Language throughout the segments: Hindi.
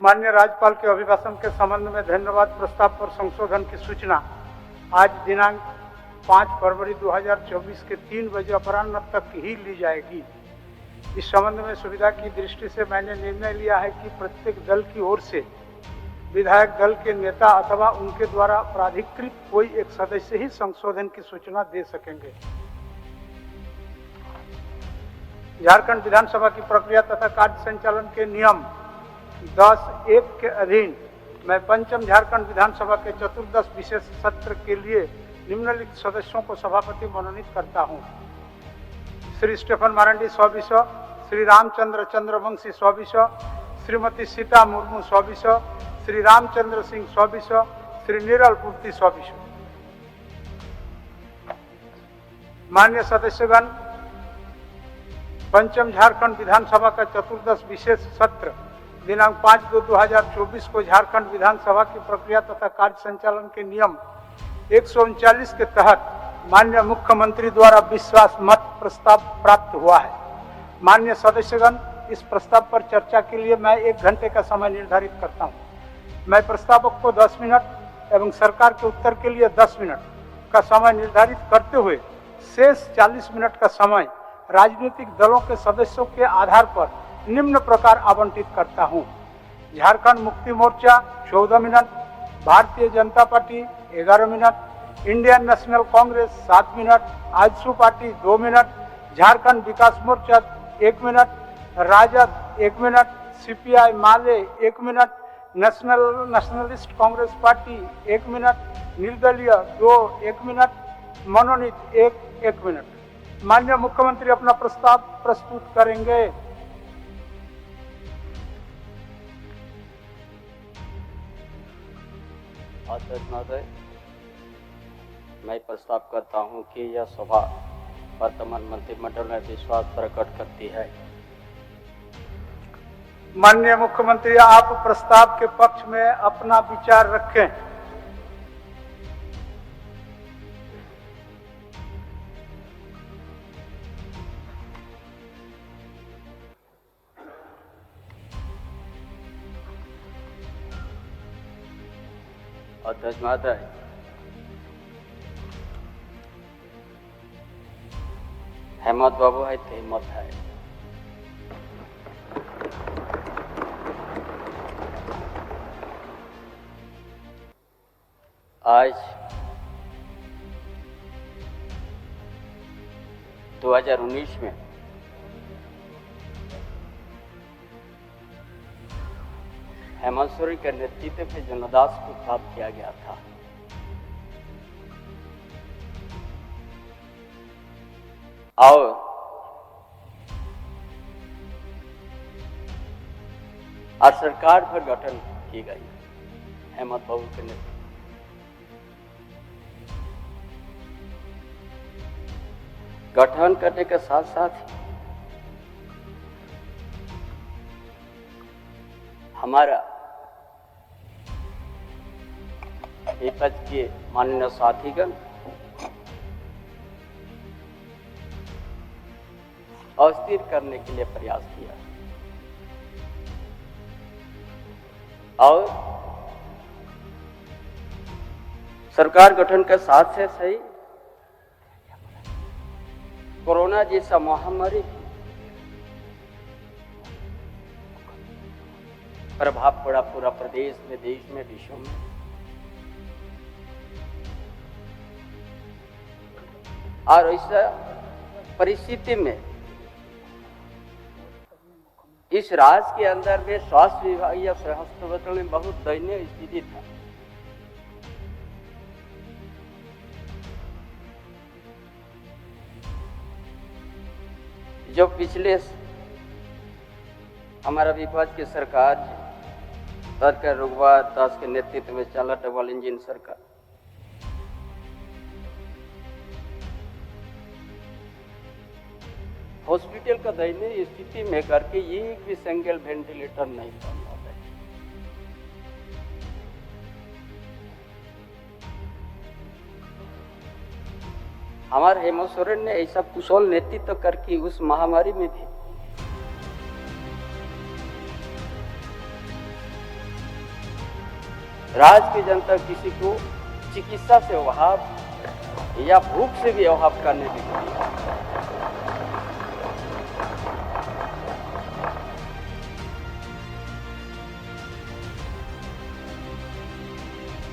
माननीय राज्यपाल के अभिभाषण के संबंध में धन्यवाद प्रस्ताव पर संशोधन की सूचना आज दिनांक 5 फरवरी 2024 के 3 बजे अपराह्न तक ही ली जाएगी। इस संबंध में सुविधा की दृष्टि से मैंने निर्णय लिया है कि प्रत्येक दल की ओर से विधायक दल के नेता अथवा उनके द्वारा प्राधिकृत कोई एक सदस्य ही संशोधन की सूचना दे सकेंगे। झारखंड विधानसभा की प्रक्रिया तथा कार्य संचालन के नियम 10(1) के अधीन मैं पंचम झारखंड विधानसभा के चतुर्दश विशेष सत्र के लिए निम्नलिखित सदस्यों को सभापति मनोनीत करता हूं। श्री स्टेफन मारंडी 100 विषय, श्री रामचंद्र चंद्रवंशी 100 विषय, श्रीमती सीता मुर्मू 100 विषय, श्री रामचंद्र सिंह 100 विषय, श्री नीरल पूर्ति 100 विषय। माननीय सदस्यगण, पंचम झारखंड विधानसभा का चतुर्दश विशेष सत्र दिनांक 5/2/2024 को झारखंड विधानसभा की प्रक्रिया तथा कार्य संचालन के नियम 139 के तहत माननीय मुख्यमंत्री द्वारा विश्वास मत प्रस्ताव प्राप्त हुआ है। माननीय सदस्यगण, इस प्रस्ताव पर चर्चा के लिए मैं 1 घंटे का समय निर्धारित करता हूं। मैं प्रस्तावक को 10 मिनट एवं सरकार के उत्तर के लिए 10 मिनट का समय निर्धारित करते हुए शेष 40 मिनट का समय राजनीतिक दलों के सदस्यों के आधार पर निम्न प्रकार आवंटित करता हूं। Jharkhand Mukti Morcha 14 minute, Bharatiya Janata Party 11 minute, Indian National Congress 7 minute, AJSU Party 2 minute, Jharkhand Vikas Morcha 1 minute, Rajad 1 minute, CPI Male 1 minute, Nationalist Congress Party 1 minute, निर्दलीय 2 1 मिनट, मनोनीत 1 मिनट। माननीय मुख्यमंत्री अपना प्रस्ताव प्रस्तुत करेंगे। अध्यक्ष महोदय, मैं प्रस्ताव करता हूं कि यह सभा वर्तमान मंत्रिमंडल में विश्वास प्रकट करती है। माननीय मुख्यमंत्री, आप प्रस्ताव के पक्ष में अपना विचार रखें। अध्यक्ष महोदय, हेमंत बाबू है तो हिम्मत है। आज 2019 में हेमंत सोरेन के नेतृत्व में जनदास को प्राप्त किया गया था। और आज सरकार पर गठन की गई हेमंत बाबू के नेतृत्व। गठन करने के साथ साथ हमारा विपक्ष के माननीय साथीगण अस्थिर करने के लिए प्रयास किया और सरकार गठन के साथ से सही कोरोना जैसा महामारी प्रभाव पड़ा पूरा प्रदेश में, देश में, विश्व में। और इस परिस्थिति में इस राज्य के अंदर में स्वास्थ्य विभाग या अस्पताल में बहुत दयनीय स्थिति था। जो पिछले हमारा विपक्ष की सरकार डॉक्टर रघुवर दास के नेतृत्व में चला डबल इंजन सरकार, हॉस्पिटल का दयनीय स्थिति में करके एक भी सिंगल वेंटिलेटर नहीं बन रहा है। हमारे हेमंत सोरेन ने ऐसा कुशल नेतृत्व करके उस महामारी में भी राज्य की जनता किसी को चिकित्सा से अभाव या भूख से भी अभाव करने लगती है।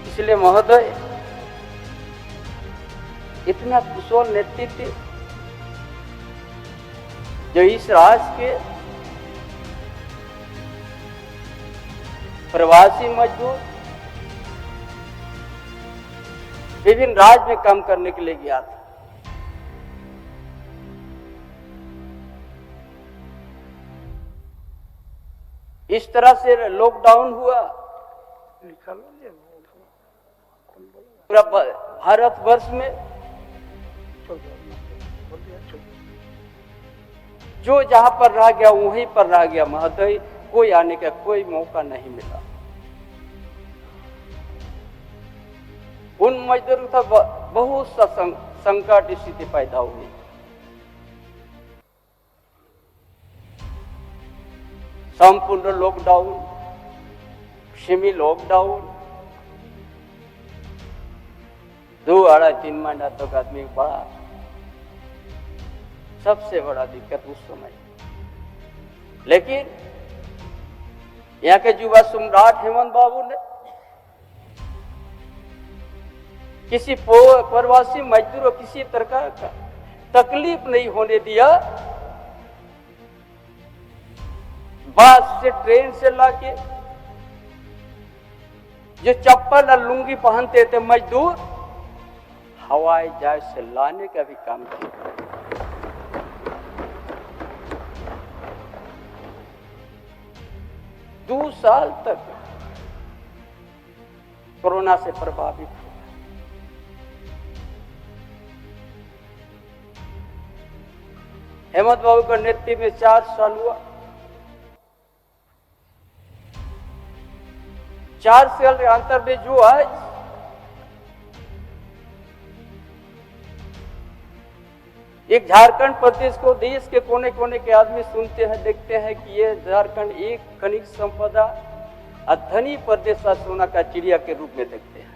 इसलिए महोदय, इतना कुशल नेतृत्व जो इस राज्य के प्रवासी मजदूर विभिन्न राज्य में काम करने के लिए गया था, इस तरह से लॉकडाउन हुआ, पूरा भारतवर्ष में जो जहां पर रह गया वहीं पर रह गया महोदय, कोई आने का कोई मौका नहीं मिला। उन मजदूरों का बहुत सा संकट स्थिति पैदा हुई। संपूर्ण लॉकडाउन, सेमी लॉकडाउन, 2-3 महीना तक आदमी बड़ा सबसे बड़ा दिक्कत उस समय। लेकिन यहाँ के युवा सम्राट हेमंत बाबू ने किसी प्रवासी मजदूर को किसी तरह का तकलीफ नहीं होने दिया। बस से, ट्रेन से लाके जो चप्पल और लुंगी पहनते थे मजदूर, हवाई जहाज से लाने का भी काम किया। 2 साल तक कोरोना से प्रभावित हुआ। हेमंत बाबू का नेतृत्व में 4 साल हुआ। 4 साल के अंतर में जो आज एक झारखंड प्रदेश को देश के कोने कोने के आदमी सुनते हैं, देखते हैं कि ये झारखंड एक खनिज संपदा और धनी प्रदेश का सोना का चिड़िया के रूप में देखते हैं।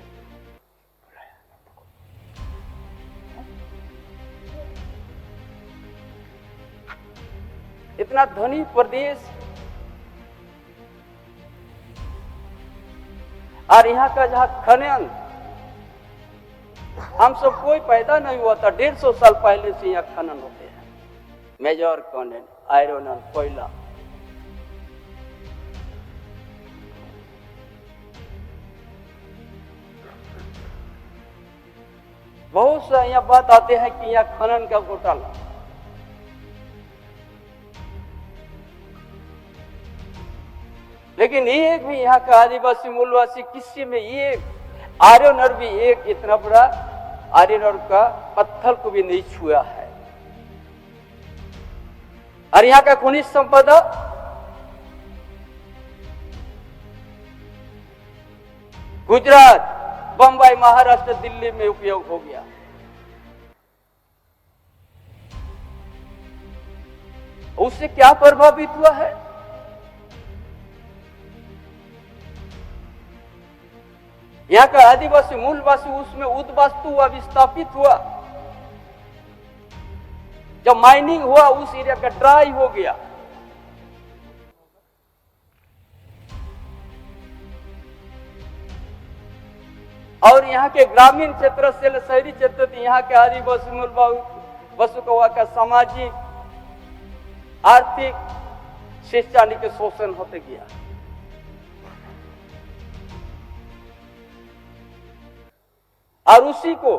इतना धनी प्रदेश और यहाँ का जहाँ खनन, हम सब कोई पैदा नहीं हुआ था, 150 साल पहले से यहाँ खनन होते हैं। मेजर खनन, आयरन और कोयला। बहुत सा यहाँ बात आते हैं कि यहाँ खनन का घोटाला। लेकिन एक भी यहाँ का आदिवासी मूलवासी किसी में एक आयरन और भी एक इतना बड़ा आयरन और का पत्थर को भी नहीं छुआ है। और यहाँ का खनिज संपदा गुजरात, बंबई, महाराष्ट्र, दिल्ली में उपयोग हो गया। उससे क्या प्रभावित हुआ है? यहाँ का आदिवासी मूलवासी उसमें उद्वास्तु हुआ, विस्थापित हुआ। जब माइनिंग हुआ उस एरिया का ड्राई हो गया। और यहाँ के ग्रामीण क्षेत्र से शहरी क्षेत्र से यहाँ के आदिवासी मूलवासी को वहां का सामाजिक, आर्थिक, शैक्षणिक शोषण होते गया। और उसी को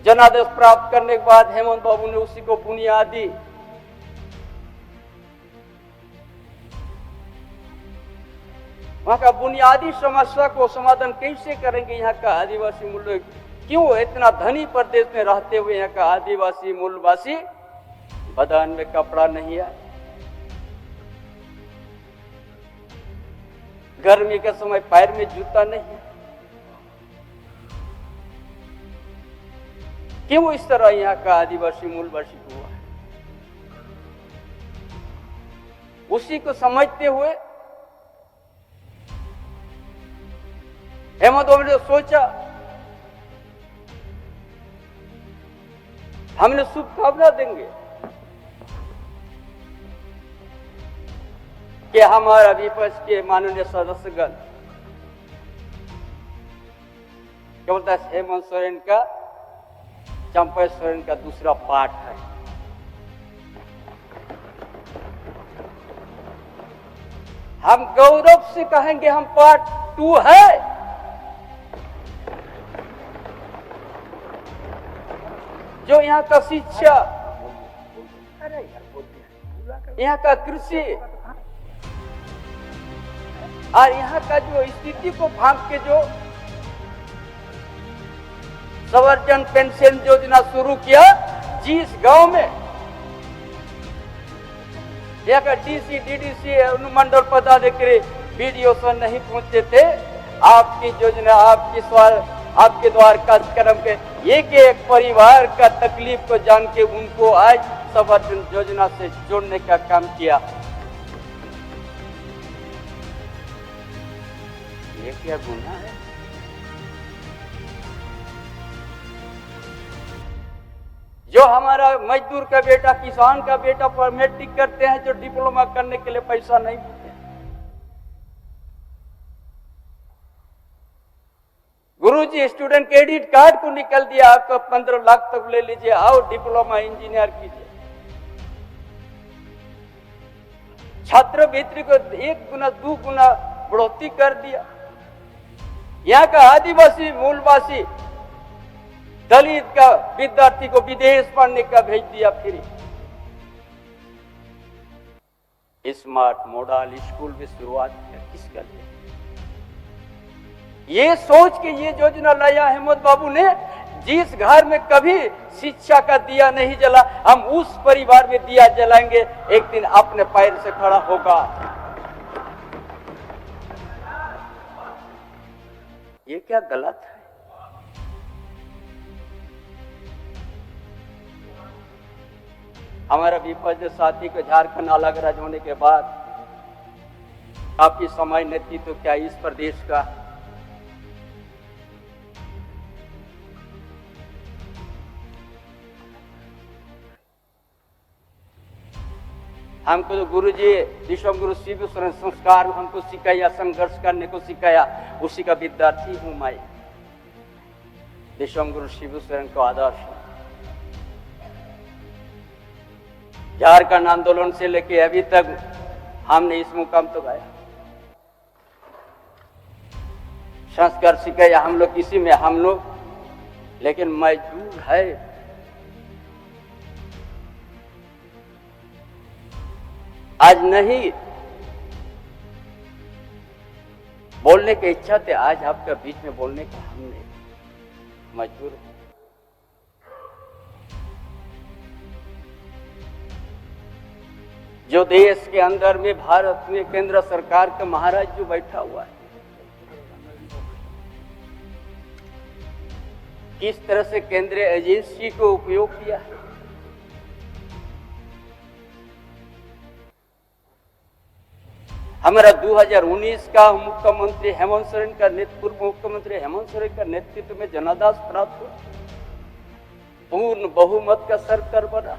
जनादेश प्राप्त करने के बाद हेमंत बाबू ने उसी को बुनियादी वहां का बुनियादी समस्या को समाधान कैसे करेंगे। यहाँ का आदिवासी मूल क्यों इतना धनी प्रदेश में रहते हुए यहाँ का आदिवासी मूलवासी बदन में कपड़ा नहीं है, गर्मी के समय पैर में जूता नहीं है, क्यों इस तरह यहाँ का आदिवासी मूलवासी हुआ है? उसी को समझते हुए हेमंत बाबू ने सोचा, हमने शुभकामना देंगे कि हमारा विपक्ष के माननीय सदस्यगण क्या बोलता है, हेमंत सोरेन का चंपा सोरेन का दूसरा पार्ट है। हम गौरव से कहेंगे हम पार्ट 2 है। जो यहाँ का शिक्षा, यहाँ का कृषि और यहाँ का जो स्थिति को भांप के जो संवर्धन पेंशन योजना शुरू किया, जिस गांव में यहाँ का डीसी डीडीसी अनुमंडल पदाधिकारी बीडीओ से नहीं पहुंचते थे, आपकी योजना आपके द्वार कार्यक्रम के एक एक परिवार का तकलीफ को जान के उनको आज संवर्धन योजना से जोड़ने का काम किया। ये क्या गुनाह है? जो हमारा मजदूर का बेटा, किसान का बेटा पर मैट्रिक करते हैं, जो डिप्लोमा करने के लिए पैसा नहीं देते, गुरुजी स्टूडेंट क्रेडिट कार्ड को निकल दिया, आपका 15 लाख तक ले लीजिए, आओ डिप्लोमा इंजीनियर कीजिए। छात्रवृत्ति को 1 गुना 2 गुना बढ़ोतरी कर दिया। यहाँ का आदिवासी मूलवासी दलित का विद्यार्थी को विदेश पढ़ने का भेज दिया फ्री। स्मार्ट मॉडल स्कूल में शुरुआत किया किसका लिए? ये सोच के ये योजना लाया हेमंत बाबू ने, जिस घर में कभी शिक्षा का दिया नहीं जला, हम उस परिवार में दिया जलाएंगे, एक दिन अपने पैर से खड़ा होगा। ये क्या गलत है? हमारा विपक्ष साथी को झारखंड अलग राज्य होने के बाद काफी समय नेतृत्व क्या इस प्रदेश का, हमको तो गुरुजी विश्वम गुरु शिव सोरेन संस्कार हमको सिखाया, संघर्ष करने को सिखाया, उसी का विद्यार्थी हूं मैं। विश्वम गुरु शिव सोरेन को आदर्श झारखंड आंदोलन से लेके अभी तक हमने इस मुकाम तो गया, संस्कार सिखाया हम लोग किसी में हम लोग, लेकिन मजदूर है। आज नहीं बोलने की इच्छा थी, आज आपका बीच में बोलने का हमने मजबूर है। जो देश के अंदर में भारत में केंद्र सरकार का महाराज जो बैठा हुआ है, किस तरह से केंद्रीय एजेंसी को उपयोग किया है, हमारा 2019 का मुख्यमंत्री हेमंत सोरेन का पूर्व मुख्यमंत्री हेमंत सोरेन का नेतृत्व में जनादेश प्राप्त हुआ, पूर्ण बहुमत का सरकार बना।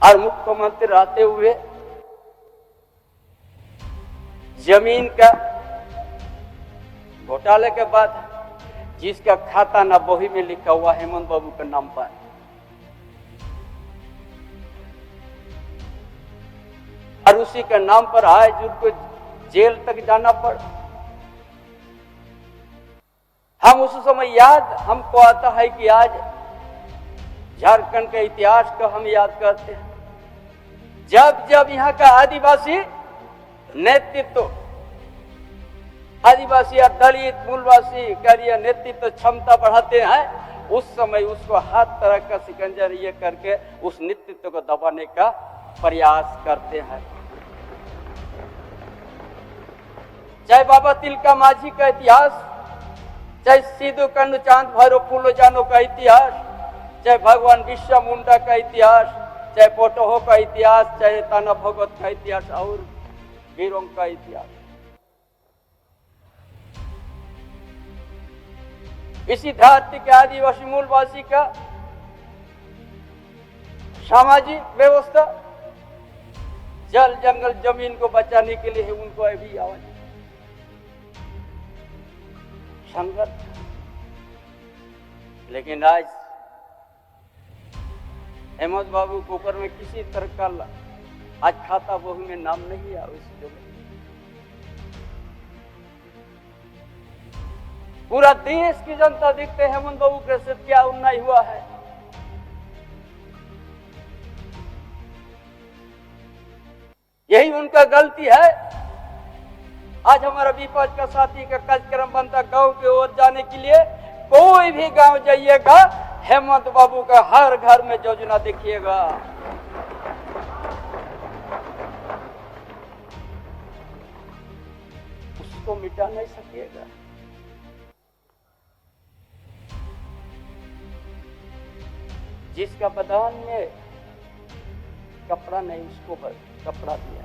और मुख्यमंत्री रहते हुए जमीन का घोटाले के बाद जिसका खाता ना बही में लिखा हुआ हेमंत बाबू का नाम पर, और उसी के नाम पर आज उनको जेल तक जाना पड़ा। हम उस समय याद हमको आता है कि आज झारखंड के इतिहास को हम याद करते हैं, जब जब यहाँ का आदिवासी नेतृत्व, आदिवासी और दलित मूलवासी का ये नेतृत्व क्षमता बढ़ाते हैं, उस समय उसको हर तरह का शिकंजा ये करके उस नेतृत्व को दबाने का प्रयास करते हैं। चाहे बाबा तिलका माझी का इतिहास, चाहे सिद्धू कान्हू चांद भैरव फूलो जानो का इतिहास, चाहे भगवान बिरसा मुंडा का इतिहास, चाहे पोटोहो का इतिहास, चाहे ताना भगत का इतिहास और वीरों का इतिहास। इसी धरती के आदिवासी मूलवासी का सामाजिक व्यवस्था, जल जंगल जमीन को बचाने के लिए है उनको अभी आवाज संघर्ष। लेकिन आज हेमंत बाबू के ऊपर में किसी तरह का आज खाता बहू में नाम नहीं आया। इस जगह पूरा देश की जनता देखते हैं हेमंत बाबू के साथ क्या अन्याय हुआ है। यही उनका गलती है। आज हमारा विपक्ष का साथी का कार्यक्रम बनता गांव की ओर जाने के लिए, कोई भी गांव जाइएगा हेमंत बाबू का हर घर में योजना देखिएगा। उसको मिटा नहीं सकिएगा। जिसका बदान में कपड़ा नहीं उसको कपड़ा दिया,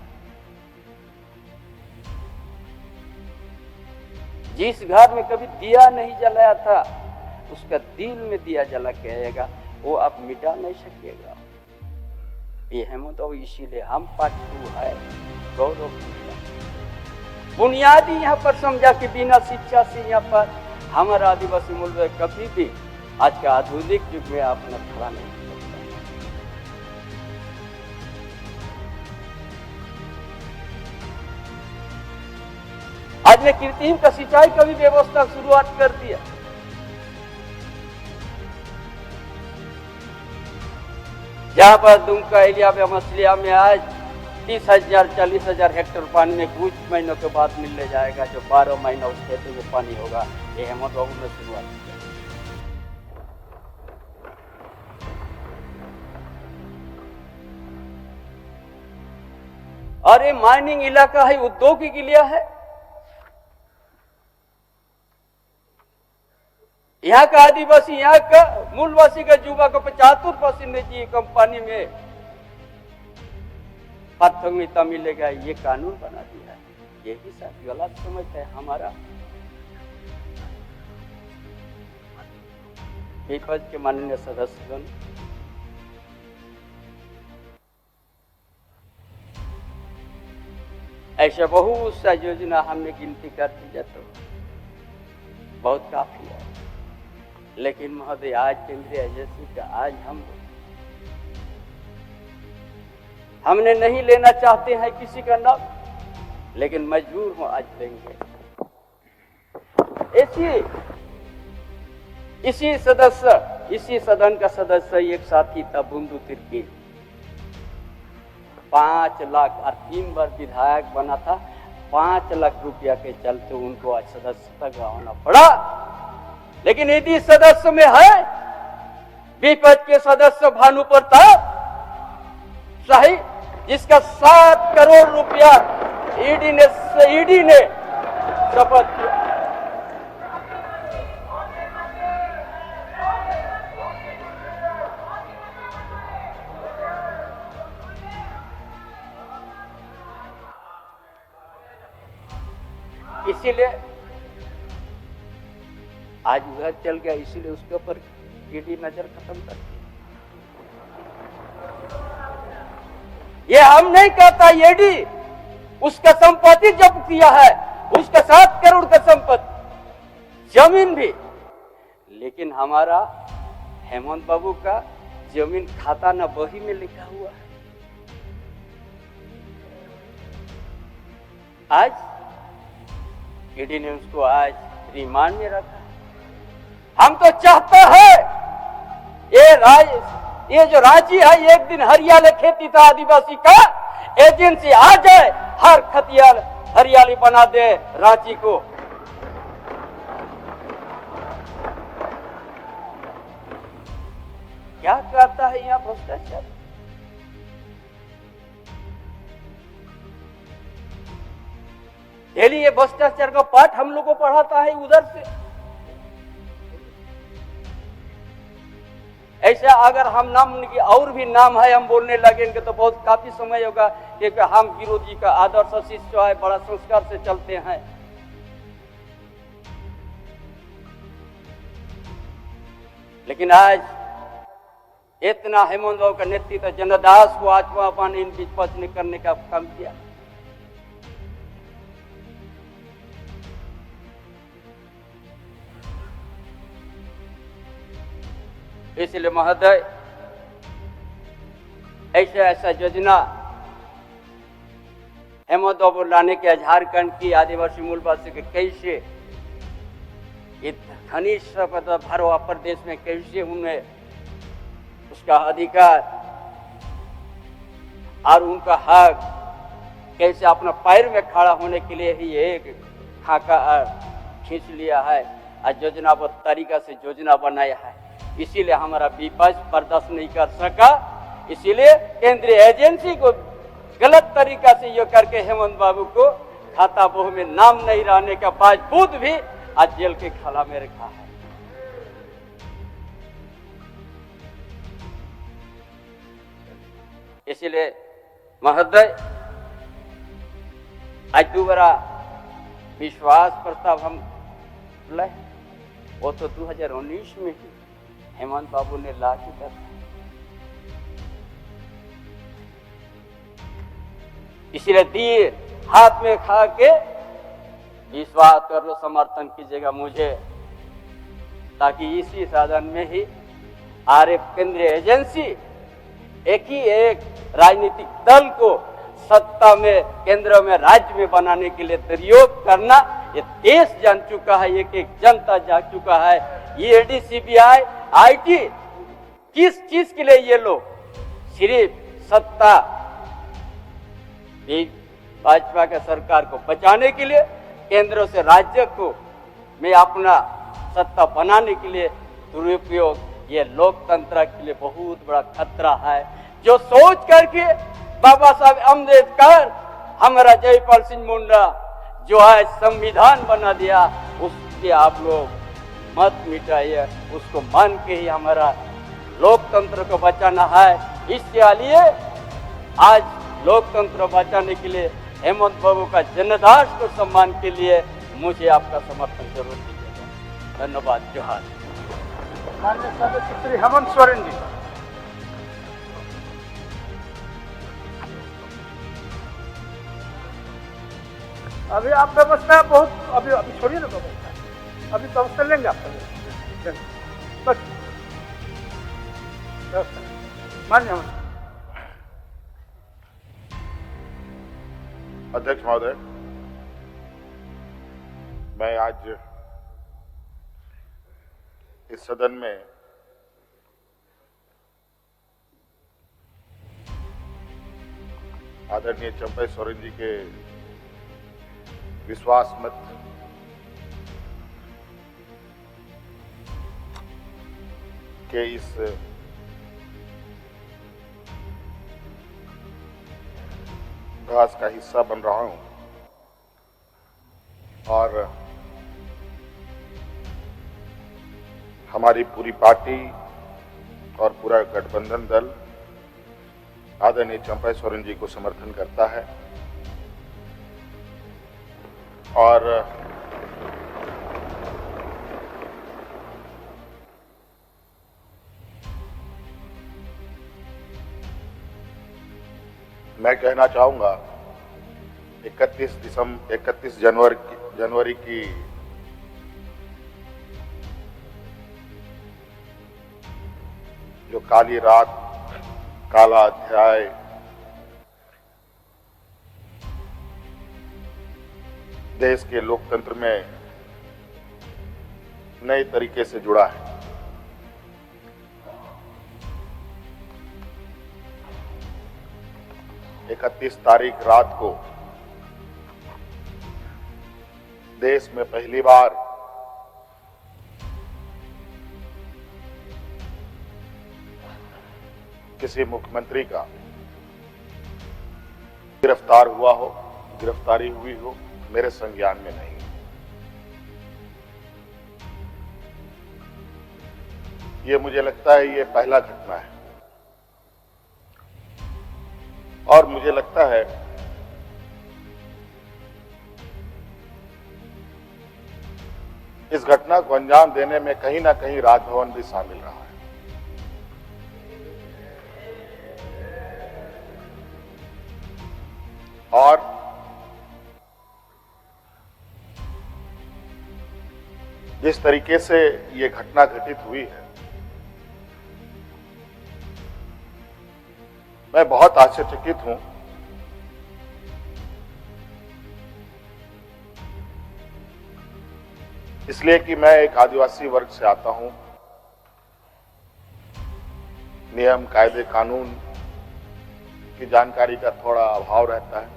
जिस घर में कभी दिया नहीं जलाया था उसका दिल में दिया जला के आएगा, वो आप मिटा नहीं सकिएगा। ये हेमंत बाबू इसीलिए हम पार्टी है गौरव। बुनियादी यहाँ पर समझा कि बिना शिक्षा से यहाँ पर हमारा आदिवासी मूल कभी भी आज के आधुनिक युग में अपना खड़ा नहीं कर सकता। आज ने कृत्रिम का सिंचाई का भी व्यवस्था शुरुआत कर दिया। जहां पर दुमका एरिया में मछलिया में आज 30,000 40,000 हेक्टेयर पानी में कुछ महीनों के बाद मिलने जाएगा, जो 12 महीना उस खेती में पानी होगा। ये हेमंत बाबू ने शुरुआत की। और ये माइनिंग इलाका है, औद्योगिक एरिया है। यहाँ का आदिवासी, यहाँ का मूलवासी का युवा को 75% जी कंपनी में प्राथमिकता मिलेगा, ये कानून बना दिया है। यही सब गलत समझ है हमारा। विपक्ष के माननीय सदस्यगण, ऐसा बहुत सा योजना हमने गिनती कर दी जाए तो बहुत काफी है। लेकिन महोदय आज केंद्रीय एजेंसी का आज हमने नहीं लेना चाहते हैं किसी का नाम, लेकिन मजबूर हूं आज देंगे। इसी सदन का सदस्य एक साथी था बुंदू तिर्की, 5 लाख और 3 बार विधायक बना था। 5 लाख रुपया के चलते उनको आज सदस्यता गंवाना पड़ा। लेकिन यदि सदस्य में है विपक्ष के सदस्य भानु प्रताप शाही, जिसका 7 करोड़ रुपया ईडी ने शपथ किया। इसीलिए आज उधर चल गया, इसीलिए उसके ऊपर ईडी नजर खत्म कर दी। ये हम नहीं कहता, ईडी उसका संपत्ति जब्त किया है, उसका 7 करोड़ का संपत्ति, जमीन भी। लेकिन हमारा हेमंत बाबू का जमीन खाता ना बही में लिखा हुआ है। आज ईडी ने उसको आज रिमांड में रखा। हम तो चाहते हैं ये जो रांची है, एक दिन हरियाली खेती था आदिवासी का, एजेंसी आ जाए, हर खतियाल हरियाली बना दे रांची को। क्या करता है यहाँ भ्रष्टाचार? डेली ये भ्रष्टाचार का पाठ हम लोग को पढ़ाता है उधर से। ऐसा अगर हम नाम की और भी नाम है हम बोलने लगेंगे तो बहुत काफी समय होगा, क्योंकि हम गुरु जी का आदर्श शिष्य है, बड़ा संस्कार से चलते हैं। लेकिन आज इतना हेमंत बाबू का नेतृत्व जनदास को आत्मा पानी इन विपक्ष ने करने का काम किया। इसलिए महोदय ऐसा योजना हेमंत बाबू लाने के झारखंड की आदिवासी मूलवासी के कैसे धनी भरवा प्रदेश में कैसे उन्हें उसका अधिकार और उनका हक कैसे अपना पैर में खड़ा होने के लिए ही एक खाका खींच लिया है और योजनाबद्ध तरीका से योजना बनाया है। इसीलिए हमारा विपक्ष बर्दाश्त नहीं कर सका, इसीलिए केंद्रीय एजेंसी को गलत तरीका से ये करके हेमंत बाबू को खाता बहु में नाम नहीं रहने का बावजूद भी आज जेल के खाला में रखा है। इसीलिए महोदय आज दोबारा विश्वास प्रस्ताव हम लाए, वो तो 2019 में ही हेमंत बाबू ने ला के कर, इसीलिए दिए हाथ में खा के विश्वास कर लो, समर्थन कीजिएगा मुझे, ताकि इसी साधन में ही आरएफ केंद्रीय एजेंसी एक ही एक राजनीतिक दल को सत्ता में केंद्र में राज्य में बनाने के लिए प्रयोग करना ये देश जान चुका है, एक एक जनता जान चुका है। ईडी सीबीआई आईटी किस चीज के लिए ये लोग सिर्फ सत्ता भाजपा के सरकार को बचाने के लिए, केंद्र से राज्य को में अपना सत्ता बनाने के लिए दुरुपयोग, ये लोकतंत्र के लिए बहुत बड़ा खतरा है। जो सोच करके बाबा साहब अम्बेडकर हमारा जयपाल सिंह मुंडा जो है संविधान बना दिया, उसके आप लोग मत मिटाइए, उसको मान के ही हमारा लोकतंत्र को बचाना है। इसके लिए आज लोकतंत्र बचाने के लिए हेमंत बाबू का जनदास को सम्मान के लिए मुझे आपका समर्थन जरूर दीजिएगा। धन्यवाद। जोहार। माननीय सदस्य श्री हेमंत सोरेन जी। अभी आप व्यवस्था बहुत अभी छोड़िए ना व्यवस्था, अभी व्यवस्था लेंगे आप बस मान्य। अध्यक्ष महोदय, मैं आज इस सदन में आदरणीय चंपई सोरेन जी के विश्वास मत के इस बहस का हिस्सा बन रहा हूं और हमारी पूरी पार्टी और पूरा गठबंधन दल आदरणीय चंपई सोरेन जी को समर्थन करता है और मैं कहना चाहूंगा 31 जनवरी की जो काली रात, काला अध्याय देश के लोकतंत्र में नए तरीके से जुड़ा है। इकतीस तारीख रात को देश में पहली बार किसी मुख्यमंत्री का गिरफ्तारी हुई हो, मेरे संज्ञान में नहीं। ये मुझे लगता है ये पहला घटना है और मुझे लगता है इस घटना को अंजाम देने में कहीं ना कहीं राजभवन भी शामिल रहा है। और जिस तरीके से ये घटना घटित हुई है, मैं बहुत आश्चर्यचकित हूं। इसलिए कि मैं एक आदिवासी वर्ग से आता हूं। नियम, कायदे, कानून की जानकारी का थोड़ा अभाव रहता है।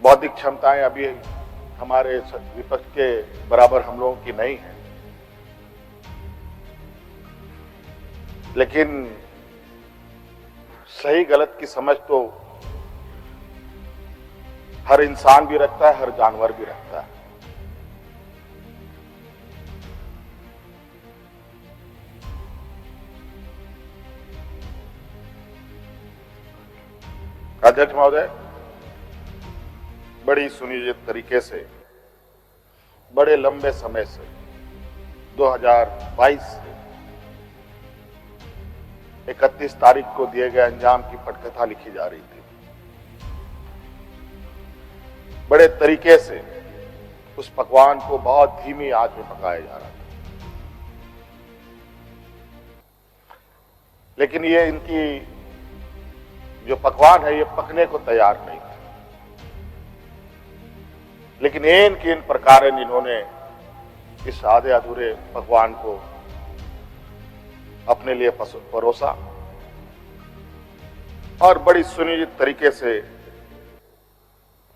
बौद्धिक क्षमताएं अभी हमारे विपक्ष के बराबर हम लोगों की नहीं है, लेकिन सही गलत की समझ तो हर इंसान भी रखता है, हर जानवर भी रखता है। अध्यक्ष महोदय, बड़ी सुनियोजित तरीके से बड़े लंबे समय से 2022 से 31 तारीख को दिए गए अंजाम की पटकथा लिखी जा रही थी। बड़े तरीके से उस पकवान को बहुत धीमी आंच में पकाया जा रहा था, लेकिन ये इनकी जो पकवान है ये पकने को तैयार नहीं था। लेकिन इन किन प्रकार इन्होंने इस आधे अधूरे पकवान को अपने लिए परोसा और बड़ी सुनियोजित तरीके से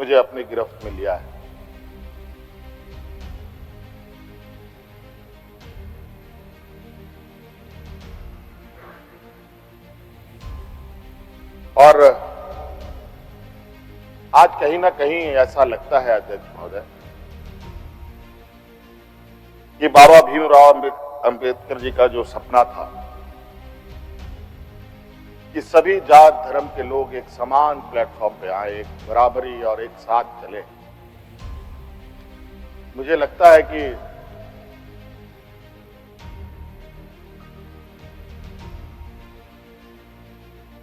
मुझे अपनी गिरफ्त में लिया है। और आज कहीं ना कहीं ऐसा लगता है अध्यक्ष महोदय कि बाबा भीमराव अंबेडकर जी का जो सपना था कि सभी जात धर्म के लोग एक समान प्लेटफॉर्म पे आए, एक बराबरी और एक साथ चले, मुझे लगता है कि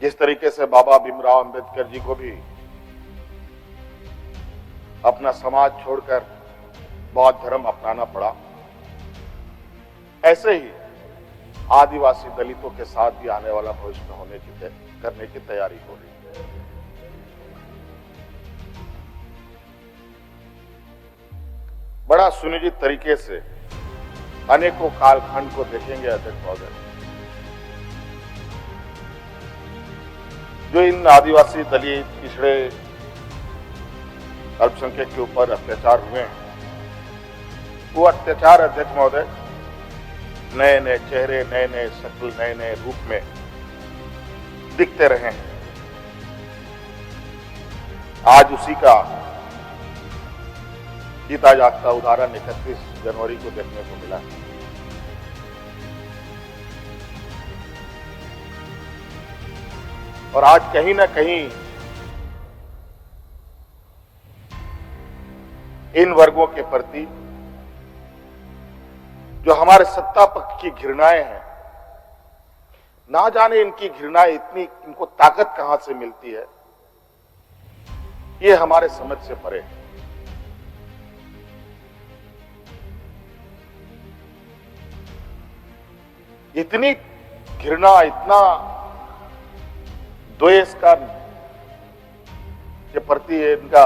जिस तरीके से बाबा भीमराव अंबेडकर जी को भी अपना समाज छोड़कर बौद्ध धर्म अपनाना पड़ा, ऐसे ही आदिवासी दलितों के साथ भी आने वाला भविष्य में करने की तैयारी हो रही है। बड़ा सुनियोजित तरीके से अनेकों कालखंड को देखेंगे अध्यक्ष महोदय, जो इन आदिवासी दलित पिछड़े अल्पसंख्यक के ऊपर अत्याचार हुए हैं, वो अत्याचार अध्यक्ष महोदय नए नए चेहरे, नए नए शक्ल, नए नए रूप में दिखते रहे हैं। आज उसी का जीता जागता उदाहरण 31 जनवरी को देखने को मिला है। और आज कहीं ना कहीं इन वर्गों के प्रति जो हमारे सत्ता पक्ष की घृणाएं हैं, ना जाने इनकी घृणाएं इतनी, इनको ताकत कहां से मिलती है, ये हमारे समझ से परे है। इतनी घृणा, इतना द्वेष का के प्रति इनका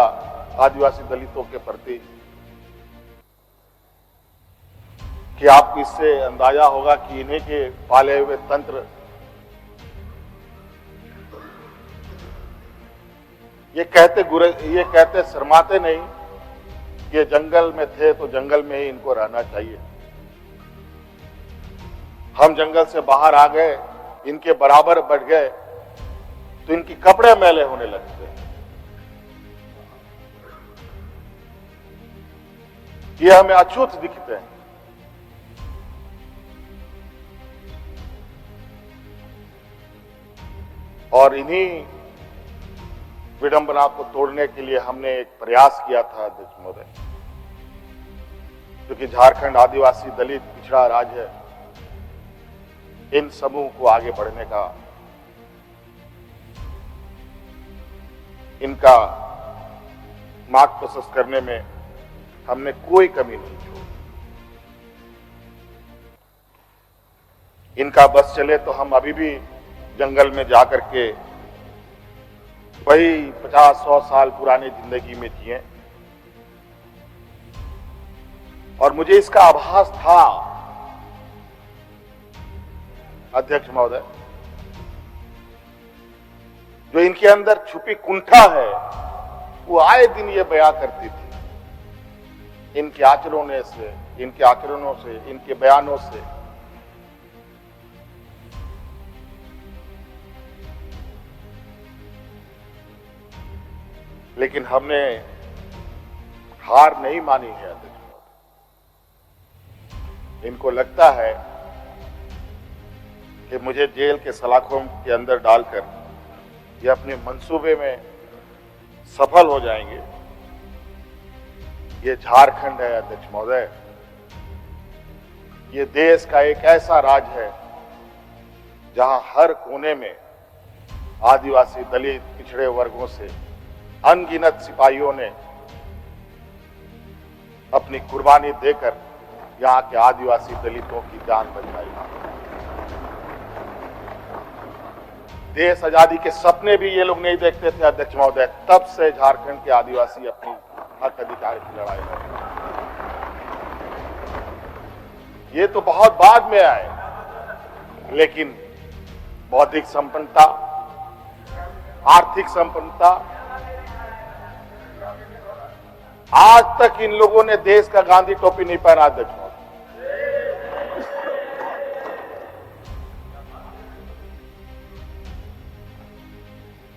आदिवासी दलितों के प्रति कि आपको इससे अंदाजा होगा कि इन्हीं के पाले हुए तंत्र ये कहते शर्माते नहीं कि ये जंगल में थे तो जंगल में ही इनको रहना चाहिए। हम जंगल से बाहर आ गए, इनके बराबर बढ़ गए तो इनकी कपड़े मैले होने लगते। ये हमें अछूत दिखते हैं, और इन्हीं विडंबना को तोड़ने के लिए हमने एक प्रयास किया था अध्यक्ष महोदय, क्योंकि झारखंड आदिवासी दलित पिछड़ा राज्य है, इन समूह को आगे बढ़ने का, इनका मार्ग प्रशस्त करने में हमने कोई कमी नहीं छोड़ी। इनका बस चले तो हम अभी भी जंगल में जाकर के वही 50-100 साल पुरानी जिंदगी में जिए। और मुझे इसका आभास था अध्यक्ष महोदय, जो इनके अंदर छुपी कुंठा है वो आए दिन ये बयां करती थी, इनके आचरणों से, इनके बयानों से। लेकिन हमने हार नहीं मानी है अध्यक्ष महोदय। इनको लगता है कि मुझे जेल के सलाखों के अंदर डालकर ये अपने मंसूबे में सफल हो जाएंगे। ये झारखंड है अध्यक्ष महोदय, ये देश का एक ऐसा राज्य है जहां हर कोने में आदिवासी दलित पिछड़े वर्गों से अनगिनत सिपाहियों ने अपनी कुर्बानी देकर यहां के आदिवासी दलितों की जान बचाई। देश आजादी के सपने भी ये लोग नहीं देखते थे अध्यक्ष महोदय, तब से झारखंड के आदिवासी अपनी हक अधिकार की लड़ाई लड़ रहे। ये तो बहुत बाद में आए, लेकिन बौद्धिक संपन्नता, आर्थिक संपन्नता, आज तक इन लोगों ने देश का गांधी टोपी नहीं पहना अध्यक्ष महोदय।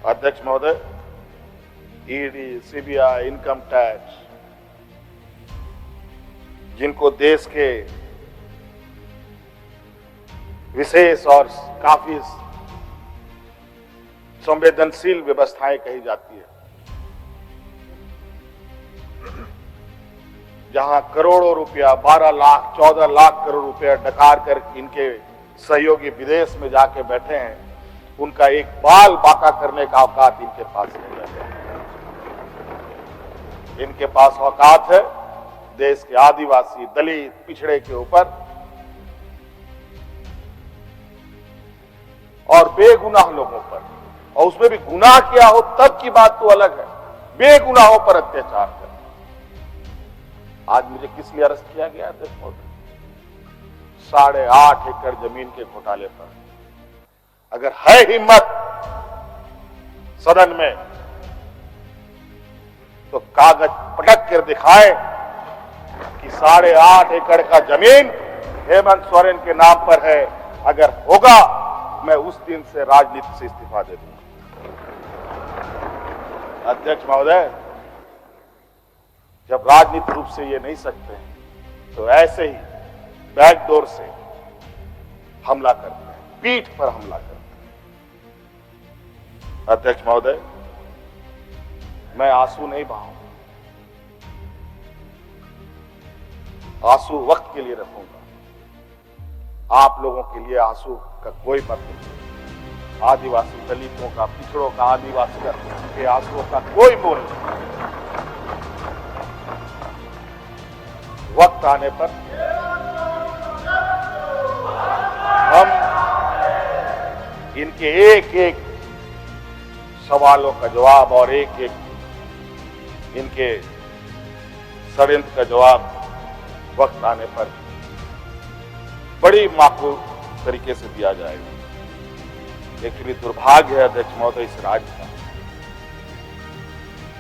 अध्यक्ष महोदय, ईडी, सीबीआई, इनकम टैक्स, जिनको देश के विशेष और काफी संवेदनशील व्यवस्थाएं कही जाती है, जहां करोड़ों रुपया, 12 लाख 14 लाख करोड़ रुपया डकार कर इनके सहयोगी विदेश में जाके बैठे हैं, उनका एक बाल बाका करने का औकात इनके पास नहीं है। इनके पास औकात है देश के आदिवासी दलित पिछड़े के ऊपर और बेगुनाह लोगों पर, और उसमें भी गुनाह किया हो तब की बात तो अलग है, बेगुनाहों पर अत्याचार कर। आज मुझे किस लिए अरेस्ट किया गया अध्यक्ष महोदय? 8.5 एकड़ जमीन के घोटाले पर। अगर है हिम्मत सदन में तो कागज पटक कर दिखाए कि 8.5 एकड़ का जमीन हेमंत सोरेन के नाम पर है। अगर होगा मैं उस दिन से राजनीति से इस्तीफा दे दूंगा। अध्यक्ष महोदय, जब राजनीतिक रूप से ये नहीं सकते तो ऐसे ही बैकडोर से हमला करते हैं, पीठ पर हमला करते हैं। अध्यक्ष महोदय, मैं आंसू नहीं बहाऊंगा, आंसू वक्त के लिए रखूंगा। आप लोगों के लिए आंसू का कोई मतलब नहीं। आदिवासी दलितों का, पिछड़ों का, आदिवासी के आंसुओं का कोई मोल नहीं। वक्त आने पर हम इनके एक एक सवालों का जवाब और एक एक इनके षड्यंत्र का जवाब वक्त आने पर बड़ी माकूल तरीके से दिया जाएगा। एक्चुअली दुर्भाग्य है अध्यक्ष महोदय इस राज्य का,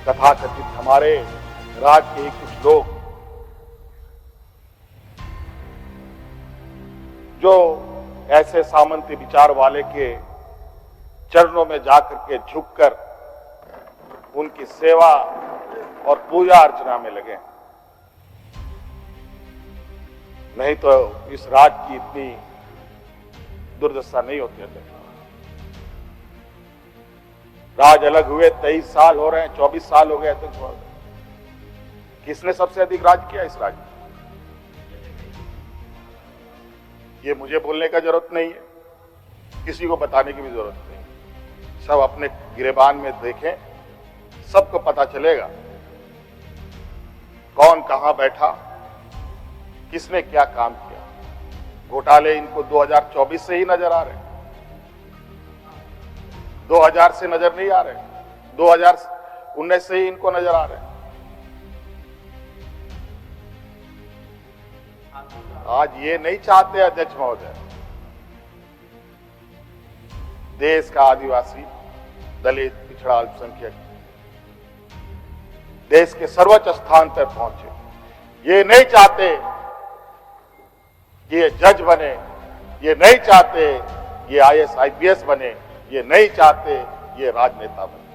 तथाकथित हमारे राज्य के ही कुछ लोग जो ऐसे सामंती विचार वाले के चरणों में जाकर के झुककर उनकी सेवा और पूजा अर्चना में लगे, नहीं तो इस राज्य की इतनी दुर्दशा नहीं होती है। राज अलग हुए 23 साल हो रहे हैं, 24 साल हो गए अध्यक्ष महोदय। किसने सबसे अधिक राज किया इस राज्य में? ये मुझे बोलने का जरूरत नहीं है, किसी को बताने की भी जरूरत नहीं। सब अपने गिरेबान में देखें, सबको पता चलेगा कौन कहां बैठा, किसने क्या काम किया। घोटाले इनको 2024 से ही नजर आ रहे हैं, 2000 से नजर नहीं आ रहे, 2019 से ही इनको नजर आ रहे हैं। आज ये नहीं चाहते अध्यक्ष महोदय, देश का आदिवासी, दलित, पिछड़ा, अल्पसंख्यक देश के सर्वोच्च स्थान पर पहुंचे। ये नहीं चाहते कि ये जज बने, ये नहीं चाहते ये IAS IPS बने, ये नहीं चाहते ये राजनेता बने।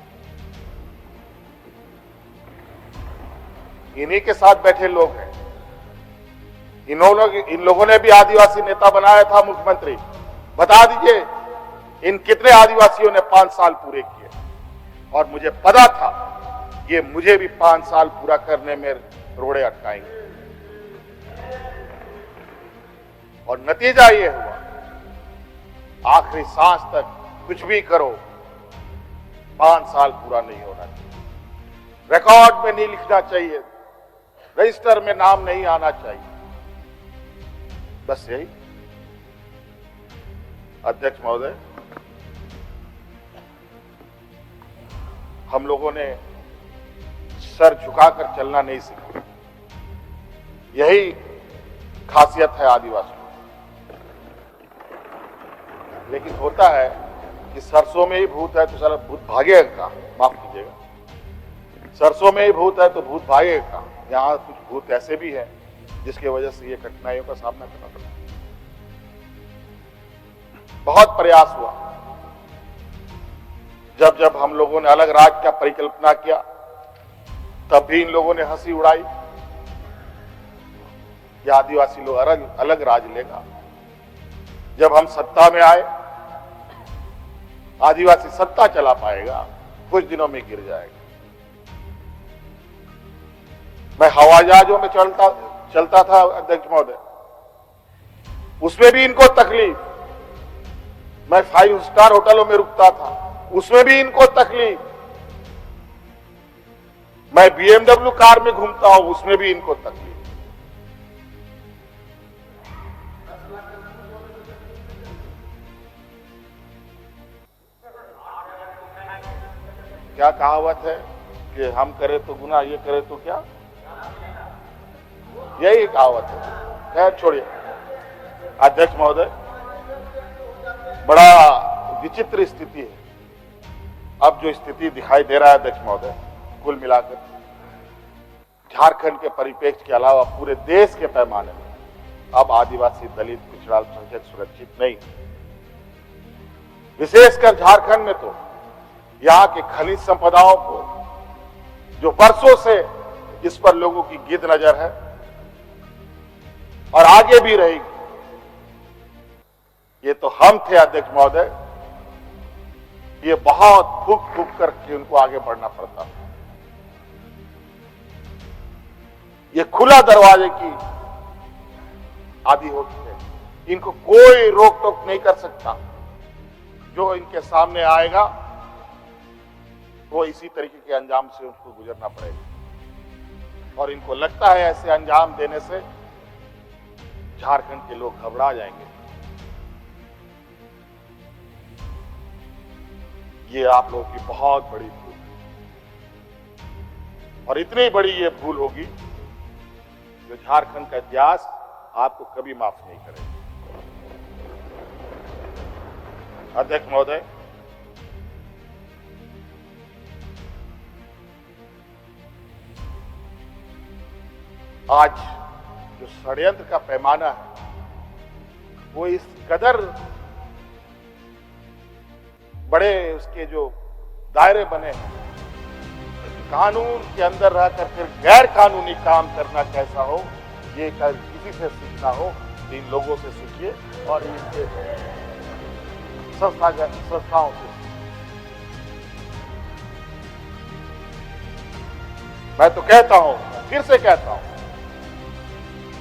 इन्हीं के साथ बैठे लोग हैं। इन लोगों ने भी आदिवासी नेता बनाया था मुख्यमंत्री। बता दीजिए इन कितने आदिवासियों ने 5 साल पूरे किए। और मुझे पता था ये मुझे भी 5 साल पूरा करने में रोड़े अटकाएंगे, और नतीजा ये हुआ आखिरी सांस तक कुछ भी करो 5 साल पूरा नहीं होना चाहिए, रिकॉर्ड में नहीं लिखना चाहिए, रजिस्टर में नाम नहीं आना चाहिए। बस यही। अध्यक्ष महोदय, हम लोगों ने सर झुकाकर चलना नहीं सीखा। यही खासियत है आदिवासियों। लेकिन होता है कि सरसों में ही भूत है तो साला भूत भागेगा कहां? माफ कीजिएगा, सरसों में ही भूत है तो भूत भागेगा कहां? यहां कुछ भूत ऐसे भी हैं जिसकी वजह से ये कठिनाइयों का सामना करना पड़ा। बहुत प्रयास हुआ, जब जब हम लोगों ने अलग राज्य का परिकल्पना किया तब भी इन लोगों ने हंसी उड़ाई कि आदिवासी लोग अलग राज लेगा। जब हम सत्ता में आए, आदिवासी सत्ता चला पाएगा, कुछ दिनों में गिर जाएगा। मैं हवाई जहाजों में चलता था अध्यक्ष महोदय, उसमें भी इनको तकलीफ। मैं 5 स्टार होटलों में रुकता था, उसमें भी इनको तकलीफ। मैं BMW कार में घूमता हूं, उसमें भी इनको तकलीफ। क्या कहावत है कि हम करें तो गुनाह, ये करें तो क्या? यही कहावत है। खैर छोड़िए अध्यक्ष महोदय, बड़ा विचित्र स्थिति है अब जो स्थिति दिखाई दे रहा है अध्यक्ष महोदय। कुल मिलाकर झारखंड के परिप्रेक्ष्य के अलावा पूरे देश के पैमाने में अब आदिवासी, दलित, पिछड़ा, अल्पसंख्यक सुरक्षित नहीं। विशेषकर झारखंड में तो यहां के खनिज संपदाओं को, जो वर्षों से इस पर लोगों की गिद्ध नजर है और आगे भी रहेगी। ये तो हम थे अध्यक्ष महोदय, ये बहुत फूक फूक करके उनको आगे बढ़ना पड़ता। ये खुला दरवाजे की आदि हो चुके, इनको कोई रोक टोक नहीं कर सकता। जो इनके सामने आएगा वो इसी तरीके के अंजाम से उनको गुजरना पड़ेगा। और इनको लगता है ऐसे अंजाम देने से झारखंड के लोग घबरा जाएंगे। ये आप लोगों की बहुत बड़ी भूल है, और इतनी बड़ी ये भूल होगी जो झारखंड का इतिहास आपको कभी माफ नहीं करेगा। अध्यक्ष महोदय, आज जो षड्यंत्र का पैमाना है वो इस कदर बड़े उसके जो दायरे बने हैं, कानून के अंदर रहकर फिर गैर कानूनी काम करना कैसा हो, ये किसी से सीखना हो तो इन लोगों से सीखिए और इनके संस्थाओं से। मैं तो कहता हूं, फिर से कहता हूं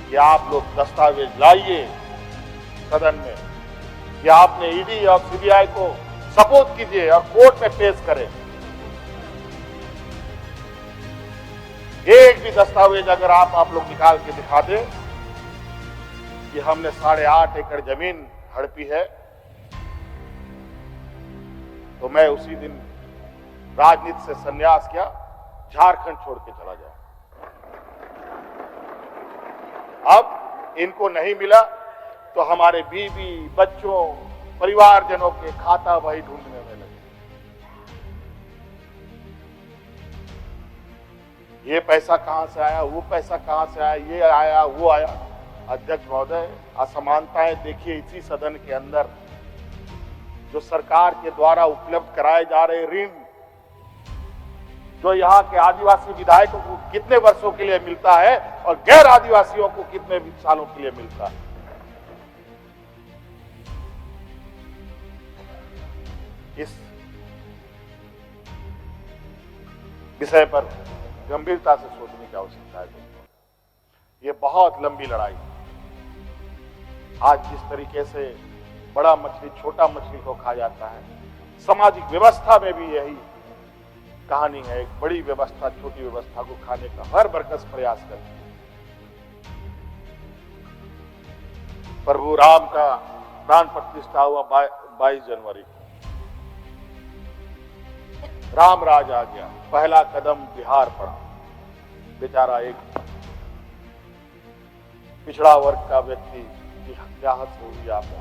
कि आप लोग दस्तावेज लाइए सदन में कि आपने ईडी और सीबीआई को सपोर्ट कीजिए और कोर्ट में पेश करें। एक भी दस्तावेज अगर आप लोग निकाल के दिखा दें कि हमने 8.5 एकड़ जमीन हड़पी है, तो मैं उसी दिन राजनीति से संन्यास किया, झारखंड छोड़ के चला जाऊं। अब इनको नहीं मिला तो हमारे बीवी, बच्चों, परिवारजनों के खाता वही ढूंढने में लगे। ये पैसा कहां से आया, वो पैसा कहां से आया, ये आया, वो आया। अध्यक्ष महोदय, असमानताएं देखिए इसी सदन के अंदर। जो सरकार के द्वारा उपलब्ध कराए जा रहे ऋण, जो यहाँ के आदिवासी विधायकों को कितने वर्षों के लिए मिलता है और गैर आदिवासियों को कितने सालों के लिए मिलता है। इस विषय पर गंभीरता से सोचने की आवश्यकता है। ये बहुत लंबी लड़ाई। आज जिस तरीके से बड़ा मछली छोटा मछली को खा जाता है, सामाजिक व्यवस्था में भी यही कहानी है। एक बड़ी व्यवस्था छोटी व्यवस्था को खाने का हर बरकस प्रयास करती है। प्रभु राम का प्राण प्रतिष्ठा हुआ 22 जनवरी को। राम राज आ गया, पहला कदम बिहार पड़ा। बेचारा एक पिछड़ा वर्ग का व्यक्ति की हत्या से हुई आपदा।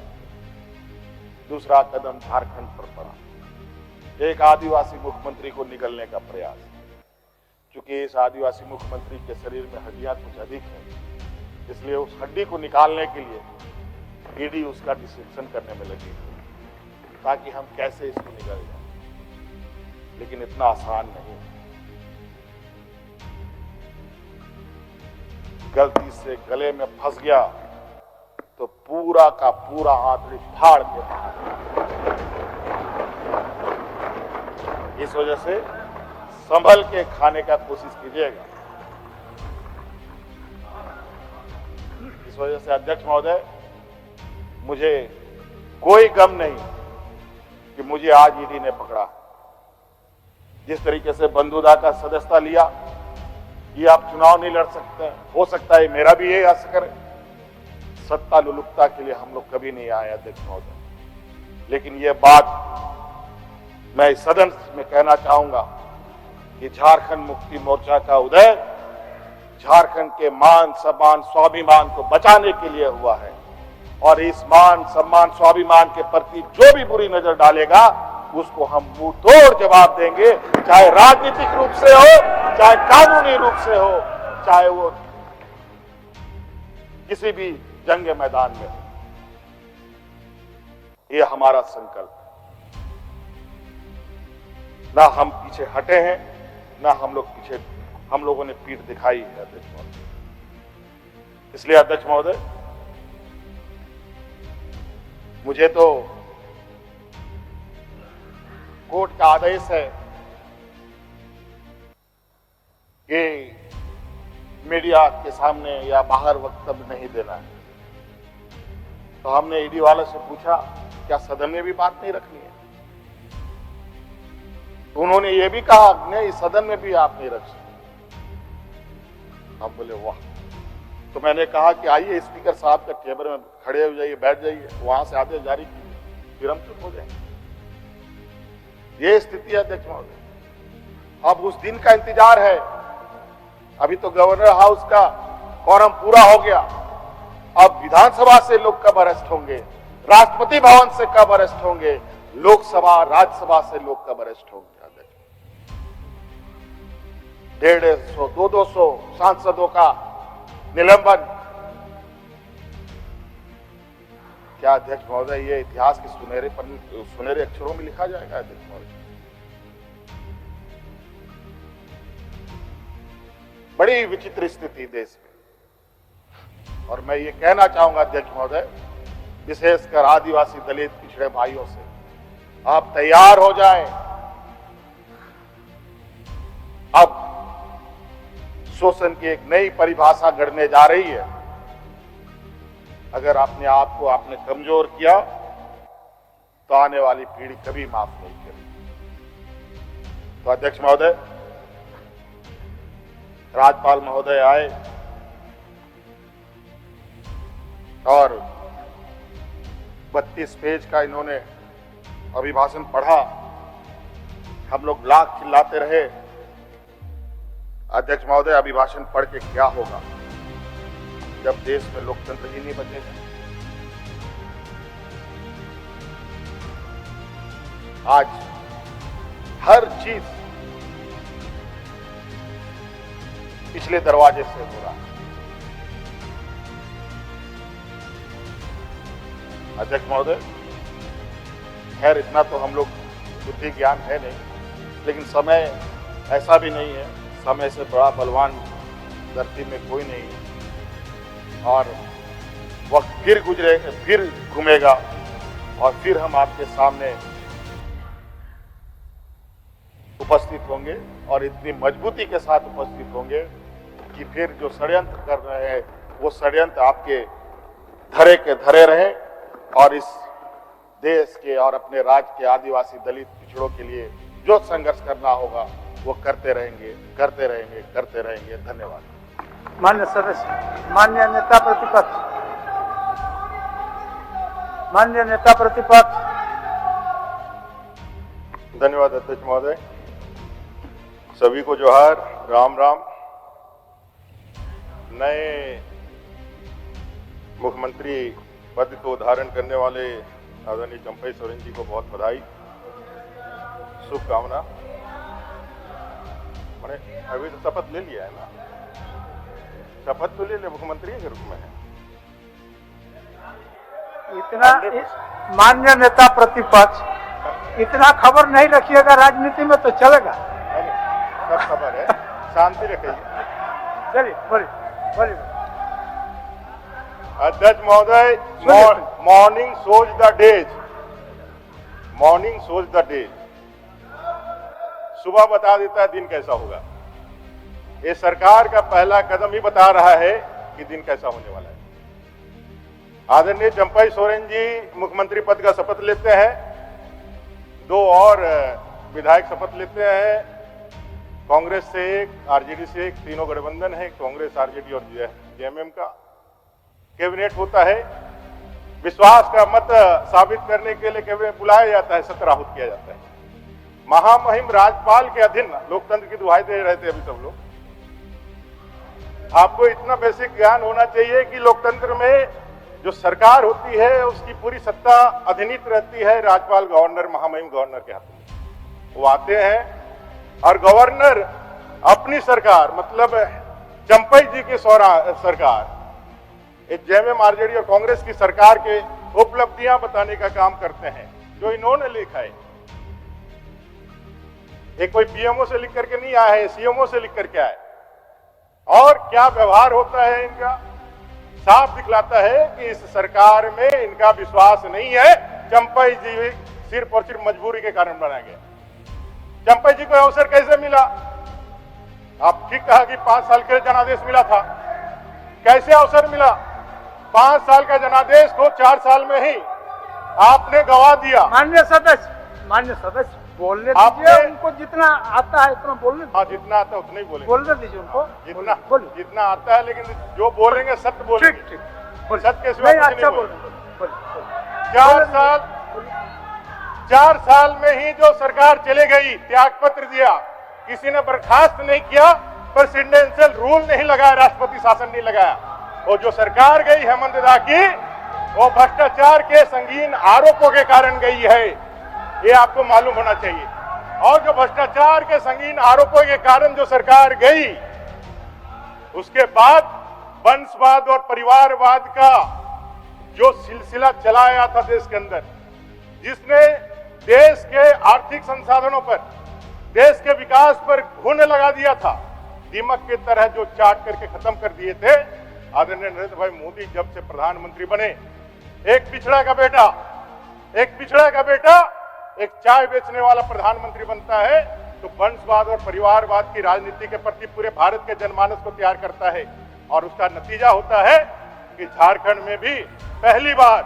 दूसरा कदम झारखंड पर पड़ा, एक आदिवासी मुख्यमंत्री को निगलने का प्रयास। क्योंकि इस आदिवासी मुख्यमंत्री के शरीर में हड्डियां कुछ अधिक है, इसलिए उस हड्डी को निकालने के लिए ईडी उसका डिसेक्शन करने में लगी ताकि हम कैसे इसको निगल जाए। लेकिन इतना आसान नहीं। गलती से गले में फंस गया तो पूरा का पूरा आंतड़ी फाड़ के बाहर। इस वजह से संभल के खाने का कोशिश कीजिएगा। इस वजह से अध्यक्ष महोदय, मुझे कोई गम नहीं कि मुझे आज ईडी ने पकड़ा। जिस तरीके से बंधुदा का सदस्यता लिया, ये आप चुनाव नहीं लड़ सकते। हो सकता है मेरा भी ये असर है। सत्ता लुलुपता के लिए हम लोग कभी नहीं आए अध्यक्ष महोदय। लेकिन ये बात मैं इस सदन में कहना चाहूंगा कि झारखंड मुक्ति मोर्चा का उदय झारखंड के मान सम्मान स्वाभिमान को बचाने के लिए हुआ है। और इस मान सम्मान स्वाभिमान के प्रति जो भी बुरी नजर डालेगा उसको हम मुंह तोड़ जवाब देंगे, चाहे राजनीतिक रूप से हो, चाहे कानूनी रूप से हो, चाहे वो किसी भी जंग मैदान में हो। ये हमारा संकल्प। ना हम पीछे हटे हैं, ना हम लोगों ने पीठ दिखाई है अध्यक्ष महोदय। इसलिए अध्यक्ष महोदय, मुझे तो कोर्ट का आदेश है कि मीडिया के सामने या बाहर वक्तव्य नहीं देना है। तो हमने ईडी वाले से पूछा, क्या सदन में भी बात नहीं रखनी है? तो उन्होंने ये भी कहा, नहीं सदन में भी आप नहीं रख सकते। हम बोले वाह। तो मैंने कहा कि आइए स्पीकर साहब के टेबल में खड़े हो जाइए, बैठ जाइए, वहां से आदेश जारी कीजिए, फिर हम चुप हो जाएंगे। ये स्थिति है अध्यक्ष महोदय। अब उस दिन का इंतजार है। अभी तो गवर्नर हाउस का कोरम पूरा हो गया। अब विधानसभा से लोग कब अरेस्ट होंगे, राष्ट्रपति भवन से कब अरेस्ट होंगे, लोकसभा राज्यसभा से लोग कब अरेस्ट होंगे? 150, 200 सांसदों का निलंबन। क्या अध्यक्ष महोदय ये इतिहास के सुनहरे अक्षरों में लिखा जाएगा अध्यक्ष महोदय? बड़ी विचित्र स्थिति देश में। और मैं ये कहना चाहूंगा अध्यक्ष महोदय, विशेषकर आदिवासी दलित पिछड़े भाइयों से, आप तैयार हो जाएं। अब शोषण की एक नई परिभाषा गढ़ने जा रही है। अगर अपने आप को आपने कमजोर किया तो आने वाली पीढ़ी कभी माफ नहीं करेगी। तो अध्यक्ष महोदय, राज्यपाल महोदय आए और 32 पेज का इन्होंने अभिभाषण पढ़ा। हम लोग लाख चिल्लाते रहे। अध्यक्ष महोदय, अभिभाषण पढ़ के क्या होगा जब देश में लोकतंत्र ही नहीं बचेगा? आज हर चीज पिछले दरवाजे से हो रहा है। अध्यक्ष महोदय, खैर इतना तो हम लोग बुद्धि ज्ञान है नहीं, लेकिन समय ऐसा भी नहीं है, समय से बड़ा बलवान धरती में कोई नहीं है। और वक्त फिर गुजरेगा, फिर घूमेगा और फिर हम आपके सामने उपस्थित होंगे और इतनी मजबूती के साथ उपस्थित होंगे कि फिर जो षड्यंत्र कर रहे हैं वो षड्यंत्र आपके धरे के धरे रहे और इस देश के और अपने राज्य के आदिवासी दलित पिछड़ों के लिए जो संघर्ष करना होगा वो करते रहेंगे, करते रहेंगे, करते रहेंगे। धन्यवाद। मान्य सदस्य, मान्य नेता प्रतिपक्ष, मान्य नेता प्रतिपक्ष। धन्यवाद अध्यक्ष महोदय। सभी को जोहार, राम राम। नए मुख्यमंत्री पद को धारण करने वाले आदरणीय चंपई सोरेन जी को बहुत बधाई, शुभकामना। मैंने अभी तो शपथ ले लिया है ना, शपथ तो ले लिया, मुख्यमंत्री के रूप में है। इतना मान्य नेता प्रतिपक्ष, इतना खबर नहीं रखिएगा राजनीति में तो चलेगा। सब खबर है, शांति रखिए। चलिए बोलिए बोलिए। अध्यक्ष महोदय, morning shows the days, morning shows the days. सुबह बता देता है दिन कैसा होगा। ये सरकार का पहला कदम ही बता रहा है कि दिन कैसा होने वाला है। आदरणीय चंपई सोरेन जी मुख्यमंत्री पद का शपथ लेते हैं, 2 और विधायक शपथ लेते हैं। कांग्रेस से एक, आरजेडी से एक, तीनों गठबंधन है, कांग्रेस, आरजेडी और जेएमएम का कैबिनेट होता है। विश्वास का मत साबित करने के लिए कैबिनेट बुलाया जाता है, सत्र आहूत किया जाता है। महामहिम राज्यपाल के अधीन लोकतंत्र की दुहाई दे रहे थे अभी सब लोग। आपको इतना बेसिक ज्ञान होना चाहिए कि लोकतंत्र में जो सरकार होती है उसकी पूरी सत्ता अधीनित रहती है राज्यपाल, गवर्नर, महामहिम गवर्नर के हाथ में। वो आते हैं और गवर्नर अपनी सरकार, मतलब चंपई जी की सरकार, जेएमएम, आरजेडी और कांग्रेस की सरकार के उपलब्धियां बताने का काम करते हैं जो इन्होंने लिखा है। ये कोई पीएमओ से लिख करके नहीं आया है, सीएमओ से लिख करके आया। और क्या व्यवहार होता है इनका, साफ दिखलाता है कि इस सरकार में इनका विश्वास नहीं है। चंपई जी सिर्फ और सिर्फ मजबूरी के कारण बनाया गया। चंपई जी को अवसर कैसे मिला? आप ठीक कहा कि 5 साल के जनादेश मिला था। कैसे अवसर मिला? 5 साल का जनादेश को 4 साल में ही आपने गवा दिया। मान्य सदस्य बोलने दीजिए, उनको जितना आता है उतना बोलने दीजिए। हाँ, जितना आता है उतना ही बोलेंगे। बोलने दीजिए उनको, जितना आता है, लेकिन जो बोलेंगे सत्य बोलेंगे। ठीक। सत्य के सिवा कुछ अच्छा नहीं बोलेंगे। 4 साल में ही जो सरकार चले गई, त्याग पत्र दिया, किसी ने बर्खास्त नहीं किया, प्रेसिडेंशियल रूल नहीं लगाया, राष्ट्रपति शासन नहीं लगाया। और जो सरकार गई हेमंत दा की, वो भ्रष्टाचार के संगीन आरोपों के कारण गई है, ये आपको मालूम होना चाहिए। और जो भ्रष्टाचार के संगीन आरोपों के कारण जो सरकार गई, उसके बाद वंशवाद और परिवारवाद का जो सिलसिला चलाया था देश के अंदर, जिसने देश के आर्थिक संसाधनों पर, देश के विकास पर घून लगा दिया था, दीमक की तरह जो चाट करके खत्म कर दिए थे। आदरणीय नरेंद्र भाई मोदी जब से प्रधानमंत्री बने, एक पिछड़ा का बेटा एक चाय बेचने वाला प्रधानमंत्री बनता है, तो वंशवाद और परिवारवाद की राजनीति के प्रति पूरे भारत के जनमानस को तैयार करता है और उसका नतीजा होता है कि झारखंड में भी पहली बार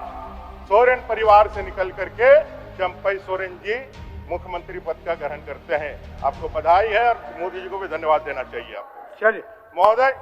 सोरेन परिवार से निकल करके चंपई सोरेन जी मुख्यमंत्री पद का ग्रहण करते हैं। आपको बधाई है और मोदी जी को भी धन्यवाद देना चाहिए आपको। चलिए महोदय,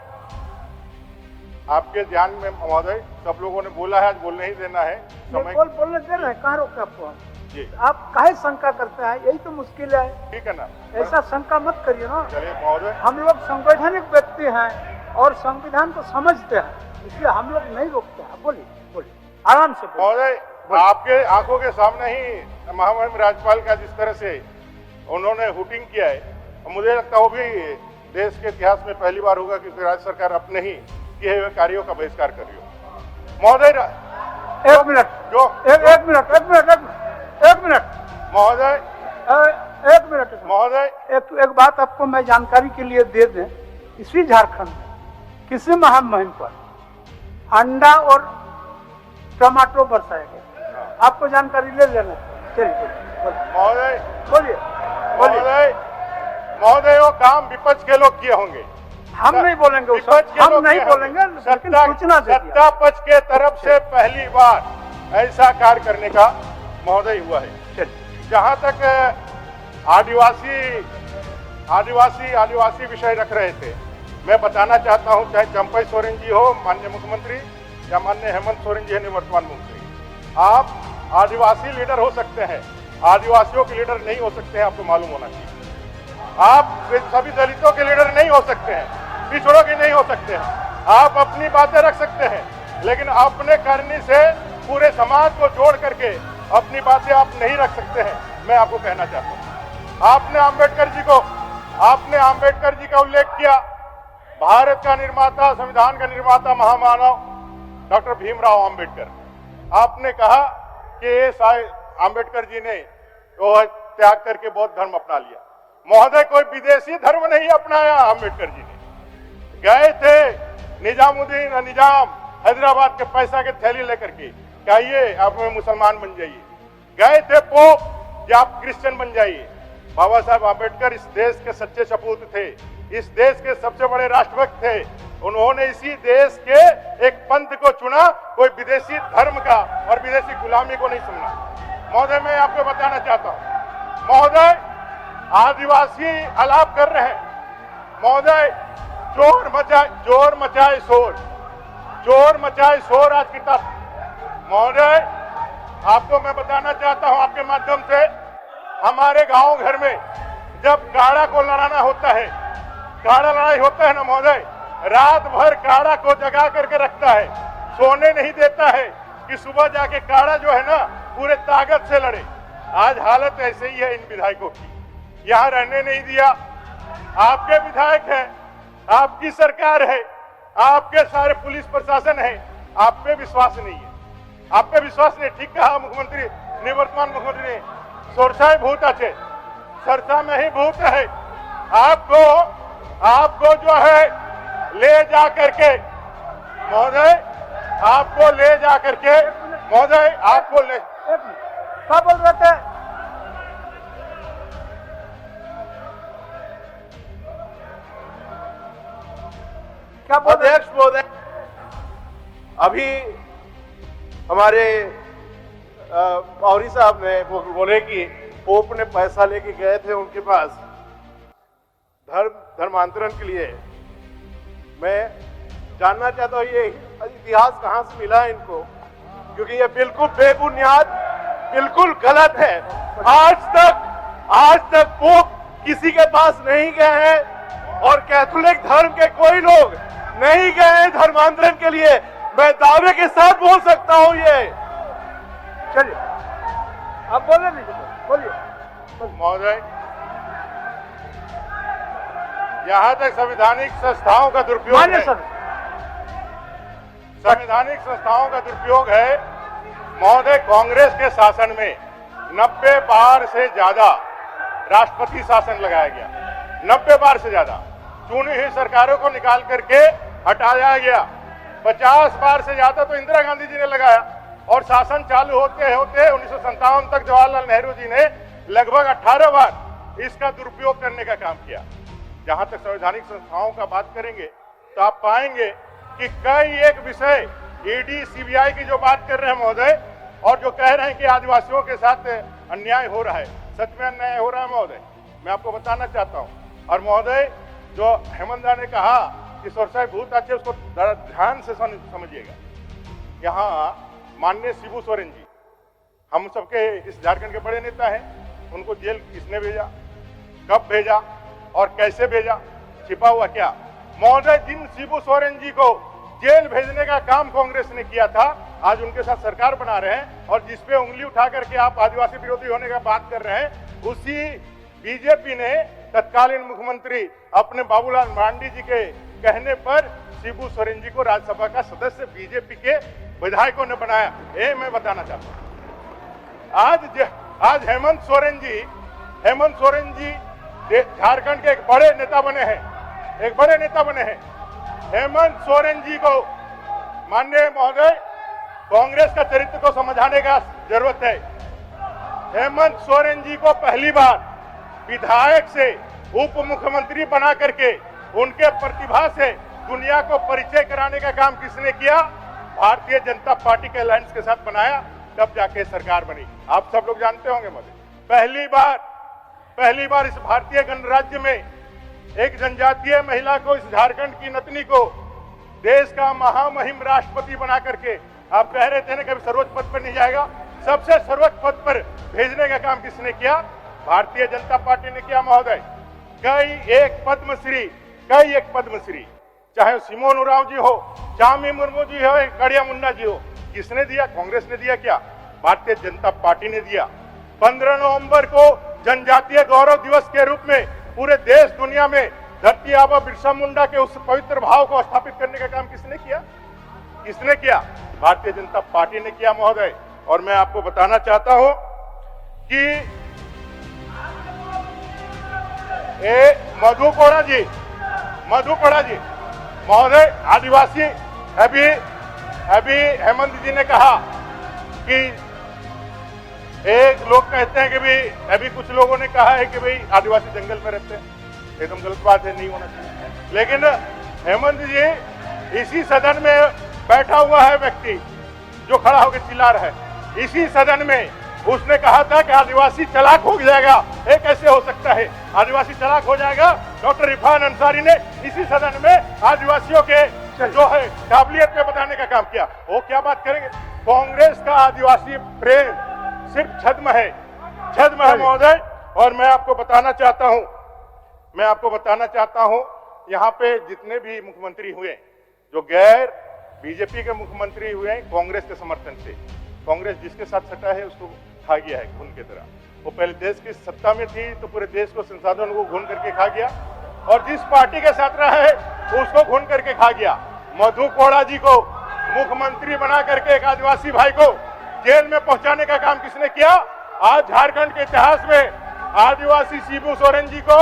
आपके ध्यान में महोदय सब लोगों ने बोला है, आज बोलने ही देना है समय। बोलने दे रहे हैं, कहाँ रोके आपको हम? जी आप काहे शंका करते हैं? यही तो मुश्किल है। ठीक है ना, ऐसा शंका मत करिए ना। चलिए महोदय, हम लोग संवैधानिक व्यक्ति हैं और संविधान को समझते हैं, इसलिए हम लोग नहीं रोकते हैं। बोलिए बोलिए, आराम से बोलिए। महोदय, आपके आंखों के सामने ही महामहिम राज्यपाल का जिस तरह से उन्होंने हुटिंग किया है, मुझे लगता है वो भी देश के इतिहास में पहली बार होगा कि राज्य सरकार अपने ही किए हुए कार्यों का बहिष्कार कर रही हो। महोदय, एक मिनट महोदय, महोदय, एक बात आपको मैं जानकारी के लिए दे दें। इसी झारखंड में किसी महामहिम पर अंडा और टमाटो बरसाया गया, आपको जानकारी ले लेना चाहिए। चलिए महोदय, बोलिए महोदय, महोदय, वो काम विपक्ष के लोग किए होंगे, हम नहीं बोलेंगे, हम नहीं बोलेंगे, लेकिन सूचना दे दिया। सत्ता पक्ष के तरफ से पहली बार ऐसा कार्य करने का महोदय हुआ है। जहां तक आदिवासी विषय रख रहे थे, मैं बताना चाहता हूं, चाहे चंपई सोरेन जी हो माननीय मुख्यमंत्री या माननीय हेमंत सोरेन जी है निवर्तमान मुख्यमंत्री, आप आदिवासी लीडर हो सकते हैं, आदिवासियों के लीडर नहीं हो सकते हैं, आपको मालूम होना चाहिए। आप सभी दलितों के लीडर नहीं हो सकते हैं, पिछड़ों के नहीं हो सकते हैं। आप अपनी बातें रख सकते हैं, लेकिन अपने करने से पूरे समाज को जोड़ करके अपनी बातें आप नहीं रख सकते हैं। मैं आपको कहना चाहता हूं, आपने आम्बेडकर जी का उल्लेख किया, भारत का निर्माता, संविधान का निर्माता, महामानव डॉक्टर भीमराव आम्बेडकर। आपने कहा कि आम्बेडकर जी ने वो त्याग करके बौद्ध धर्म अपना लिया। महोदय, कोई विदेशी धर्म नहीं अपनाया आम्बेडकर जी ने। गए थे निजाम हैदराबाद के पैसा के थैली लेकर के, कहिए आप मुसलमान बन जाइए। गए थे पोप कि आप क्रिश्चियन बन जाइए। बाबा साहब आम्बेडकर इस देश के सच्चे सपूत थे, इस देश के सबसे बड़े राष्ट्रभक्त थे। उन्होंने इसी देश के एक पंथ को चुना, कोई विदेशी धर्म का और विदेशी गुलामी को नहीं सुनना। महोदय, मैं आपको बताना चाहता हूं, महोदय, आदिवासी आलाप कर रहे हैं। महोदय, चोर मचाए शोर आज की तक। महोदय, आपको मैं बताना चाहता हूं आपके माध्यम से, हमारे गांव घर में जब काड़ा को लड़ाना होता है, काड़ा लड़ाई होता है ना महोदय, रात भर काड़ा को जगा करके रखता है, सोने नहीं देता है कि सुबह जाके काड़ा जो है ना पूरे ताकत से लड़े। आज हालत ऐसे ही है इन विधायकों की, यहां रहने नहीं दिया। आपके विधायक हैं, आपकी सरकार है, आपके सारे पुलिस प्रशासन है, आप पे विश्वास नहीं है, आप पे विश्वास नहीं। ठीक कहा मुख्यमंत्री, निवर्तमान मुख्यमंत्री ने, सोरसाई भूत अच्छे, सरसा में ही भूत है। आपको जो है ले जा करके महोदय, आपको ले जा करके महोदय, आपको ले, क्या बोल रहे थे? क्या बोल रहे? अध्यक्ष महोदय, अभी हमारे पौरी साहब ने बोले कि पोप ने पैसा लेके गए थे उनके पास धर्मांतरण के लिए। मैं जानना चाहता हूँ ये इतिहास कहाँ से मिला इनको, क्योंकि ये बिल्कुल बेबुनियाद, बिल्कुल गलत है। आज तक पोप किसी के पास नहीं गए हैं और कैथोलिक धर्म के कोई लोग नहीं गए हैं धर्मांतरण के लिए। मैं दावे के साथ बोल सकता हूँ ये। चलिए, आप बोले नहीं, बोलिए। महोदय, यहां तक संवैधानिक संस्थाओं का दुरुपयोग है, संवैधानिक संस्थाओं का दुरुपयोग है महोदय। कांग्रेस के शासन में 90 बार से ज्यादा राष्ट्रपति शासन लगाया गया, 90 बार से ज्यादा चुनी हुई सरकारों को निकाल करके हटाया गया। 50 बार से ज्यादा तो इंदिरा गांधी जी ने लगाया, और शासन चालू होते होते 1957 तक जवाहरलाल नेहरू जी ने लगभग 18 बार इसका दुरुपयोग करने का काम किया। जहां तक संवैधानिक संस्थाओं का बात करेंगे तो आप पाएंगे कि कई एक विषय ईडी सीबीआई की जो बात कर रहे हैं महोदय, और जो कह रहे हैं कि आदिवासियों के साथ अन्याय हो रहा है, सच में अन्याय हो रहा है महोदय, मैं आपको बताना चाहता हूं। और महोदय, जो हेमंत दा ने कहा कि सरसाई बहुत अच्छे, उसको जरा ध्यान से समझिएगा। यहाँ माननीय शिबू सोरेन जी, हम सबके इस झारखंड के बड़े नेता हैं, उनको जेल किसने भेजा, कब भेजा और कैसे भेजा, छिपा हुआ क्या? महोदय, जिन शिबू सोरेन जी को जेल भेजने का काम कांग्रेस ने किया था, आज उनके साथ सरकार बना रहे हैं, और जिसपे उंगली उठा करके आप आदिवासी विरोधी होने का बात कर रहे हैं, उसी बीजेपी ने तत्कालीन मुख्यमंत्री अपने बाबूलाल मरांडी जी के कहने पर शिबू सोरेन जी को राज्यसभा का सदस्य बीजेपी के विधायकों ने बनाया। ये मैं बताना चाहता हूं। आज हेमंत सोरेन जी झारखंड के एक बड़े नेता बने हैं, हेमंत सोरेन जी को, माननीय महोदय, कांग्रेस का चरित्र को समझाने का जरूरत है। हेमंत सोरेन जी को पहली बार विधायक से उप मुख्यमंत्री बना करके उनके प्रतिभा से दुनिया को परिचय कराने का काम किसने किया? भारतीय जनता पार्टी के अलायंस के साथ बनाया, तब जाके सरकार बनी। आप सब लोग जानते होंगे महोदय, पहली बार इस भारतीय गणराज्य में एक जनजातीय महिला को, इस झारखंड की नतनी को देश का महामहिम राष्ट्रपति बना करके, आप कह रहे थे ना कभी सर्वोच्च पद पर नहीं जाएगा, सबसे सर्वोच्च पद पर भेजने का काम किसने किया? भारतीय जनता पार्टी ने किया महोदय। कई एक पद्मश्री, चाहे सिमोन उरांव जी हो, चामी मुर्मू जी हो, कड़िया मुंडा जी हो, किसने दिया? कांग्रेस ने दिया क्या? भारतीय जनता पार्टी ने दिया। 15 नवंबर को जनजातीय गौरव दिवस के रूप में पूरे देश दुनिया में धरती आबा बिरसा मुंडा के उस पवित्र भाव को स्थापित करने का काम किसने किया? भारतीय जनता पार्टी ने किया महोदय। और मैं आपको बताना चाहता हूं कि मधु कोड़ा जी महोदय, आदिवासी, अभी हेमंत जी ने कहा कि एक लोग कहते हैं कि भाई, अभी कुछ लोगों ने कहा है कि भाई आदिवासी जंगल में रहते हैं, एकदम गलत बात है, नहीं होना चाहिए। लेकिन हेमंत जी, इसी सदन में बैठा हुआ है व्यक्ति जो खड़ा होकर चिल्ला रहा है, इसी सदन में उसने कहा था कि आदिवासी चालाक हो जाएगा। ये कैसे हो सकता है? आदिवासी चालाक हो जाएगा? डॉक्टर इरफान अंसारी ने इसी सदन में आदिवासियों के जो है काबिलियत पे बताने का काम किया। वो क्या बात करेंगे? कांग्रेस का आदिवासी प्रेम सिर्फ छद्म है महोदय। और मैं आपको बताना चाहता हूं, यहाँ पे जितने भी मुख्यमंत्री हुए, जो गैर बीजेपी के मुख्यमंत्री हुए, कांग्रेस के समर्थन से, कांग्रेस जिसके साथ सटा है उसको खा गया है खून की तरह। वो पहले देश की सत्ता में थी तो पूरे देश को, संसाधनों को घून करके खा गया, और जिस पार्टी के साथ रहा है उसको घून करके खा गया। मधु कोड़ा जी को मुख्यमंत्री बना करके एक आदिवासी भाई को जेल में पहुंचाने का काम किसने किया? आज झारखंड के इतिहास में आदिवासी शिबू सोरेन जी को,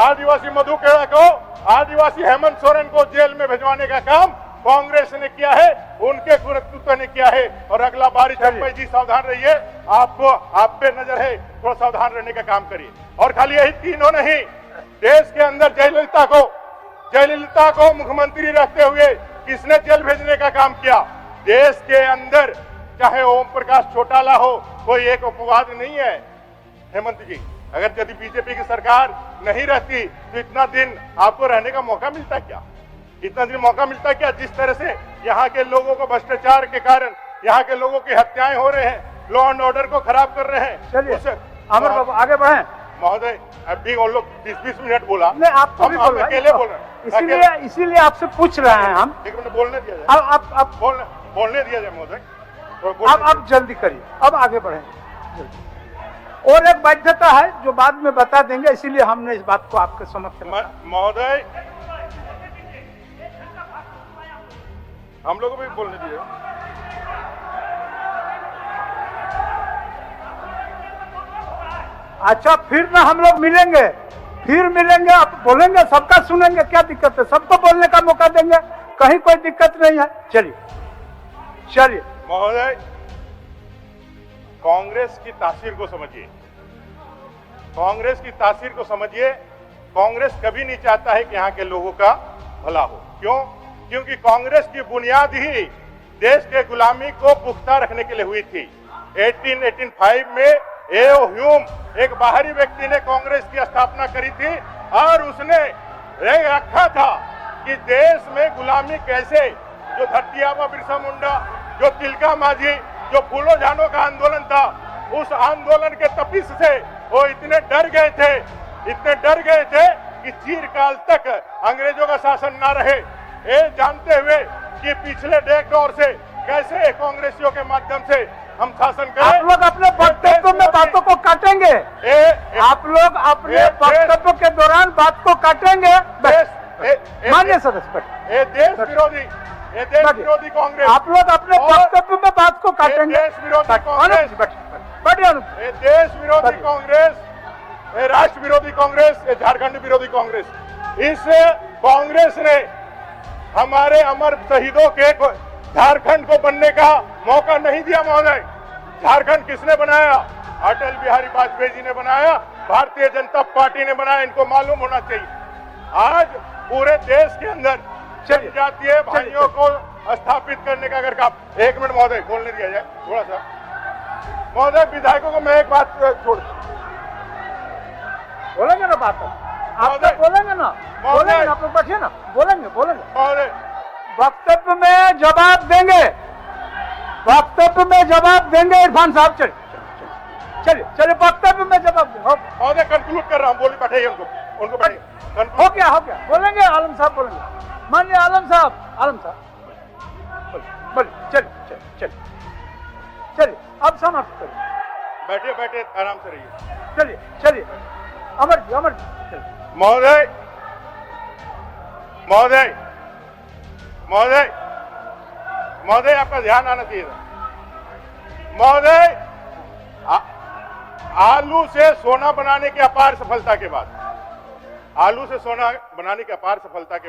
आदिवासी मधु कोड़ा को, आदिवासी हेमंत सोरेन को जेल में भिजवाने का काम कांग्रेस ने किया है, उनके नेतृत्व ने किया है। और अगला बार चंपई जी सावधान रहिए, आपको आप पे नजर है, थोड़ा सावधान रहने का काम करिए। और खाली यही तीनों नहीं, देश के अंदर जयललिता को मुख्यमंत्री रहते हुए किसने जेल भेजने का काम किया? देश के अंदर चाहे ओम प्रकाश चौटाला हो, कोई एक अपवाद नहीं है। हेमंत जी, अगर यदि बीजेपी की सरकार नहीं रहती तो इतना दिन आपको रहने का मौका मिलता क्या? जिस तरह से यहाँ के लोगों को भ्रष्टाचार के कारण यहाँ के लोगों की हत्याएं हो रहे हैं, लॉ एंड ऑर्डर को खराब कर रहे हैं। चलिए अमर बाबू आगे बढ़े। महोदय, अभी वो लोग 20-20 मिनट बोला, नहीं आपको भी बोल अकेले बोल रहे हैं, इसीलिए आपसे पूछ रहे हैं हम। एक मिनट बोलने दिया जाए, अब बोलने दिया जाए महोदय। अब जल्दी करिए, अब आगे बढ़े। और एक बाध्यता है जो बाद में बता देंगे, इसीलिए हमने इस बात को आपके समक्ष महोदय, हम लोगों को भी बोलने दिए। अच्छा, फिर ना हम लोग मिलेंगे, आप बोलेंगे, सबका सुनेंगे, क्या दिक्कत है? सबको बोलने का मौका देंगे, कहीं कोई दिक्कत नहीं है। चलिए महोदय, कांग्रेस की तासीर को समझिए। कांग्रेस की तासीर को समझिए। कांग्रेस कभी नहीं चाहता है कि यहाँ के लोगों का भला हो। क्यों? क्योंकि कांग्रेस की बुनियाद ही देश के गुलामी को पुख्ता रखने के लिए हुई थी। 1885 में एओ ह्यूम, एक बाहरी व्यक्ति ने कांग्रेस की स्थापना करी थी और उसने रखा था कि देश में गुलामी कैसे, जो धरती आबा बिरसा मुंडा, जो तिलका मांझी, जो फूलो झानो का आंदोलन था, उस आंदोलन के तपिश से वो इतने डर गए थे कि चिरकाल तक अंग्रेजों का शासन ना रहे। ये जानते हुए कि पिछले 1.5 दौर से कैसे कांग्रेसियों के माध्यम से हम शासन करें। आप लोग अपने वक्तव्य में बातों को काटेंगे। आप लोग अपने वक्तव्य के दौरान बात को काटेंगे। मान्य सदस्य, ये देश विरोधी कांग्रेस, आप लोग अपने वक्तव्य में बात को काटेंगे। देश विरोधी कांग्रेस, ये देश विरोधी कांग्रेस, ये राष्ट्र विरोधी कांग्रेस, ये झारखंड विरोधी कांग्रेस, इस कांग्रेस ने हमारे अमर शहीदों के झारखंड को बनने का मौका नहीं दिया। महोदय, झारखंड किसने बनाया? अटल बिहारी वाजपेयी जी ने बनाया, भारतीय जनता पार्टी ने बनाया। इनको मालूम होना चाहिए। आज पूरे देश के अंदर जनजातीय भाइयों को स्थापित करने का अगर काम, 1 मिनट महोदय बोलने दिया जाए थोड़ा सा। महोदय, विधायकों को मैं एक बात छोड़, बोलेंगे ना बात, आप तो बोलेंगे ना, बोलेंगे ना, आप लोग बैठिए ना, बोलेंगे महोदय, वक्तव्य में जवाब देंगे, वक्तव्य में जवाब देंगे। इरफान साहब चलिए वक्तव्य में जवाब दें। महोदय कंक्लूड कर रहा हूँ, बोली बैठाइए उनको बैठाइए। हो गया बोलेंगे। आलम साहब बोलेंगे, माननीय आलम साहब बोलिए। चलिए अब समाप्त करिए। बैठिए आराम से रहिए। चलिए अमर जी चलिए। महोदय आपका ध्यान आना चाहिए था। महोदय, आलू से सोना बनाने की अपार सफलता के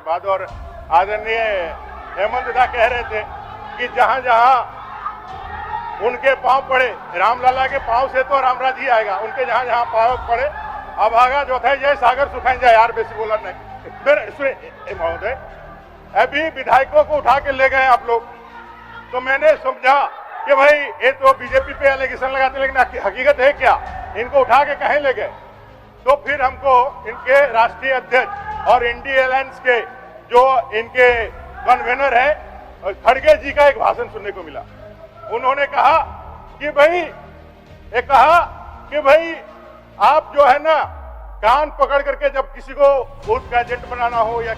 बाद, और आदरणीय हेमंत दा कह रहे थे कि जहां जहां उनके पांव पड़े, रामलाला के पांव से तो रामराज ही आएगा, उनके जहां जहां पांव पड़े अभागा जो था जय सागर सुखाई जाए। यार बेसी बोला नहीं। महोदय, अभी विधायकों को उठा के ले गए आप लोग, तो मैंने समझा कि भाई ये तो बीजेपी पे एलिगेशन लगाते, लेकिन हकीकत है क्या, इनको उठा के कहीं ले गए। तो फिर हमको इनके राष्ट्रीय अध्यक्ष और इंडिया अलायंस के जो इनके कन्वेनर है खड़गे जी का एक भाषण सुनने को मिला। उन्होंने कहा कि भाई आप जो है ना, कान पकड़ करके जब किसी को बूथ का एजेंट बनाना हो या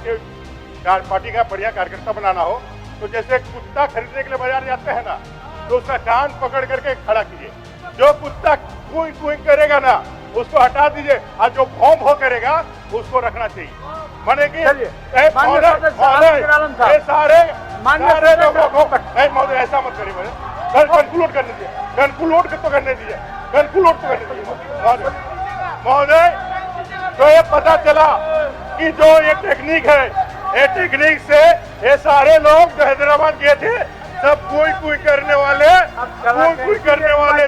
पार्टी का बढ़िया कार्यकर्ता बनाना हो, तो जैसे कुत्ता खरीदने के लिए बाजार जाते हैं ना, तो उसका कान पकड़ करके खड़ा कीजिए। जो कुत्ता कुई कुई करेगा ना, उसको हटा दीजिए, और जो भौं भौं करेगा उसको रखना चाहिए। माने कि ये सारे लोगों को महोदय ऐसा मत करिए। कंक्लूड करने दीजिए। महोदय, तो ये पता चला कि जो ये टेक्निक है, ये टेक्निक से ये सारे लोग जो हैदराबाद गए थे सब कोई करने वाले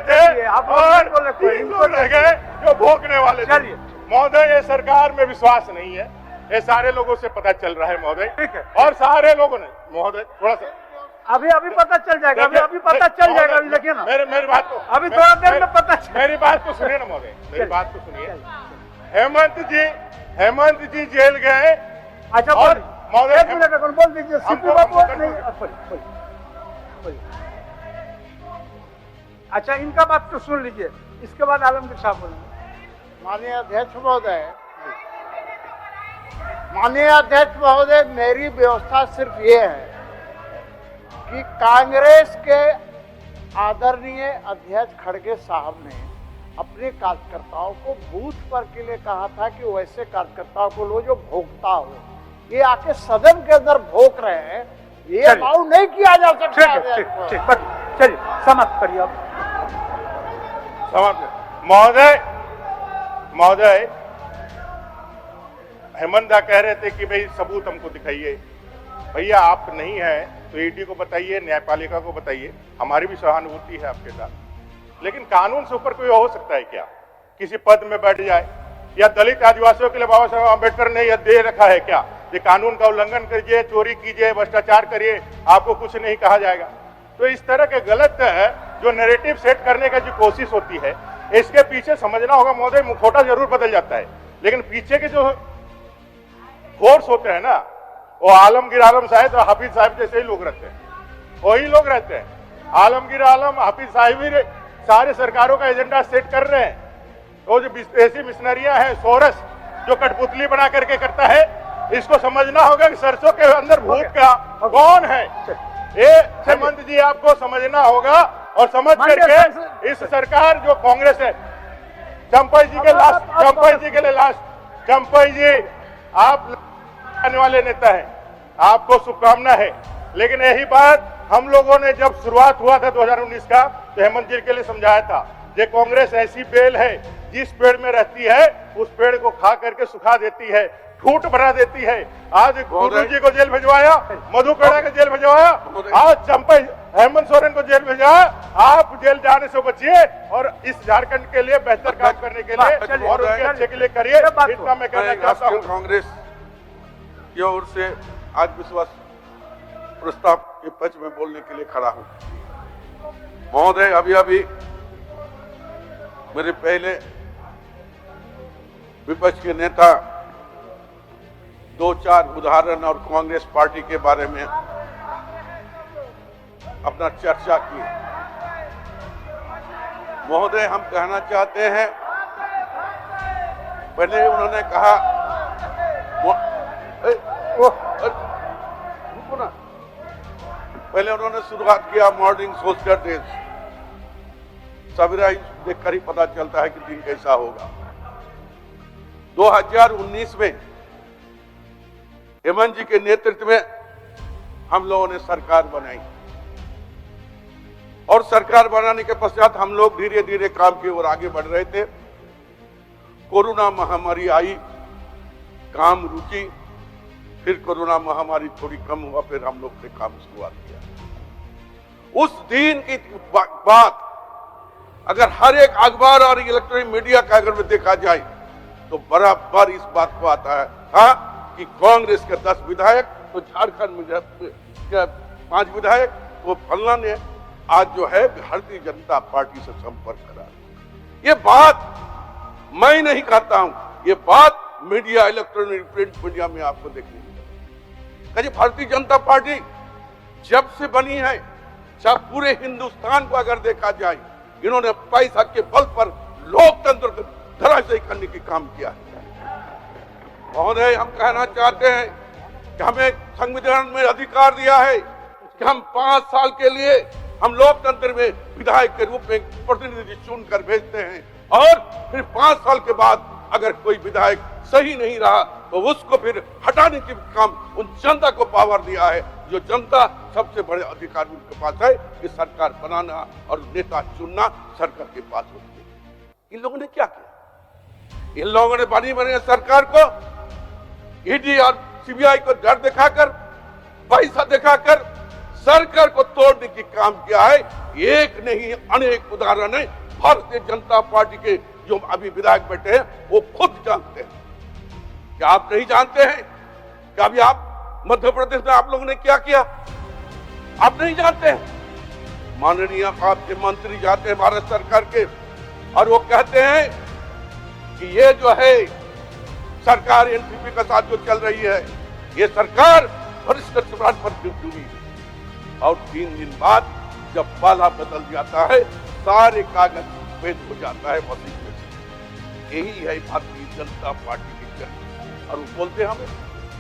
थे, और 3 लोग रह गए जो भोंकने वाले थे। महोदय, ये सरकार में विश्वास नहीं है, ये सारे लोगों से पता चल रहा है महोदय। ठीक है। और सारे लोगों ने, महोदय थोड़ा सा अभी पता चल जाएगा, अभी पता चल जाएगा। अभी देखिए ना, मेरी बात को, अभी थोड़ा देर में पता चल। मेरी बात को सुनिए ना महोदय, मेरी बात को सुनिए। हेमंत जी जेल गए। अच्छा, और महोदय बोल दीजिए। अच्छा, इनका बात तो सुन लीजिए, इसके बाद आलमगीर साहब बोलेंगे। माननीय अध्यक्ष महोदय, मेरी व्यवस्था सिर्फ ये है कि कांग्रेस के आदरणीय अध्यक्ष खड़गे साहब ने अपने कार्यकर्ताओं को बूथ पर के लिए कहा था कि वैसे कार्यकर्ताओं को लो जो भोगता हो। ये आके सदन के अंदर भोग रहे हैं, ये अलाउ नहीं किया जा सकता। चलिए समाप्त करिए अब। महोदय, हेमंत दा कह रहे थे कि भाई सबूत हमको दिखाइए। भैया आप नहीं है तो ईडी को बताइए, न्यायपालिका को बताइए, हमारी भी सहानुभूति है आपके साथ, लेकिन कानून से ऊपर कोई हो सकता है क्या? किसी पद में बैठ जाए, या दलित आदिवासियों के लिए बाबा साहब आम्बेडकर ने यह दे रखा है क्या, ये कानून का उल्लंघन करिए, चोरी कीजिए, भ्रष्टाचार करिए, आपको कुछ नहीं कहा जाएगा। तो इस तरह के गलत जो नैरेटिव सेट करने का जो कोशिश होती है, इसके पीछे समझना होगा महोदय, मुखौटा जरूर बदल जाता है, लेकिन पीछे के जो फोर्स होते हैं ना, वो आलमगीर आलम साहब और हाफिज साहब जैसे ही लोग रहते हैं, वही लोग रहते हैं। आलमगीर आलम, हाफिज साहब ही सारे सरकारों का एजेंडा सेट कर रहे हैं। वो जो विदेशी मिशनरियां हैं, सोरस जो कठपुतली बना करके करता है, इसको समझना होगा कि सरसों के अंदर भूत का कौन है। ये हेमंत जी आपको समझना होगा, और समझ करके इस सरकार जो कांग्रेस है, चंपई जी के लास्ट, चंपई जी आप आने वाले नेता हैं, आपको शुभकामना है। लेकिन यही बात हम लोगों ने जब शुरुआत हुआ था 2019 का, तो हेमंत जी के लिए समझाया था, ये कांग्रेस ऐसी बेल है, जिस पेड़ में रहती है उस पेड़ को खा करके सुखा देती है, ठूठ बना देती है। आज गुरु जी को जेल भिजवाया, मधुकड़ा को जेल भिजवाया, आज चंपई हेमंत सोरेन को जेल भिजवाया। आप जेल जाने से बचिए और इस झारखंड के लिए बेहतर काम करने के लिए और उनके अच्छे के लिए करिए, इतना मैं कहना चाहता हूँ। कांग्रेस की ओर से आज विश्वास प्रस्ताव के पक्ष में बोलने के लिए खड़ा हूं। महोदय, अभी मेरे पहले विपक्ष के नेता 2-4 उदाहरण और कांग्रेस पार्टी के बारे में अपना चर्चा की। महोदय, हम कहना चाहते हैं, पहले उन्होंने कहा पहले उन्होंने शुरुआत किया मॉर्निंग सोशल डेज, सवेरा देखकर ही पता चलता है कि दिन कैसा होगा। 2019 में हेमंत जी के नेतृत्व में हम लोगों ने सरकार बनाई, और सरकार बनाने के पश्चात हम लोग धीरे धीरे काम की ओर आगे बढ़ रहे थे। कोरोना महामारी आई, काम रुकी, फिर कोरोना महामारी थोड़ी कम हुआ, फिर हम लोग ने काम शुरुआत किया। उस दिन की बात अगर हर एक अखबार और इलेक्ट्रॉनिक मीडिया का अगर में देखा जाए तो बराबर इस बात को आता है कि कांग्रेस के 10 विधायक, तो झारखंड में 5 विधायक, वो फलना ने आज जो है भारतीय जनता पार्टी से संपर्क करा। ये बात मैं नहीं कहता हूं, ये बात मीडिया, इलेक्ट्रॉनिक प्रिंट मीडिया में आपको देखने मिलेगी। भारतीय जनता पार्टी जब से बनी है, चाहे पूरे हिंदुस्तान को अगर देखा जाए, इन्होंने पैसा के बल पर लोकतंत्र को धराशायी करने की काम किया है। महोदय, हम कहना चाहते हैं कि हमें संविधान में अधिकार दिया है कि हम 5 साल के लिए हम लोकतंत्र में विधायक के रूप में प्रतिनिधि चुनकर भेजते हैं, और फिर 5 साल के बाद अगर कोई विधायक सही नहीं रहा तो उसको फिर हटाने के काम उन जनता को पावर दिया है। जो जनता सबसे बड़े अधिकार उनके पास है कि सरकार बनाना और नेता चुनना सरकार के पास होती है। इन लोगों ने क्या किया? इन लोगों ने बनी सरकार को ईडी और सीबीआई को डर दिखाकर, पैसा दिखाकर सरकार को तोड़ने की काम किया है। एक नहीं अनेक उदाहरण है। भारतीय जनता पार्टी के जो अभी विधायक बैठे हैं वो खुद जानते हैं। क्या आप नहीं जानते हैं कि अभी आप मध्य प्रदेश में आप लोगों ने क्या किया? आप नहीं जानते हैं। माननीय आपके मंत्री जाते हैं भारत सरकार के, और वो कहते हैं कि ये जो है सरकार एनसीपी के साथ जो चल रही है, ये सरकार वरिष्ठ सम्राट पर जुड़ी है। और 3 दिन बाद जब पाला बदल जाता है, सारे कागज भेद हो जाता है वसीले से। यही है भारतीय जनता पार्टी की जड़। और वो बोलते हैं हमें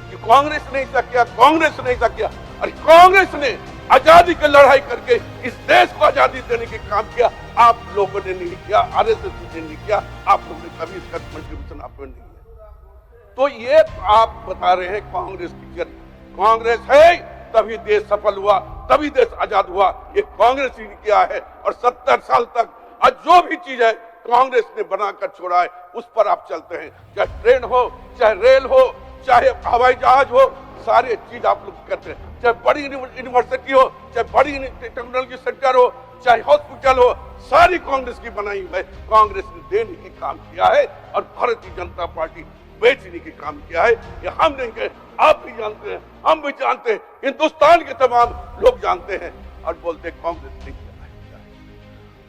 कि कांग्रेस ने ऐसा किया, कांग्रेस ने ऐसा किया। अरे कांग्रेस ने आजादी की लड़ाई करके इस देश को आजादी देने के काम किया, आप लोगों ने नहीं किया, आरएसएस ने नहीं किया, आप लोगों ने कभी इसका कंट्रीब्यूशन आपने नहीं किया। तो ये आप बता रहे हैं कांग्रेस की जड़। कांग्रेस है तभी देश सफल हुआ, तभी देश आजाद हुआ। ये कांग्रेस ही किया है। और 70 साल तक आज जो भी चीज है कांग्रेस ने बनाकर छोड़ा है, उस पर आप चलते हैं। चाहे ट्रेन हो, चाहे रेल हो, चाहे हवाई जहाज हो, सारे चीज आप लोग करते हैं। चाहे बड़ी यूनिवर्सिटी हो, चाहे बड़ी टेक्नोलॉजी सेंटर हो, चाहे हॉस्पिटल हो, सारी कांग्रेस की बनाई हुई है। कांग्रेस ने देने की काम किया है और भारतीय जनता पार्टी बेचने की काम किया है। ये हम नहीं कहे, आप भी जानते हैं, हम भी जानते हैं, हिंदुस्तान के तमाम लोग जानते हैं और बोलते हैं कांग्रेस ने किया है।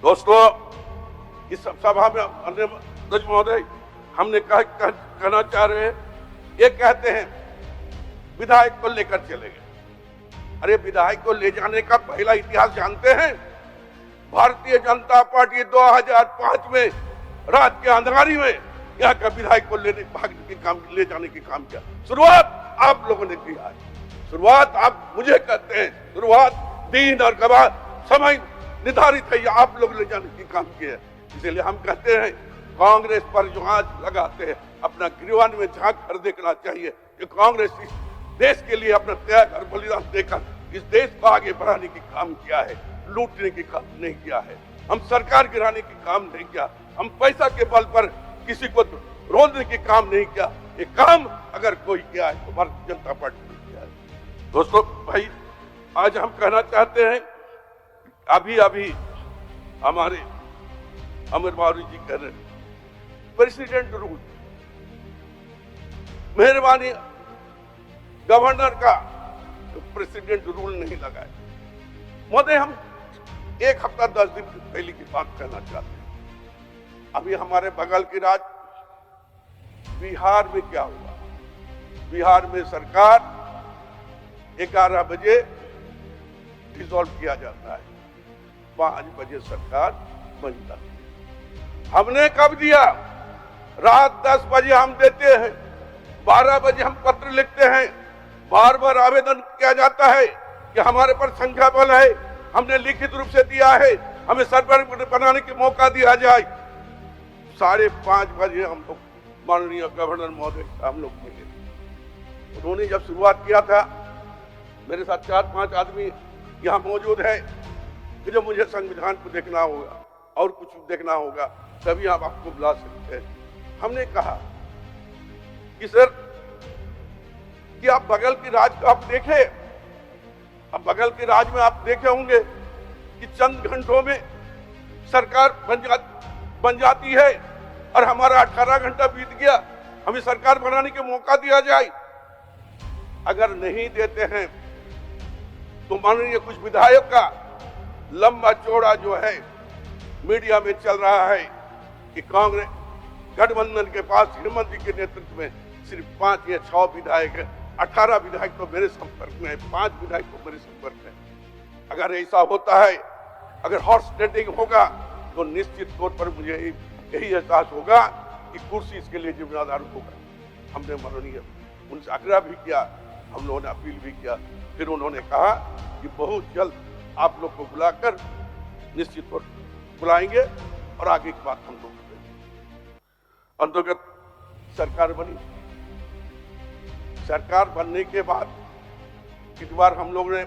दोस्तों, इस सभा में अध्यक्ष महोदय हमने कहना चाह रहे हैं, ये कहते हैं विधायक को लेकर चले गए। अरे विधायक को ले जाने का पहला इतिहास जानते हैं? भारतीय जनता पार्टी 2005 में रात के अंधेरी में यहाँ का विधायक को ले जाने की काम किया। शुरुआत आप लोगों ने किया है, शुरुआत आप मुझे कहते हैं, शुरुआत दिन और गवाह समय निर्धारित है, आप लोग ले जाने की काम किया है। इसलिए हम कहते हैं कांग्रेस पर जो आंच लगाते हैं, अपना गिरवान में झांक कर देखना चाहिए कि कांग्रेस इस देश के लिए अपना त्याग और बलिदान देकर इस देश को आगे बढ़ाने की काम किया है, लूटने की काम नहीं किया है। हम सरकार गिराने की काम नहीं किया, हम पैसा के बल पर किसी को रोकने की काम नहीं किया। ये काम अगर कोई किया है तो भारतीय जनता पार्टी ने किया है। दोस्तों भाई, आज हम कहना चाहते हैं, अभी हमारे अमर मावरी जी कह रहे प्रेसिडेंट रूल, मेहरबानी गवर्नर का प्रेसिडेंट रूल नहीं लगाए। महोदय, हम 1 हफ्ता 10 दिन पहले की बात कहना चाहते हैं। अभी हमारे बगल की राज्य बिहार में क्या हुआ? बिहार में सरकार 11 बजे डिसॉल्व किया जाता है, 5 बजे सरकार बन जाती है। हमने कब दिया? रात 10 बजे हम देते हैं, 12 बजे हम पत्र लिखते हैं, बार बार आवेदन किया जाता है कि हमारे पर संख्या बल है, हमने लिखित रूप से दिया है, हमें सर्वर बनाने के मौका दिया जाए। 5:30 बजे हम लोग माननीय गवर्नर महोदय हम लोग मिले। उन्होंने जब शुरुआत किया था, मेरे साथ 4-5 आदमी यहाँ मौजूद है कि जब मुझे संविधान को देखना होगा और कुछ देखना होगा तभी आप आपको बुला सकते हैं। हमने कहा कि सर, कि आप बगल के राज्य को आप देखे, अब बगल के राज्य में आप देखे होंगे कि चंद घंटों में सरकार बन जाती है और हमारा 18 घंटा बीत गया, हमें सरकार बनाने के मौका दिया जाए। अगर नहीं देते हैं तो माननीय कुछ विधायक का लंबा चौड़ा जो है मीडिया में चल रहा है कि कांग्रेस गठबंधन के पास हेमंत जी के नेतृत्व में सिर्फ 5 या 6 विधायक है, 18 विधायक तो मेरे संपर्क में है, 5 विधायक तो मेरे संपर्क में। अगर ऐसा होता है, अगर हॉर्स ट्रेडिंग होगा तो निश्चित तौर पर मुझे यही एहसास होगा कि कुर्सी इसके लिए जिम्मेदार होगा। हमने माननीय उनसे आग्रह भी किया, हम लोगों ने अपील भी किया, फिर उन्होंने कहा कि बहुत जल्द आप लोग को बुलाकर निश्चित तौर पर बुलाएंगे और आगे की बात हम लोग करेंगे। अंतर्गत सरकार बनी, सरकार बनने के बाद इस बार हम लोग ने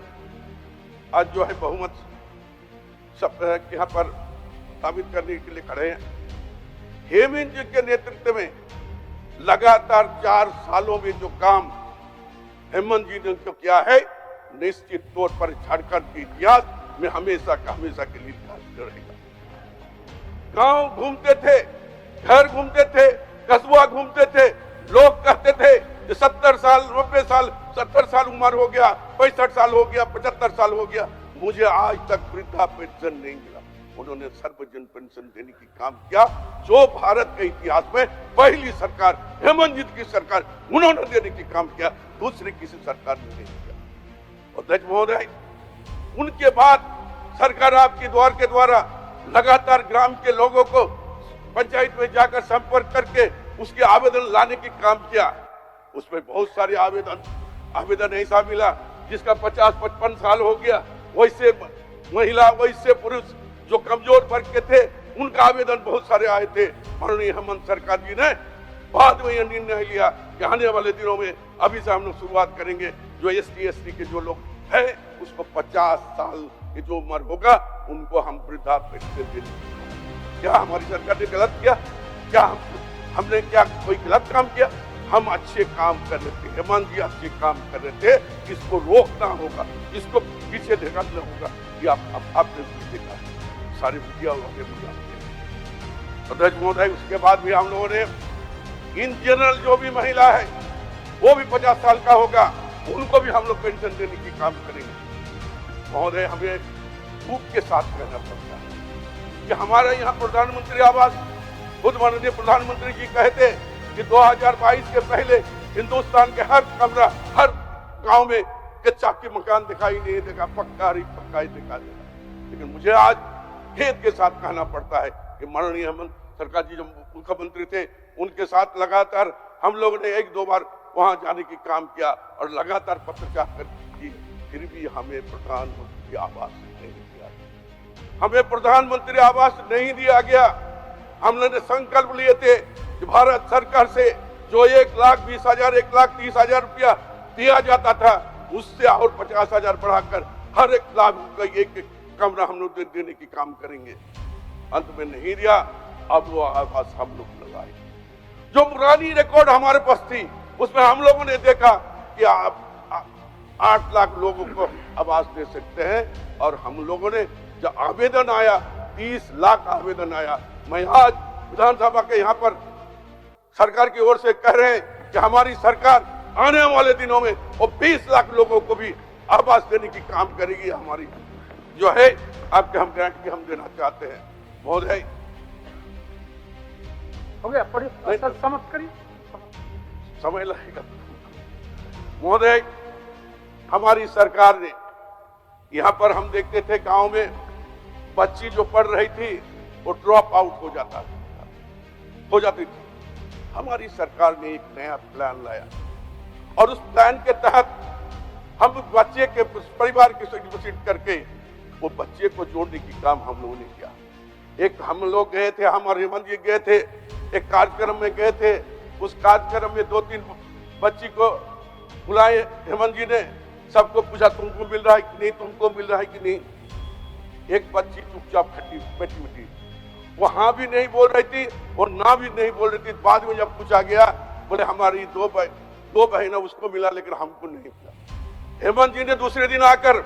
आज जो है बहुमत सब यहाँ पर साबित करने के लिए खड़े हैं। हेमंत जी के नेतृत्व में लगातार 4 सालों में जो काम हेमंत जी ने जो किया है, निश्चित तौर पर झारखंड के इतिहास में हमेशा के लिए रहेगा। गांव घूमते थे, घर घूमते थे, कस्बा घूमते थे, लोग कहते थे कि 70 साल 90 साल 70 साल उम्र हो गया, 65 साल हो गया, 75 साल हो गया, मुझे आज तक वृद्धा पेंशन नहीं मिला। उन्होंने सर्वजन पेंशन देने की काम किया, जो भारत के इतिहास में पहली सरकार हेमंत जी की सरकार उन्होंने देने की काम किया, दूसरी किसी सरकार ने नहीं किया। और अध्यक्ष महोदय, उनके बाद सरकार आपके द्वार के द्वारा लगातार ग्राम के लोगों को पंचायत में जाकर संपर्क करके उसके आवेदन लाने की काम किया। उसमें बहुत सारे आवेदन ऐसा मिला जिसका 50-55 साल हो गया, वैसे महिला वैसे पुरुष जो कमजोर वर्ग के थे उनका आवेदन बहुत सारे आए थे। माननीय हेमंत सरकार जी ने बाद में यह निर्णय लिया कि आने वाले दिनों में अभी से हम लोग शुरुआत करेंगे, जो ST के जो लोग हैं उसको 50 साल की जो उम्र होगा उनको हम वृद्धा पेंशन देंगे। क्या हमारी सरकार ने गलत किया? क्या हमने क्या कोई गलत काम किया? हम अच्छे काम कर रहे थे, हेमंत जी अच्छे काम कर रहे थे। इसको रोकना होगा, इसको पीछे ढकालना होगा। ये आपने देखा है। सारे मीडिया वाले भी जानते हैं। अध्यक्ष महोदय, उसके बाद भी हम लोगों ने इन जनरल जो भी महिला है वो भी 50 साल का होगा, उनको भी हम लोग पेंशन देने की काम करेंगे। महोदय, हमें खूब के साथ कहना पड़ता है कि हमारे यहाँ प्रधानमंत्री आवास, खुद माननीय प्रधानमंत्री जी कहते कि 2022 के पहले हिंदुस्तान के हर कमरा, हर गांव में कच्चा के मकान दिखाई नहीं देगा, पक्का ही पक्का ही दिखा देगा। लेकिन मुझे आज खेद के साथ कहना पड़ता है कि माननीय हेमंत सरकार जी जो मुख्यमंत्री थे, उनके साथ लगातार हम लोगों ने 1-2 बार वहां जाने की काम किया और लगातार पत्रकार की, फिर भी हमें प्रधानमंत्री आवास नहीं दिया, हमें प्रधानमंत्री आवास नहीं दिया गया। हम लोगों ने संकल्प लिए थे कि भारत सरकार से जो 1,20,000 1,30,000 रुपया दिया जाता था, उससे और 50,000 बढ़ाकर हर एक लाभ का एक कमरा हम लोग देने की काम करेंगे। अंत में नहीं दिया, अब वो आवास हम लोग लगाए। जो पुरानी रिकॉर्ड हमारे पास थी उसमें हम लोगों ने देखा कि आप 8 लाख लोगों को आवास दे सकते हैं, और हम लोगों ने जब आवेदन आया 30 लाख आवेदन आया। मैं आज विधानसभा के यहाँ पर सरकार की ओर से कह रहे हैं कि हमारी सरकार आने वाले दिनों में वो 20 लाख लोगों को भी आवास देने की काम करेगी। हमारी जो है आपके हम गारंटी हम देना चाहते हैं। महोदय, हो गया, पढ़िए, समाप्त करिए, समय लगेगा। महोदय, हमारी सरकार ने यहाँ पर हम देखते थे गांव में बच्ची जो पढ़ रही थी वो ड्रॉप आउट हो जाती थी। हमारी सरकार ने एक नया प्लान लाया और उस प्लान के तहत हम बच्चे के परिवार की विजिट करके वो बच्चे को जोड़ने की काम हम लोगों ने किया। एक हम लोग गए थे, हमारे हेमंत जी गए थे, एक कार्यक्रम में गए थे। उस कार्यक्रम में 2-3 बच्ची को बुलाए हेमंत जी ने, सबको पूछा तुमको मिल रहा है कि नहीं, तुमको मिल रहा है कि नहीं। एक बच्ची चुपचाप बैठी हुई, वहां भी नहीं बोल रही थी और ना भी नहीं बोल रही थी। बाद में जब पूछा गया, बोले हमारी दो बहनें उसको मिला लेकिन हमको नहीं मिला। हेमंत जी ने दूसरे दिन आकर,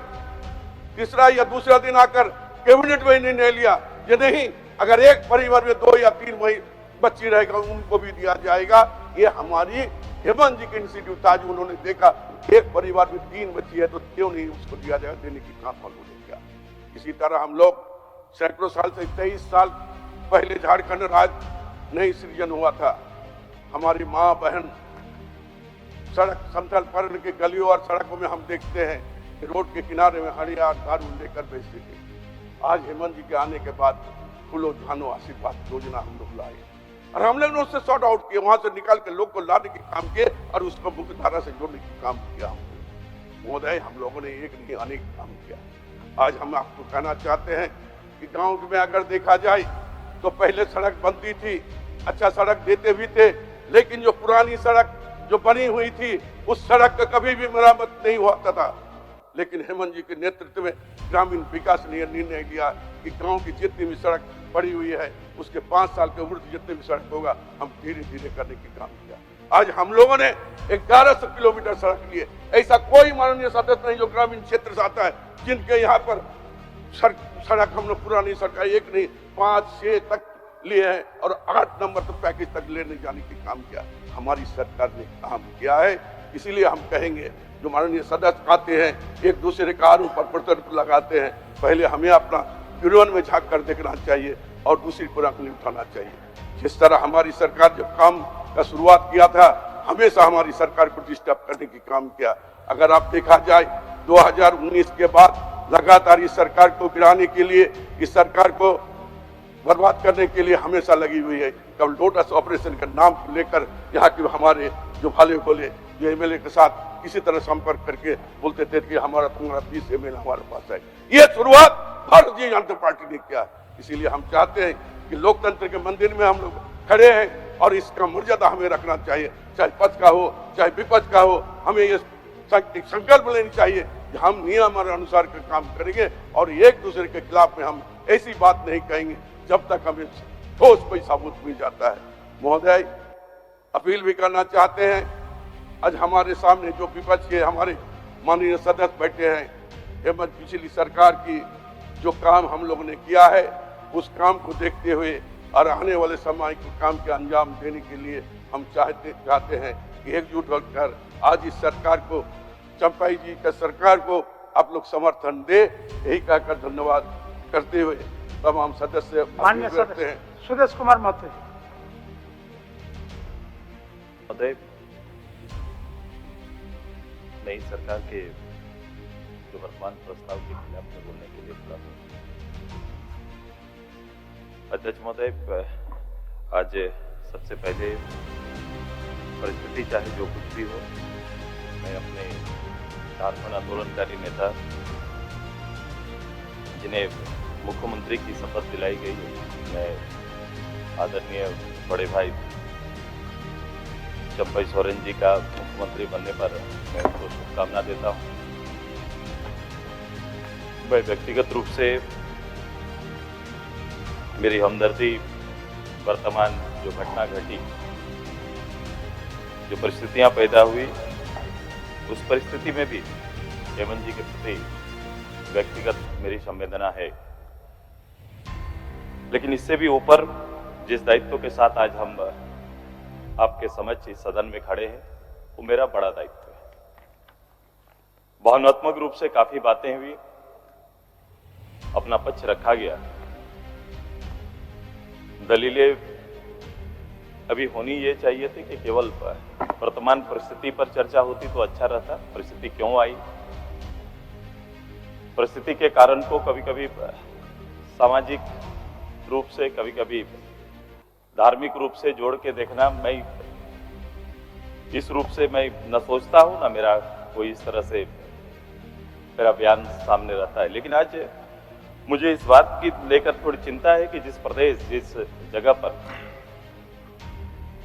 तीसरा या दूसरा दिन आकर कैबिनेट में निर्णय लिया कि नहीं, अगर एक परिवार में 2 या 3 बच्ची रहेगा उनको भी दिया जाएगा। ये हमारी हेमंत जी के इंस्टीट्यूट था, जो उन्होंने देखा एक परिवार में 3 बच्ची है तो क्यों नहीं उसको दिया जाएगा, देने की काम हम लोगों ने किया। इसी तरह हम लोग सैकड़ों साल से 23 साल पहले झारखंड राज्य नहीं सृजन हुआ था। हमारी माँ बहन सड़क समतल पर के गलियों और सड़कों में हम देखते हैं कि रोड के किनारे में हरिया दारू लेकर बेचते थे। आज हेमंत जी के आने के बाद फूलो झानो आशीर्वाद योजना हम लोग लाए और हम लोग ने उससे सॉर्ट आउट किया, वहां से निकाल के लोग को लाने के काम किए और उसको मुख्य धारा से जोड़ने की काम किया। महोदय, हम लोगों ने एक नहीं अनेक काम किया। आज हम आपको कहना चाहते हैं कि गांव में अगर देखा जाए तो पहले सड़क बनती थी, अच्छा सड़क देते भी थे, लेकिन जो पुरानी सड़क जो बनी हुई थी उस सड़क का कभी भी मरम्मत नहीं होता था। लेकिन हेमंत जी के नेतृत्व में ग्रामीण विकास ने निर्णय लिया कि गांव की जितनी भी सड़क पड़ी हुई है उसके 5 साल के उम्र जितने भी सड़क होगा हम धीरे धीरे करने की काम किया। आज हम लोगों ने 1100 किलोमीटर सड़क लिए। ऐसा कोई माननीय सदस्य नहीं जो ग्रामीण क्षेत्र से आता है जिनके यहाँ पर सड़क हमने पुरानी सड़क एक नहीं 5-6 तक लिए हैं और 8 नंबर तक पैकेज तक लेने जाने की काम किया। हमारी सरकार ने काम किया है, इसीलिए हम कहेंगे जो माननीय सदस्य आते हैं एक दूसरे का आरोप प्रत्यारोप लगाते हैं, पहले हमें अपना गिरवन में झांक कर देखना चाहिए और दूसरी पर आंख नहीं उठाना चाहिए। जिस तरह हमारी सरकार जब काम का शुरुआत किया था, हमेशा हमारी सरकार को डिस्टर्ब करने की काम किया। अगर आप देखा जाए 2019 के बाद लगातार इस सरकार को गिराने के लिए, इस सरकार को बर्बाद करने के लिए हमेशा लगी हुई है। कब लोटस ऑपरेशन का नाम लेकर यहाँ के हमारे जो भाले खोले जो एमएलए के साथ किसी तरह संपर्क करके बोलते थे कि हमारा तुम्हारा 20 एमएलए हमारे पास है। ये शुरुआत भारतीय जनता पार्टी ने किया। इसीलिए हम चाहते हैं कि लोकतंत्र के मंदिर में हम लोग खड़े हैं और इसका मर्यादा हमें रखना चाहिए, चाहे पक्ष का हो चाहे विपक्ष का हो। हमें ये संकल्प लेनी चाहिए कि हम नियम और अनुसार का काम करेंगे और एक दूसरे के खिलाफ में हम ऐसी बात नहीं कहेंगे जब तक हमें ठोस कोई साबुत मिल जाता है। महोदय, अपील भी करना चाहते हैं, आज हमारे सामने जो विपक्ष के हमारे माननीय सदस्य बैठे हैं, एवं पिछली सरकार की जो काम हम लोगों ने किया है उस काम को देखते हुए और आने वाले समय के काम के अंजाम देने के लिए हम चाहते हैं कि एकजुट होकर आज इस सरकार को, चंपाई जी का सरकार को आप लोग समर्थन दे। यही कहकर धन्यवाद करते हुए तमाम सदस्य माननीय सदस्य सुदेश कुमार महतो जी। महोदय, नई सरकार के जो वर्तमान प्रस्ताव के खिलाफ में बोलने के लिए खड़ा हूं। अध्यक्ष महोदय, आज सबसे पहले परिस्थिति चाहे जो कुछ भी हो, मैं अपने झारखंड आंदोलनकारी नेता जिन्हें मुख्यमंत्री की शपथ दिलाई गई, मैं आदरणीय बड़े भाई चंपाई सोरेन जी का मुख्यमंत्री बनने पर मैं उनको शुभकामना देता हूं। मैं व्यक्तिगत रूप से मेरी हमदर्दी वर्तमान जो घटना घटी, जो परिस्थितियां पैदा हुई, उस परिस्थिति में भी हेमंत जी के प्रति व्यक्तिगत मेरी संवेदना है। लेकिन इससे भी ऊपर जिस दायित्व के साथ आज हम आपके समक्ष इस सदन में खड़े हैं, वो मेरा बड़ा दायित्व है। भावनात्मक रूप से काफी बातें हुई, अपना पक्ष रखा गया, दलीलें अभी होनी ये चाहिए थी कि केवल वर्तमान परिस्थिति पर चर्चा होती तो अच्छा रहता। परिस्थिति क्यों आई, परिस्थिति के कारण को कभी कभी सामाजिक रूप से, कभी कभी धार्मिक रूप से जोड़ के देखना, मैं इस रूप से मैं न सोचता हूं, ना मेरा कोई इस तरह से मेरा बयान सामने रहता है। लेकिन आज मुझे इस बात की लेकर थोड़ी चिंता है कि जिस प्रदेश, जिस जगह पर,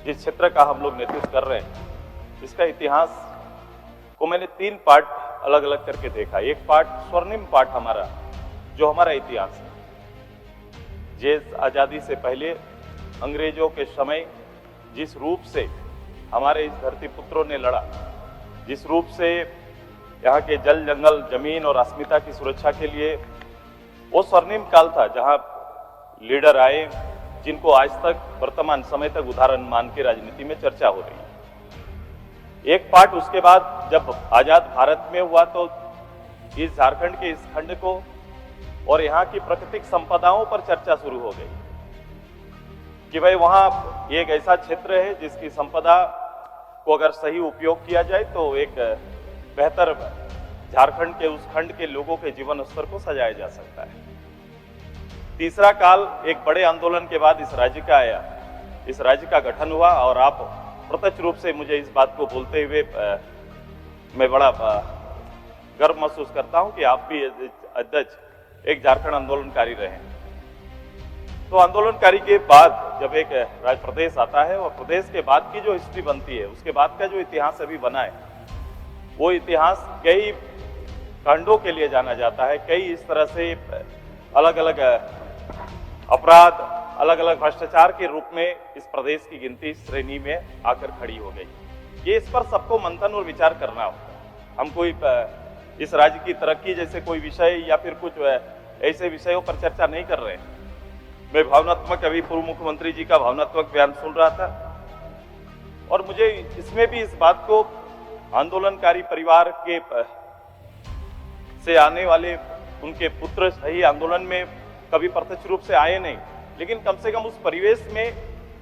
जिस क्षेत्र का हम लोग नेतृत्व कर रहे हैं, इसका इतिहास को मैंने 3 पार्ट अलग अलग करके देखा। एक पार्ट स्वर्णिम पार्ट हमारा, जो हमारा इतिहास है, जिस आजादी से पहले अंग्रेजों के समय जिस रूप से हमारे इस धरती पुत्रों ने लड़ा, जिस रूप से यहाँ के जल, जंगल, जमीन और अस्मिता की सुरक्षा के लिए, वो स्वर्णिम काल था जहां लीडर आए जिनको आज तक वर्तमान समय तक उदाहरण मान के राजनीति में चर्चा हो रही है। एक पार्ट उसके बाद जब आजाद भारत में हुआ तो इस झारखंड के इस खंड को और यहाँ की प्राकृतिक संपदाओं पर चर्चा शुरू हो गई कि भाई वहां एक ऐसा क्षेत्र है जिसकी संपदा को अगर सही उपयोग किया जाए तो एक बेहतर झारखंड के उस खंड के लोगों के जीवन स्तर को सजाया जा सकता है। तीसरा काल एक बड़े आंदोलन के बाद इस राज्य का आया, इस राज्य का गठन हुआ और आप प्रत्यक्ष रूप से मुझे इस बात को बोलते हुए मैं बड़ा गर्व महसूस करता हूं कि आप भी अध्यक्ष एक झारखंड आंदोलनकारी रहे। तो आंदोलनकारी के बाद जब एक राज्य प्रदेश आता है और प्रदेश के बाद की जो हिस्ट्री बनती है, उसके बाद का जो इतिहास अभी बना है, वो इतिहास कई खंडों के लिए जाना जाता है। कई इस तरह से अलग अलग अपराध, अलग अलग भ्रष्टाचार के रूप में इस प्रदेश की गिनती श्रेणी में आकर खड़ी हो गई। ये इस पर सबको मंथन और विचार करना होगा। हम कोई इस राज्य की तरक्की जैसे कोई विषय या फिर कुछ ऐसे विषयों पर चर्चा नहीं कर रहे हैं। मैं भावनात्मक, अभी पूर्व मुख्यमंत्री जी का भावनात्मक बयान सुन रहा था और मुझे इसमें भी इस बात को आंदोलनकारी परिवार के से आने वाले उनके पुत्र सही आंदोलन में कभी प्रत्यक्ष रूप से आए नहीं, लेकिन कम से कम उस परिवेश में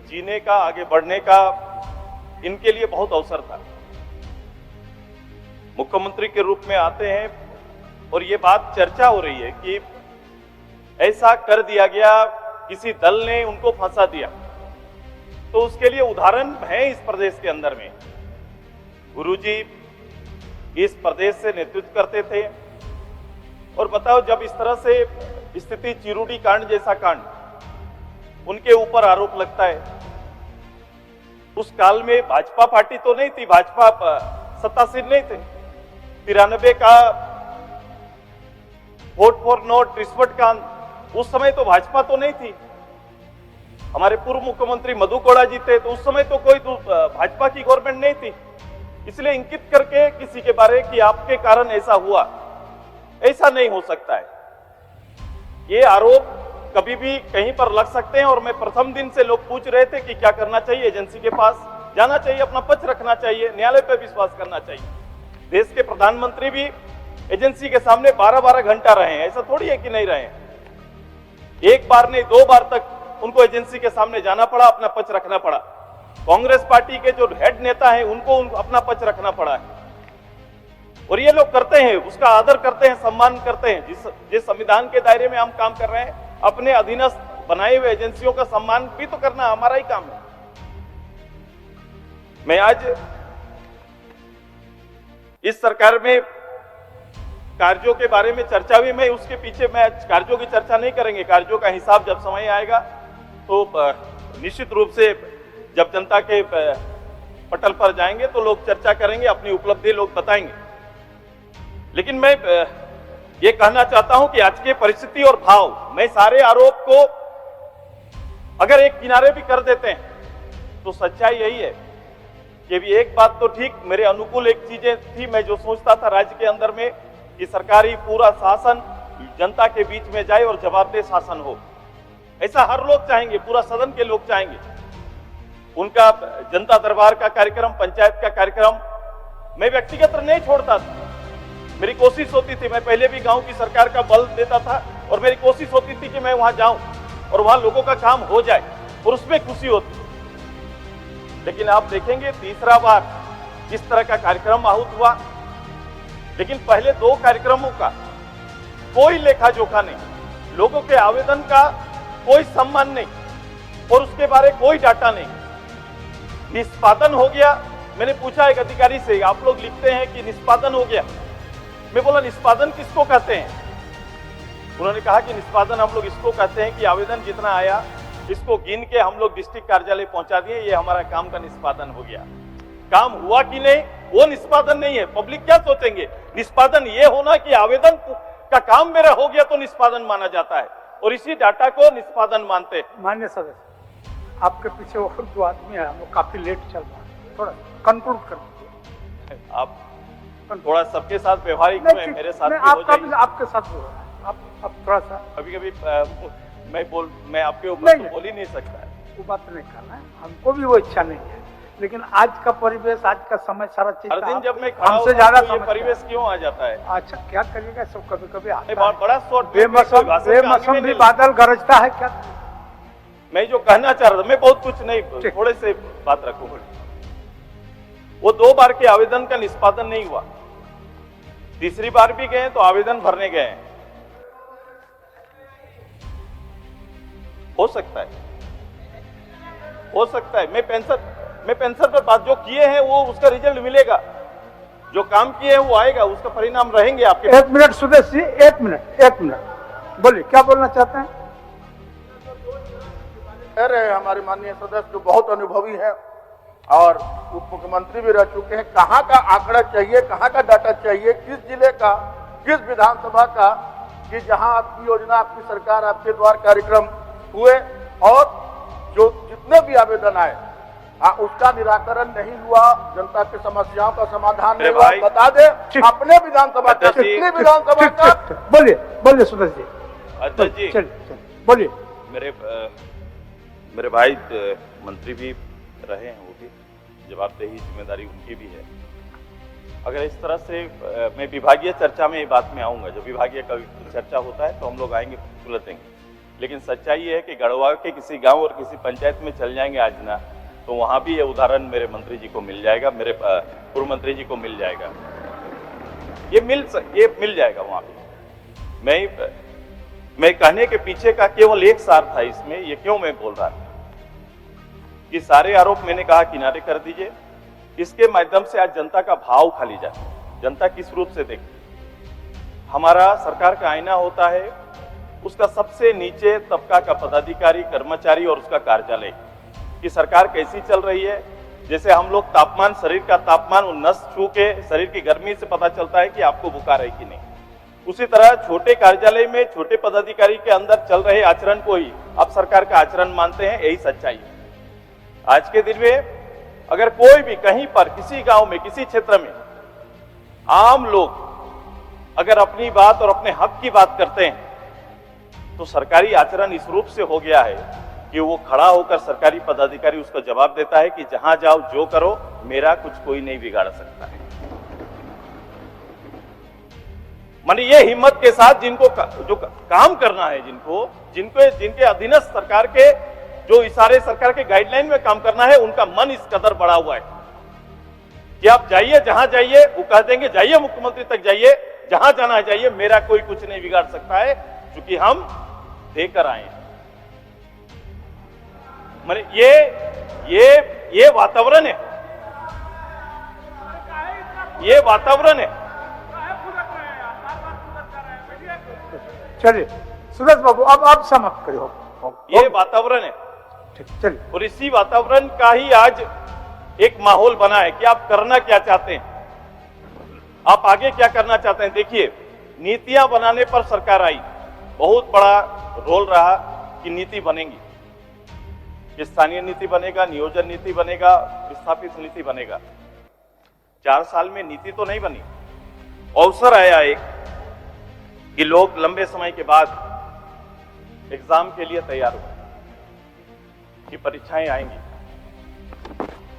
जीने का, आगे बढ़ने का इनके लिए बहुत अवसर था। मुख्यमंत्री के रूप में आते हैं और ये बात चर्चा हो रही है कि ऐसा कर दिया गया, किसी दल ने उनको फंसा दिया। तो उसके लिए उदाहरण है इस प्रदेश के अंदर में। गुरुजी इस प्रदेश से नेतृत्व करते थे और बताओ जब इस तरह से स्थिति, चिरूडी कांड जैसा कांड उनके ऊपर आरोप लगता है, उस काल में भाजपा पार्टी तो नहीं थी, भाजपा सत्तासीन नहीं थे। 93 का वोट फॉर नोट रिश्वत कांड, उस समय तो भाजपा तो नहीं थी। हमारे पूर्व मुख्यमंत्री मधु कोड़ा जी थे, तो उस समय तो कोई भाजपा की गवर्नमेंट नहीं थी। इसलिए इंकित करके किसी के बारे कि आपके कारण ऐसा हुआ, ऐसा नहीं हो सकता है। ये आरोप कभी भी कहीं पर लग सकते हैं। और मैं प्रथम दिन से लोग पूछ रहे थे कि क्या करना चाहिए, एजेंसी के पास जाना चाहिए, अपना पक्ष रखना चाहिए, न्यायालय पर विश्वास करना चाहिए। देश के प्रधानमंत्री भी एजेंसी के सामने 12-12 घंटा रहे हैं, ऐसा थोड़ी है कि नहीं रहे हैं। एक बार नहीं 2 बार तक उनको एजेंसी के सामने जाना पड़ा, अपना पक्ष रखना पड़ा। कांग्रेस पार्टी के जो हेड नेता हैं उनको अपना पक्ष रखना पड़ा है, और ये लोग करते हैं, उसका आदर करते हैं, सम्मान करते हैं। जिस संविधान के दायरे में हम काम कर रहे हैं, अपने अधीनस्थ बनाए हुए एजेंसियों का सम्मान भी तो करना हमारा ही काम है। मैं आज इस सरकार में कार्यों के बारे में चर्चा हुई, मैं उसके पीछे मैं कार्यों की चर्चा नहीं करेंगे। कार्यों का हिसाब जब समय आएगा तो निश्चित रूप से जब जनता के पटल पर जाएंगे तो लोग चर्चा करेंगे, अपनी उपलब्धि लोग बताएंगे। लेकिन मैं ये कहना चाहता हूं कि आज की परिस्थिति और भाव, मैं सारे आरोप को अगर एक किनारे भी कर देते हैं तो सच्चाई यही है कि भी एक बात तो ठीक, मेरे अनुकूल एक चीजें थी। मैं जो सोचता था राज्य के अंदर में कि सरकारी पूरा शासन जनता के बीच में जाए और जवाबदेह शासन हो, ऐसा हर लोग चाहेंगे, पूरा सदन के लोग चाहेंगे। उनका जनता दरबार का कार्यक्रम, पंचायत का कार्यक्रम मैं व्यक्तिगत नहीं छोड़ता था। मेरी कोशिश होती थी, मैं पहले भी गांव की सरकार का बल देता था और मेरी कोशिश होती थी कि मैं वहां जाऊं और वहां लोगों का काम हो जाए और उसमें खुशी होती। लेकिन आप देखेंगे तीसरा बार इस तरह का कार्यक्रम आहूत हुआ, लेकिन पहले 2 कार्यक्रमों का कोई लेखा जोखा नहीं, लोगों के आवेदन का कोई सम्मान नहीं और उसके बारे कोई डाटा नहीं। निष्पादन हो गया। मैंने पूछा एक अधिकारी से, आप लोग लिखते हैं कि निष्पादन हो गया, मैं बोला निष्पादन किसको कहते हैं? उन्होंने कहा कि निष्पादन हम लोग इसको कहते हैं कि आवेदन जितना आया इसको गिन के हम लोग डिस्ट्रिक्ट कार्यालय पहुंचा दिए, ये हमारा काम का निष्पादन हो गया। काम हुआ कि नहीं वो निष्पादन नहीं है। पब्लिक क्या सोचेंगे? निष्पादन ये होना कि आवेदन का काम मेरा हो गया तो निष्पादन माना जाता है, और इसी डाटा को निष्पादन मानते हैं। मान्य सदस्य, आपके पीछे और 2 आदमी है, वो काफी लेट चल रहा है, थोड़ा कंक्लूड कर दीजिए। आप थोड़ा सबके साथ व्यवहारिक में मेरे साथ भी हो जाइए। आपके साथ हो रहा है, आप थोड़ा सा कभी कभी मैं आपके ऊपर तो बोल ही नहीं सकता है। वो बात नहीं करना है, हमको भी वो इच्छा नहीं है, लेकिन आज का परिवेश, आज का समय, सारा चीज हर दिन जब मैं खड़ा हमसे होता ज्यादा हूं, तो ये परिवेश क्यों आ जाता है? अच्छा क्या करिएगा, सब कभी कभी आता है। बड़ा शॉर्ट बेमौसम भी बादल गरजता है क्या? मैं जो कहना चाह रहा था, मैं बहुत कुछ नहीं, थोड़े से बात रखूंगा। वो 2 बार के आवेदन का निष्पादन नहीं हुआ, तीसरी बार भी गए तो आवेदन भरने गए। हो सकता है मैं पेंशन पर बात जो किए हैं वो उसका रिजल्ट मिलेगा, जो काम किए हैं वो आएगा, उसका परिणाम रहेंगे आपके। 1 मिनट सुदेश जी, 1 मिनट बोलिए, क्या बोलना चाहते हैं? कह रहे हैं हमारे माननीय सदस्य जो बहुत अनुभवी हैं और उप मुख्यमंत्री भी रह चुके हैं, कहाँ का आंकड़ा चाहिए, कहाँ का डाटा चाहिए, किस जिले का, किस विधानसभा का, कि जहां आपकी योजना, आपकी सरकार, आपके द्वार कार्यक्रम हुए और जो जितने भी आवेदन आए उसका निराकरण नहीं हुआ, जनता की समस्याओं का समाधान नहीं हुआ, बता दे अपने विधानसभा का, कितनी विधानसभा का। बोलिए सुदेश जी। अध्यक्ष जी चलिए बोलिए। मेरे भाई मंत्री भी रहे हैं, वो भी जवाबदेही जिम्मेदारी उनकी भी है। अगर इस तरह से मैं विभागीय चर्चा में बात में आऊंगा, जब विभागीय चर्चा होता है तो हम लोग आएंगे, सुलझेंगे। लेकिन सच्चाई ये है कि गढ़वा के किसी गांव और किसी पंचायत में चल जाएंगे आज ना, तो वहां भी ये उदाहरण मेरे मंत्री जी को मिल जाएगा, मेरे पूर्व मंत्री जी को मिल जाएगा, ये मिल जाएगा वहां पे। मैं कहने के पीछे का केवल एक सार था इसमें, ये क्यों मैं बोल रहा था कि सारे आरोप मैंने कहा किनारे कर दीजिए, इसके माध्यम से आज जनता का भाव खाली जाए, जनता किस रूप से देखे। हमारा सरकार का आईना होता है, उसका सबसे नीचे तबका का पदाधिकारी, कर्मचारी और उसका कार्यालय की सरकार कैसी चल रही है। जैसे हम लोग तापमान, शरीर का तापमान नस छू के शरीर की गर्मी से पता चलता है कि आपको बुखार है कि नहीं, उसी तरह छोटे कार्यालय में छोटे पदाधिकारी के अंदर चल रहे आचरण को ही आप सरकार का आचरण मानते हैं, यही सच्चाई है। आज के दिन में अगर कोई भी कहीं पर, किसी गांव में, किसी क्षेत्र में आम लोग अगर अपनी बात और अपने हक की बात करते हैं तो सरकारी आचरण इस रूप से हो गया है कि वो खड़ा होकर सरकारी पदाधिकारी उसका जवाब देता है कि जहां जाओ जो करो, मेरा कुछ कोई नहीं बिगाड़ सकता है। माने ये हिम्मत के साथ जिनको जो काम करना है, जिनके अधीनस्थ सरकार के जो इशारे सरकार के गाइडलाइन में काम करना है, उनका मन इस कदर बढ़ा हुआ है कि आप जाइए, जहां जाइए वो कह देंगे जाइए, मुख्यमंत्री तक जाइए, जहां जाना है जाइए, मेरा कोई कुछ नहीं बिगाड़ सकता है, क्योंकि हम देकर आए हैं। माने ये वातावरण है, ये वातावरण है। चलिए सुरेश बाबू, अब आप समाप्त करिए। ये वातावरण है, चलिए। और इसी वातावरण का ही आज एक माहौल बना है कि आप करना क्या चाहते हैं, आप आगे क्या करना चाहते हैं। देखिए, नीतियां बनाने पर सरकार आई, बहुत बड़ा रोल रहा कि नीति बनेंगी, कि स्थानीय नीति बनेगा, नियोजन नीति बनेगा, विस्थापित नीति बनेगा। 4 साल में नीति तो नहीं बनी। अवसर आया एक कि लोग लंबे समय के बाद एग्जाम के लिए तैयार हुए कि परीक्षाएं आएंगी।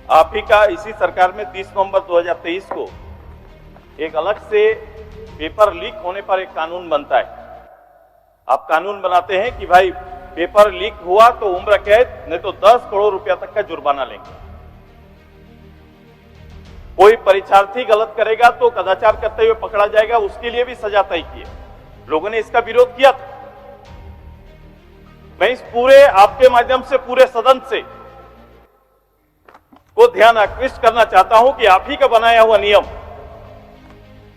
आप ही का इसी सरकार में 30 नवंबर 2023 को एक अलग से पेपर लीक होने पर एक कानून बनता है। आप कानून बनाते हैं कि भाई पेपर लीक हुआ तो उम्र कैद, नहीं तो 10 करोड़ रुपया तक का जुर्माना लेंगे। कोई परीक्षार्थी गलत करेगा तो कदाचार करते हुए पकड़ा जाएगा, उसके लिए भी सजा तय की है। लोगों ने इसका विरोध किया था। मैं इस पूरे आपके माध्यम से पूरे सदन से को ध्यान आकृष्ट करना चाहता हूं कि आप ही का बनाया हुआ नियम,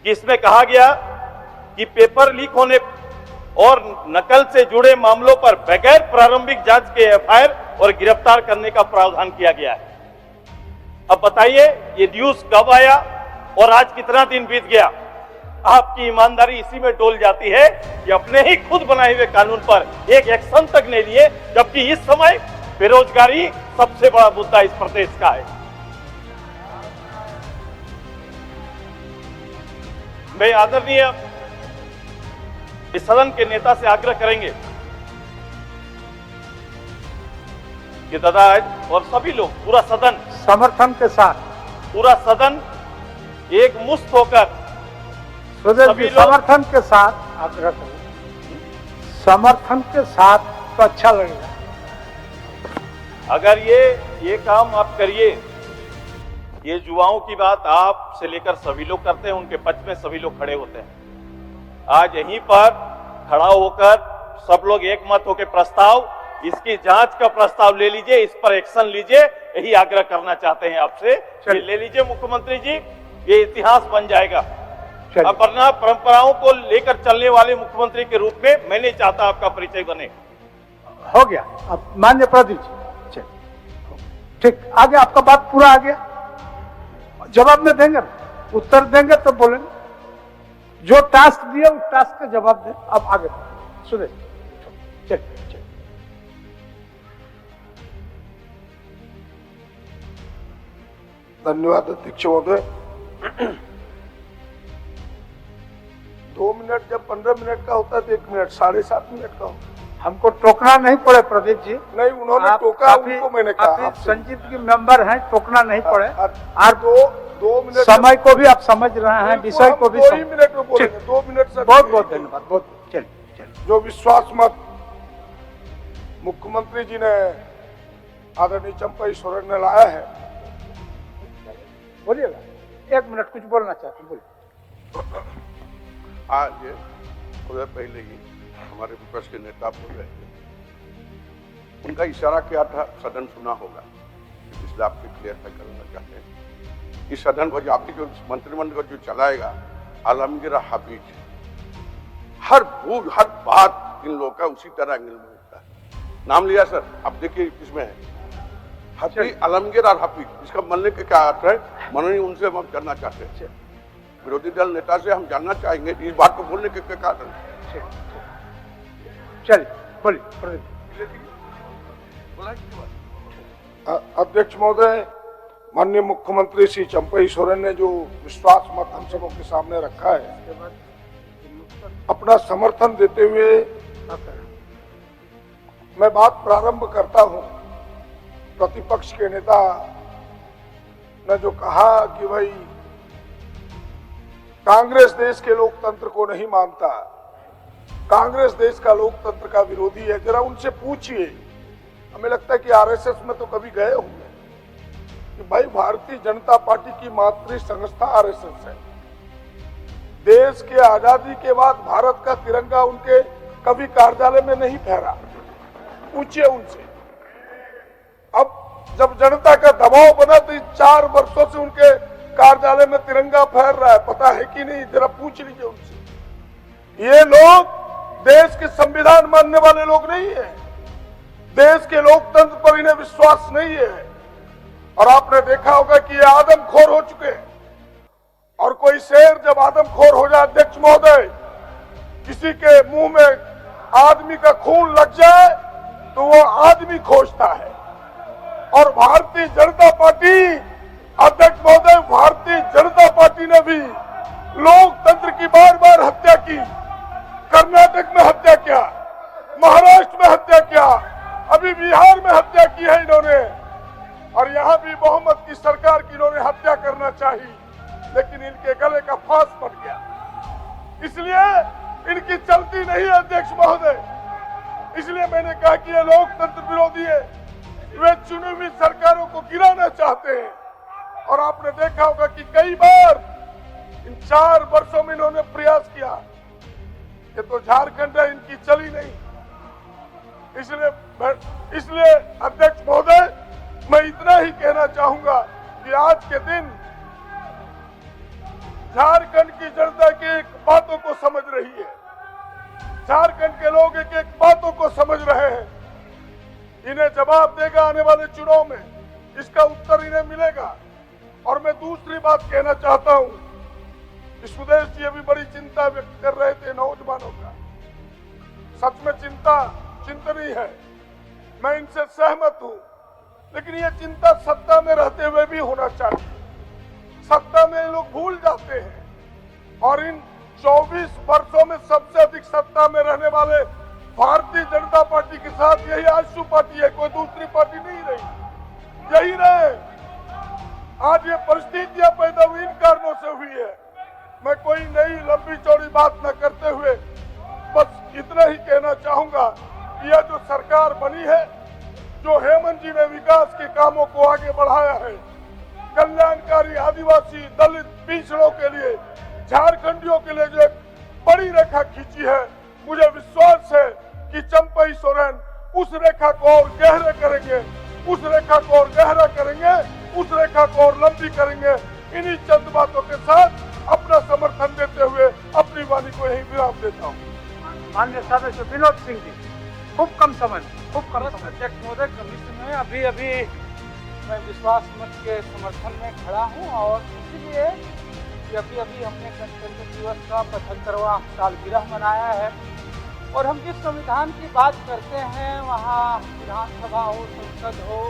कि इसमें कहा गया कि पेपर लीक होने और नकल से जुड़े मामलों पर बगैर प्रारंभिक जांच के एफआईआर और गिरफ्तार करने का प्रावधान किया गया है। अब बताइए, ये न्यूज कब आया और आज कितना दिन बीत गया? आपकी ईमानदारी इसी में डोल जाती है कि अपने ही खुद बनाए हुए कानून पर एक एक्शन तक नहीं लिए, जबकि इस समय बेरोजगारी सबसे बड़ा मुद्दा इस प्रदेश का है। मैं आदरणीय इस सदन के नेता से आग्रह करेंगे कि दादा और सभी लोग, पूरा सदन समर्थन के साथ, पूरा सदन एक मुश्त होकर सभी समर्थन के साथ आग्रह करें, समर्थन के साथ तो अच्छा लगेगा। अगर ये काम आप करिए, ये युवाओं की बात आप से लेकर सभी लोग करते हैं, उनके पक्ष में सभी लोग खड़े होते हैं। आज यहीं पर खड़ा होकर सब लोग एक मत होकर प्रस्ताव, इसकी जांच का प्रस्ताव ले लीजिए, इस पर एक्शन लीजिए, यही आग्रह करना चाहते हैं आपसे। ले लीजिए मुख्यमंत्री जी, ये इतिहास बन जाएगा। अब वरना परंपराओं को लेकर चलने वाले मुख्यमंत्री के रूप में मैं नहीं चाहता आपका परिचय बने। हो गया। अब मान्य प्रदीप जी, ठीक, आगे आपका बात पूरा आ गया। जवाब में देंगे, उत्तर देंगे तो बोलेंगे। जो टास्क दिया उस टास्क का जवाब दें। अब आगे सुरेश, चल। धन्यवाद अध्यक्ष महोदय। 2 मिनट जब 15 मिनट का होता है तो 1 मिनट 7.5 मिनट का होता है। हमको टोकना नहीं पड़े प्रदीप जी। नहीं, उन्होंने टोका, उनको मैंने कहा। आप संजीदगी मेंबर हैं, टोकना नहीं पड़े। और 2 मिनट समय को भी आप समझ रहे हैं, विषय को भी 2 मिनट में बोलेंगे। 2 मिनट से बहुत बहुत धन्यवाद। बहुत चल। जो विश्वास मत मुख्यमंत्री जी ने आदरणीय चंपई सोरेन ने लाया है, बोलिएगा। 1 मिनट कुछ बोलना चाहते हैं, बोलिए। आज थोड़ा पहले ही हमारे विपक्ष के नेता बोल रहे थे, उनका इशारा क्या था, सदन सुना होगा, इसलिए आपसे क्लियर करना चाहते हैं। इस सदन को जो आपकी जो मंत्रिमंडल को जो चलाएगा, आलमगीर हाफिज, हर बात इन लोगों का उसी तरह एंगल में होता है। नाम लिया सर, आप देखिए किसमें है, हाफिज, आलमगीर और हाफिज। इसका मनने के क्या अर्थ है, मनोनी उनसे हम जानना चाहते हैं। विरोधी दल नेता से हम जानना चाहेंगे इस बात को बोलने के क्या कारण है। चलिए बोलिए। अध्यक्ष महोदय, माननीय मुख्यमंत्री श्री चंपई सोरेन ने जो विश्वास मत हम सबों के सामने रखा है, अपना समर्थन देते हुए मैं बात प्रारंभ करता हूं। प्रतिपक्ष के नेता ने जो कहा कि भाई कांग्रेस देश के लोकतंत्र को नहीं मानता, कांग्रेस देश का लोकतंत्र का विरोधी है, जरा उनसे पूछिए। हमें लगता है कि आरएसएस में तो कभी गए होंगे कि भाई भारतीय जनता पार्टी की मातृ संस्था आरएसएस है। देश के आजादी के बाद भारत का तिरंगा उनके कभी कार्यालय में नहीं फहरा, पूछिए उनसे। अब जब जनता का दबाव बना तो 4 वर्षों से उनके कार्यालय में तिरंगा फहर रहा है, पता है कि नहीं? जरा पूछ लीजिए उनसे। ये लोग देश के संविधान मानने वाले लोग नहीं है, देश के लोकतंत्र पर इन्हें विश्वास नहीं है। और आपने देखा होगा कि ये आदमखोर हो चुके हैं। और कोई शेर जब आदमखोर हो जाए, अध्यक्ष महोदय, किसी के मुंह में आदमी का खून लग जाए तो वो आदमी खोजता है। और भारतीय जनता पार्टी, अध्यक्ष महोदय, भारतीय जनता पार्टी ने भी लोकतंत्र की बार बार हत्या की। कर्नाटक में हत्या किया, महाराष्ट्र में हत्या किया, अभी बिहार में हत्या की है इन्होंने। और यहां भी बहुमत की सरकार की इन्होंने हत्या करना चाहिए, लेकिन इनके गले का फांस पड़ गया, इसलिए इनकी चलती नहीं है अध्यक्ष महोदय। इसलिए मैंने कहा कि ये लोकतंत्र विरोधी है, वे चुनी हुई सरकारों को गिराना चाहते हैं। और आपने देखा होगा कि कई बार इन 4 वर्षों में इन्होंने प्रयास किया। ये तो झारखंड है, इनकी चली नहीं। इसलिए अध्यक्ष महोदय, मैं इतना ही कहना चाहूंगा कि आज के दिन झारखंड की जनता की एक बातों को समझ रही है, झारखंड के लोग एक एक बातों को समझ रहे हैं। इन्हें जवाब देगा आने वाले चुनाव में, इसका उत्तर इन्हें मिलेगा। और मैं दूसरी बात कहना चाहता हूं कि सुदेश जी अभी बड़ी चिंता व्यक्त कर रहे थे नौजवानों का। सच में चिंतनीय है, मैं इनसे सहमत हूं, लेकिन ये चिंता सत्ता में रहते हुए भी होना चाहिए। सत्ता में लोग भूल जाते हैं। और इन 24 वर्षों में सबसे अधिक सत्ता में रहने वाले भारतीय जनता पार्टी के साथ यही आजसू पार्टी है, कोई दूसरी पार्टी नहीं रही, यही रहे। आज ये परिस्थितियां पैदा हुई इन कारणों से हुई है। मैं कोई नई लंबी चौड़ी बात न करते हुए बस इतना ही कहना चाहूंगा कि यह जो सरकार बनी है, जो हेमंत जी ने विकास के कामों को आगे बढ़ाया है, कल्याणकारी आदिवासी, दलित, पिछड़ों के लिए, झारखंडियों के लिए जो एक बड़ी रेखा खींची है, मुझे विश्वास है कि चंपई सोरेन उस रेखा को और गहरे करेंगे, उस रेखा को और गहरा करेंगे, उस रेखा को और लंबी करेंगे। इन्हीं चंद बातों के साथ अपना समर्थन देते हुए अपनी वाणी को यही विराम देता हूँ। माननीय सदस्य विनोद सिंह जी, खूब कम समय। अध्यक्ष महोदय, कमीशन में अभी मैं विश्वास मत के समर्थन में खड़ा हूं। और इसलिए कि अभी हमने गणतंत्र दिवस का 75वां सालगिरह मनाया है। और हम जिस संविधान की बात करते हैं, वहाँ विधानसभा हो, संसद हो,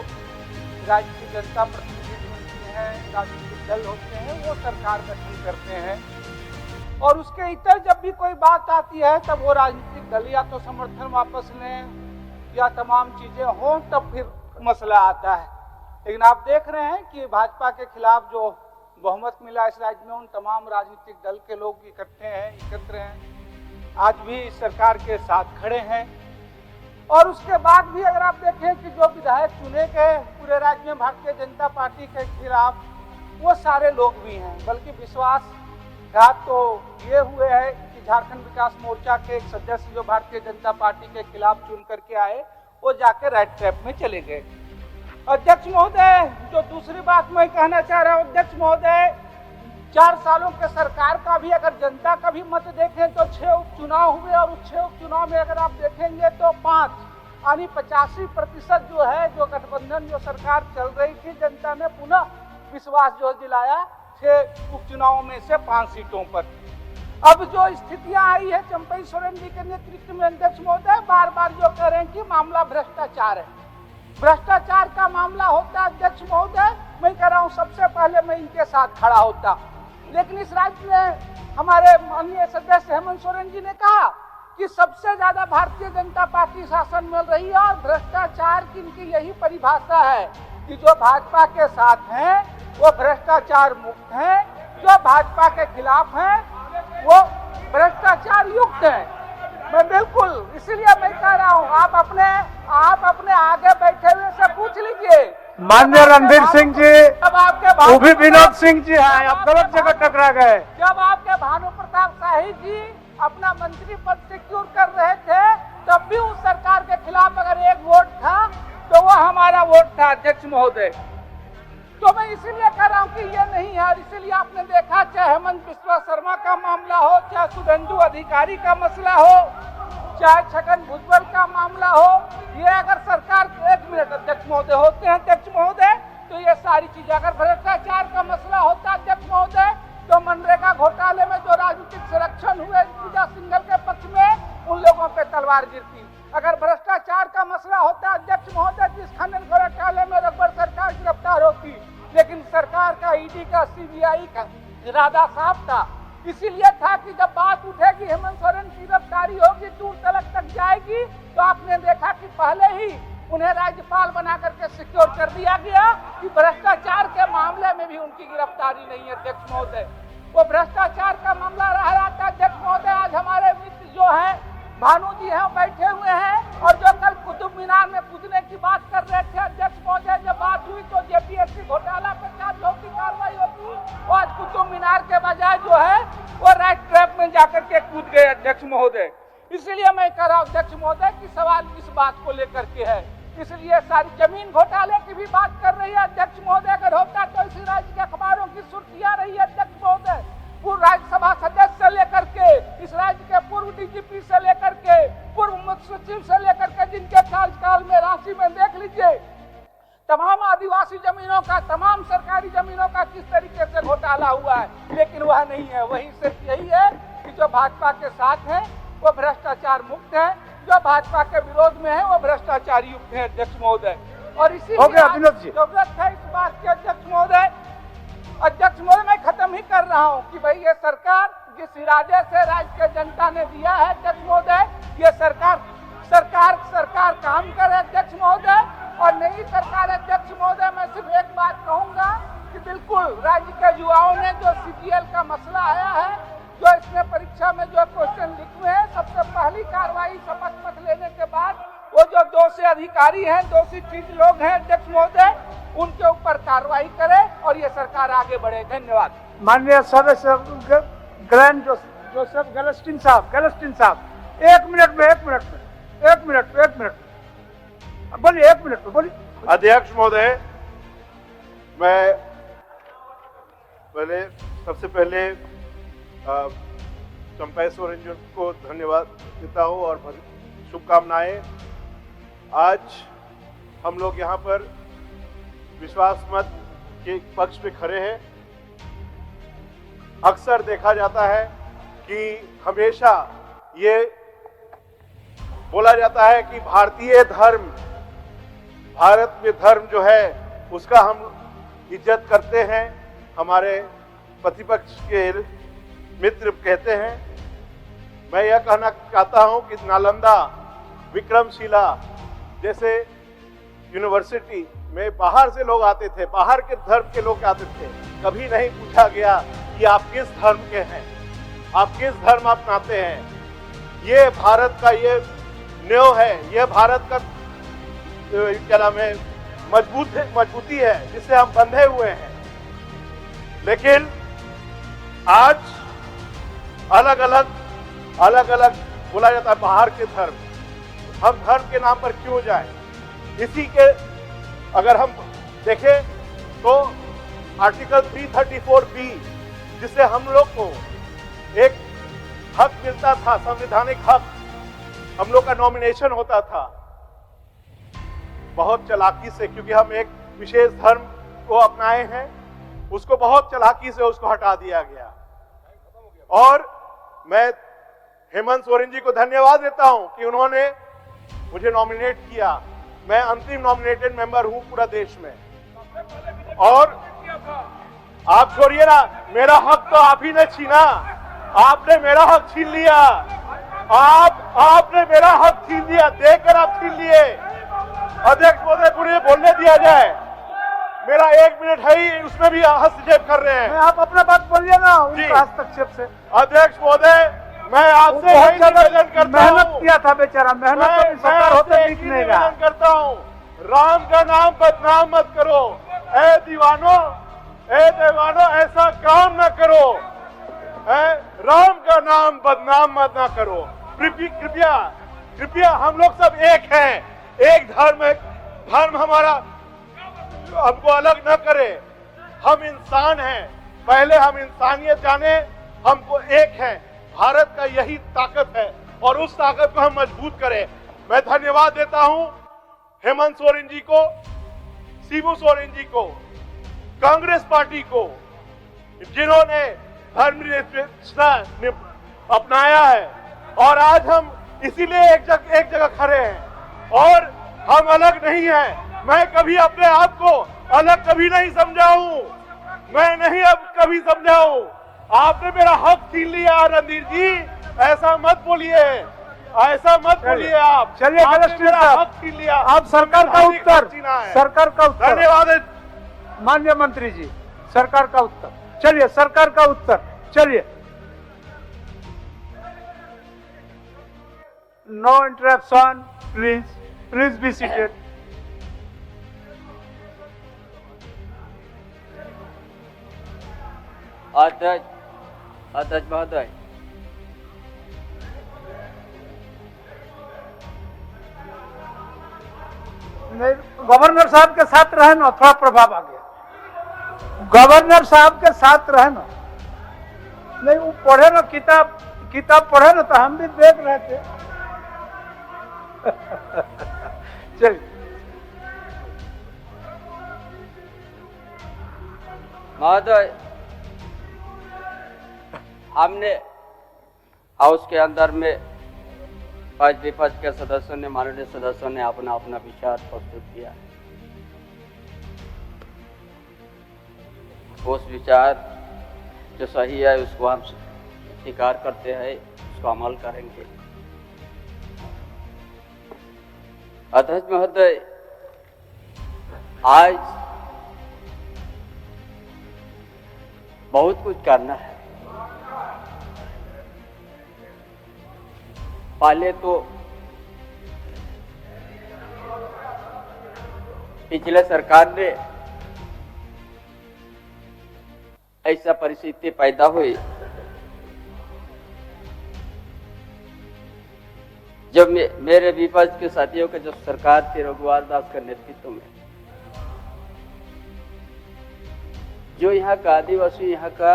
राजनीतिक जनता प्रतिनिधि बनती है, राजनीतिक दल होते हैं, वो सरकार गठन करते हैं। और उसके इतर जब भी कोई बात आती है, तब वो राजनीतिक दल या तो समर्थन वापस लें या तमाम चीजें हों, तब फिर मसला आता है। लेकिन आप देख रहे हैं कि भाजपा के खिलाफ जो बहुमत मिला इस राज्य में, उन तमाम राजनीतिक दल के लोग एकत्र हैं, आज भी इस सरकार के साथ खड़े हैं। और उसके बाद भी अगर आप देखें कि जो विधायक चुने गए पूरे राज्य में भारतीय जनता पार्टी के खिलाफ, वो सारे लोग भी हैं। बल्कि विश्वासघात तो ये हुए है कि झारखंड विकास मोर्चा के एक सदस्य जो भारतीय जनता पार्टी के खिलाफ चुन करके आए, वो जाके रेड ट्रैप में चले गए। अध्यक्ष महोदय, जो दूसरी बात मैं कहना चाह रहा हूँ, अध्यक्ष महोदय, 4 सालों के सरकार का भी अगर जनता का भी मत देखें तो 6 उपचुनाव हुए। और उस 6 उपचुनाव में अगर आप देखेंगे तो 5 यानी 85% जो है, जो गठबंधन जो सरकार चल रही थी, जनता ने पुनः विश्वास जो दिलाया 6 उपचुनावों में से 5 सीटों पर। अब जो स्थितियां आई है चंपई सोरेन जी के नेतृत्व में, अध्यक्ष महोदय, बार बार जो कह रहे हैं कि मामला भ्रष्टाचार है, भ्रष्टाचार का मामला होता। अध्यक्ष महोदय, मैं कह रहा हूँ सबसे पहले मैं इनके साथ खड़ा होता। लेकिन इस राज्य में हमारे माननीय सदस्य हेमंत सोरेन जी ने कहा कि सबसे ज्यादा भारतीय जनता पार्टी शासन मिल रही है और भ्रष्टाचार की इनकी यही परिभाषा है कि जो भाजपा के साथ हैं वो भ्रष्टाचार मुक्त हैं, जो भाजपा के खिलाफ हैं वो भ्रष्टाचार युक्त हैं। मैं बिल्कुल इसीलिए मैं कह रहा हूँ आप अपने आगे बैठे हुए से पूछ लीजिए। माननीय रणधीर सिंह जी, जब आपके वो भी विनोद सिंह जी हैं, आप गलत जगह टकरा गए। जब आपके भानु प्रताप शाही जी अपना मंत्री पद सिक्योर कर रहे थे तब भी उस सरकार के खिलाफ अगर एक वोट था तो वो हमारा वोट था अध्यक्ष महोदय। तो मैं इसीलिए कह रहा हूँ कि ये नहीं है। और इसीलिए आपने देखा चाहे हेमंत बिस्वा शर्मा का मामला हो, चाहे सुधेंदु अधिकारी का मसला हो, चाहे छगन भुजबल का मामला हो, ये अगर सरकार 1 मिनट अध्यक्ष महोदय होते हैं अध्यक्ष महोदय, तो ये सारी चीजें अगर भ्रष्टाचार का मसला होता अध्यक्ष महोदय तो मनरेगा घोटाले में जो राजनीतिक संरक्षण हुए पूजा सिंघल के पक्ष में उन लोगों पे तलवार गिरती। अगर भ्रष्टाचार का मसला होता अध्यक्ष महोदय जिस खनन घोटाले में रबर सरकार गिरफ्तार होती, लेकिन सरकार का ईडी का सीबीआई का इरादा साफ था। इसीलिए था कि जब बात उठेगी हेमंत सोरेन की गिरफ्तारी होगी, दूर तक जाएगी, तो आपने देखा कि पहले ही उन्हें राज्यपाल बना करके सिक्योर कर दिया गया कि भ्रष्टाचार के मामले में भी उनकी गिरफ्तारी नहीं है अध्यक्ष महोदय। वो भ्रष्टाचार का मामला रहा था अध्यक्ष महोदय। आज हमारे मित्र जो है भानु जी हैं बैठे हुए हैं और जो कल कुतुब मीनार में पूछने की बात कर रहे थे अध्यक्ष महोदय, जब बात हुई तो जेपीएससी घोटाला पर क्या होती कार्रवाई होती, वो आज कुतुब मीनार के बजाय जो है वो राइट ट्रैप में जाकर के कूद गए अध्यक्ष महोदय। इसलिए मैं कह रहा हूँ अध्यक्ष महोदय की सवाल इस बात को लेकर के है। इसलिए सारी जमीन घोटाले की भी बात कर रही है अध्यक्ष महोदय। अगर होता तो इसी राज्य के अखबारों की सुर्खियां रही है अध्यक्ष महोदय। पूर्व राज्यसभा सदस्य से लेकर के इस राज्य के पूर्व डीजीपी से लेकर के पूर्व मुख्य सचिव से लेकर के जिनके कार्यकाल में राशि में देख लीजिए तमाम आदिवासी जमीनों का, तमाम सरकारी जमीनों का किस तरीके से घोटाला हुआ है, लेकिन वह नहीं है। वही सिर्फ यही है कि जो भाजपा के साथ है वो भ्रष्टाचार मुक्त है, जो भाजपा के विरोध में है वो भ्रष्टाचार युक्त है अध्यक्ष महोदय। और इसी जरूरत है इस बात की अध्यक्ष महोदय मैं खत्म ही कर रहा हूं कि भाई ये सरकार जिस इरादे से राज्य के जनता ने दिया है अध्यक्ष महोदय, ये सरकार काम करे अध्यक्ष महोदय। और नई सरकार अध्यक्ष महोदय मैं सिर्फ एक बात कहूंगा कि बिल्कुल राज्य के युवाओं ने जो सीजीएल का मसला आया है, जो इसमें परीक्षा में जो क्वेश्चन लिखे हैं, सबसे पहली कार्रवाई शपथ पत्र लेने के बाद वो जो दोषी अधिकारी हैं, दोषी चीज लोग हैं अध्यक्ष महोदय, उनके ऊपर कार्रवाई करे और ये सरकार आगे बढ़े। धन्यवाद। माननीय सदस्य ग्रैंड जोसेफ गलस्टिन साहब 1 मिनट में बोलिए, 1 मिनट में बोलिए। अध्यक्ष महोदय, मैं सबसे पहले चंपा सोरेन जी को धन्यवाद देता हूँ और शुभकामनाएं। आज हम लोग यहाँ पर विश्वास मत के पक्ष पे खड़े हैं। अक्सर देखा जाता है कि हमेशा ये बोला जाता है कि भारत में धर्म जो है उसका हम इज्जत करते हैं, हमारे प्रतिपक्ष के मित्र कहते हैं। मैं यह कहना चाहता हूं कि नालंदा, विक्रमशिला जैसे यूनिवर्सिटी में बाहर से लोग आते थे, बाहर के धर्म के लोग आते थे, कभी नहीं पूछा गया कि आप किस धर्म के हैं, आप किस धर्म अपनाते हैं। ये भारत का ये न्योय है, ये भारत का क्या नाम है मजबूती है जिससे हम बंधे हुए हैं। लेकिन आज अलग अलग बोला जाता है बाहर के धर्म। हम धर्म के नाम पर क्यों जाएं? इसी के अगर हम देखें तो आर्टिकल 334B जिससे हम लोग को एक हक मिलता था, संवैधानिक हक, हम लोग का नॉमिनेशन होता था, बहुत चालाकी से, क्योंकि हम एक विशेष धर्म को अपनाए हैं, उसको बहुत चालाकी से उसको हटा दिया गया। और मैं हेमंत सोरेन जी को धन्यवाद देता हूं कि उन्होंने मुझे नॉमिनेट किया। मैं अंतिम नॉमिनेटेड मेंबर हूं पूरा देश में। और आप छोड़िए ना, मेरा हक तो आप ही ने छीना, आपने मेरा हक छीन लिया। आपने मेरा हक छीन लिया, देखकर आप छीन लिए। अध्यक्ष महोदय, मुझे बोलने दिया जाए, मेरा 1 मिनट है ही, उसमें भी हस्तक्षेप कर रहे हैं। आप अपना बात बोलिए ना उनका हस्तक्षेप से। अध्यक्ष महोदय, मैं आपसे यही निवेदन करता हूं, मेहनत किया था बेचारा, मेहनत सरकार होते दिख नहीं रहा। निवेदन करता हूं, राम का नाम बदनाम मत करो। ए दीवानो, ऐसा काम न करो। राम का नाम बदनाम मत ना करो। कृपया हम लोग सब एक हैं, एक धर्म हमारा हमको अलग न करे। हम इंसान हैं, पहले हम इंसानियत जाने, हमको एक है। भारत का यही ताकत है और उस ताकत को हम मजबूत करें। मैं धन्यवाद देता हूं हेमंत सोरेन जी को, शिबू सोरेन जी को, कांग्रेस पार्टी को, जिन्होंने धर्मनिरपेक्षता अपनाया है और आज हम इसीलिए एक जगह खड़े हैं और हम अलग नहीं हैं। मैं कभी अपने आप को अलग कभी नहीं समझा हूं, मैं नहीं अब कभी समझा हूं। आपने मेरा हक छीन लिया रणधीर जी, ऐसा मत बोलिए, ऐसा मत बोलिए आप। चलिए मेरा हक छीन लिया। आप सरकार का उत्तर, सरकार का उत्तर। धन्यवाद माननीय मंत्री जी, सरकार का उत्तर। चलिए सरकार का उत्तर, चलिए। No interruption, please be seated. अध्यक्ष महोदय, गवर्नर साहब के साथ रहे ना, थोड़ा प्रभाव आ गया। गवर्नर साहब के साथ रहे ना, नहीं वो पढ़े ना, किताब पढ़े ना, तो हम भी देख रहे थे। चलिए महोदय, हमने हाउस के अंदर में आज विपक्ष के सदस्यों ने, माननीय सदस्यों ने अपना अपना विचार प्रस्तुत किया। उस विचार जो सही है उसको हम स्वीकार करते हैं, उसको अमल करेंगे। अध्यक्ष महोदय, आज बहुत कुछ करना है। पहले तो पिछले सरकार ने ऐसा परिस्थिति पैदा हुई जब मेरे विपक्ष के साथियों के जो सरकार थी रघुवर दास के नेतृत्व में, जो यहाँ का आदिवासी, यहाँ का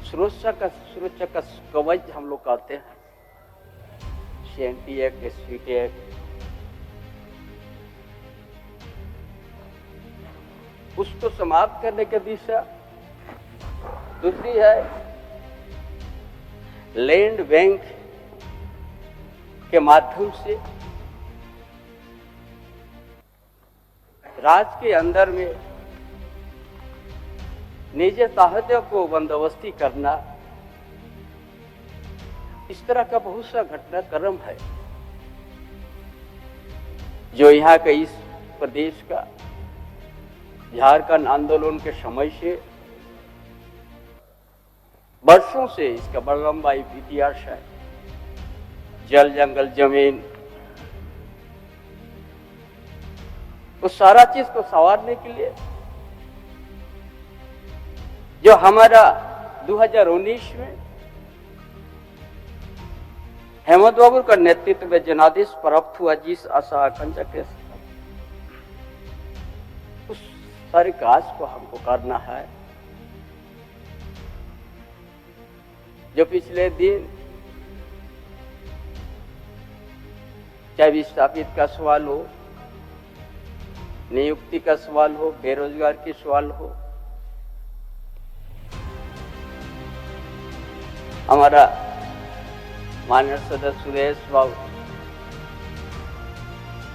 सुरक्षा का कवच हम लोग कहते हैं, CNT एक्ट, SVT एक्ट, उसको समाप्त करने की दिशा। दूसरी है लैंड बैंक के माध्यम से राज्य के अंदर में निजी साहत्य को बंदोबस्ती करना। इस तरह का बहुत सा घटनाक्रम है जो यहाँ के इस प्रदेश का झारखंड आंदोलन के समय से वर्षों से इसका बड़ा लंबा इतिहास है। जल, जंगल, जमीन, उस सारा चीज को संवारने के लिए जो हमारा 2019 में हेमंत बाबू का नेतृत्व में जनादेश प्राप्त हुआ, जिस आशा आकांक्षा के उस सारे काज को हमको करना है। जो पिछले दिन चाहे विस्थापित का सवाल हो, नियुक्ति का सवाल हो, बेरोजगार की सवाल हो, हमारा माननीय सदस्य सुरेश बाबू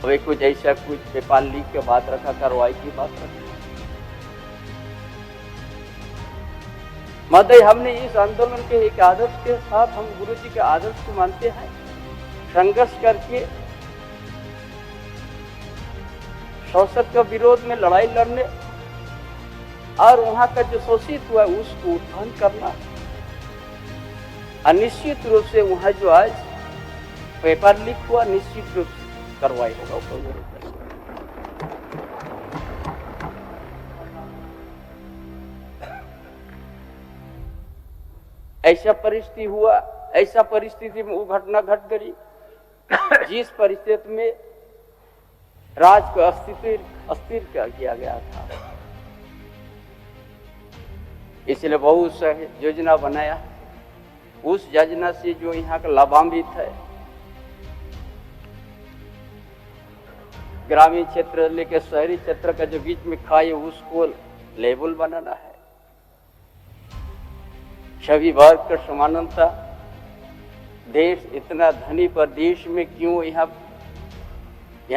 अभी कुछ ऐसा कुछ पेपर लीक के बात रखा, कार्रवाई की बात रखा। महोदय, हमने इस आंदोलन के एक आदर्श के साथ हम गुरु जी के आदर्श को मानते हैं, संघर्ष करके शोषण के विरोध में लड़ाई लड़ने और वहां का जो शोषित हुआ है उसको उत्थान करना। और निश्चित रूप से वहां जो आज पेपर लीक हुआ, निश्चित रूप से कार्रवाई होगा। ऐसा परिस्थिति हुआ, ऐसा परिस्थिति में वो घटना घट गई जिस परिस्थिति में राज को अस्थिर किया गया था। इसलिए बहुत सा योजना बनाया। उस योजना से जो यहाँ का लाभान्वित है, ग्रामीण क्षेत्र लेकर शहरी क्षेत्र का जो बीच में खाई उसको लेवल बनाना है। सभी वर्ग का समानता। देश इतना धनी प्रदेश में क्यों यहाँ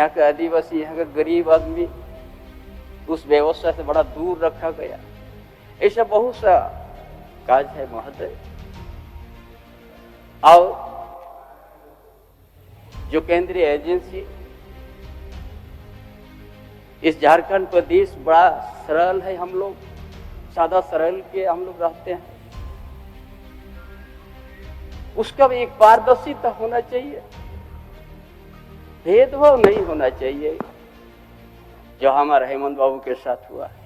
का आदिवासी, यहाँ का गरीब आदमी उस व्यवस्था से बड़ा दूर रखा गया। ऐसा बहुत सा काज है महोदय। और जो केंद्रीय एजेंसी इस झारखंड प्रदेश बड़ा सरल है, हम लोग सादा सरल के हम लोग रहते हैं, उसका भी एक पारदर्शिता होना चाहिए, भेदभाव नहीं होना चाहिए जो हमारा हेमंत बाबू के साथ हुआ है।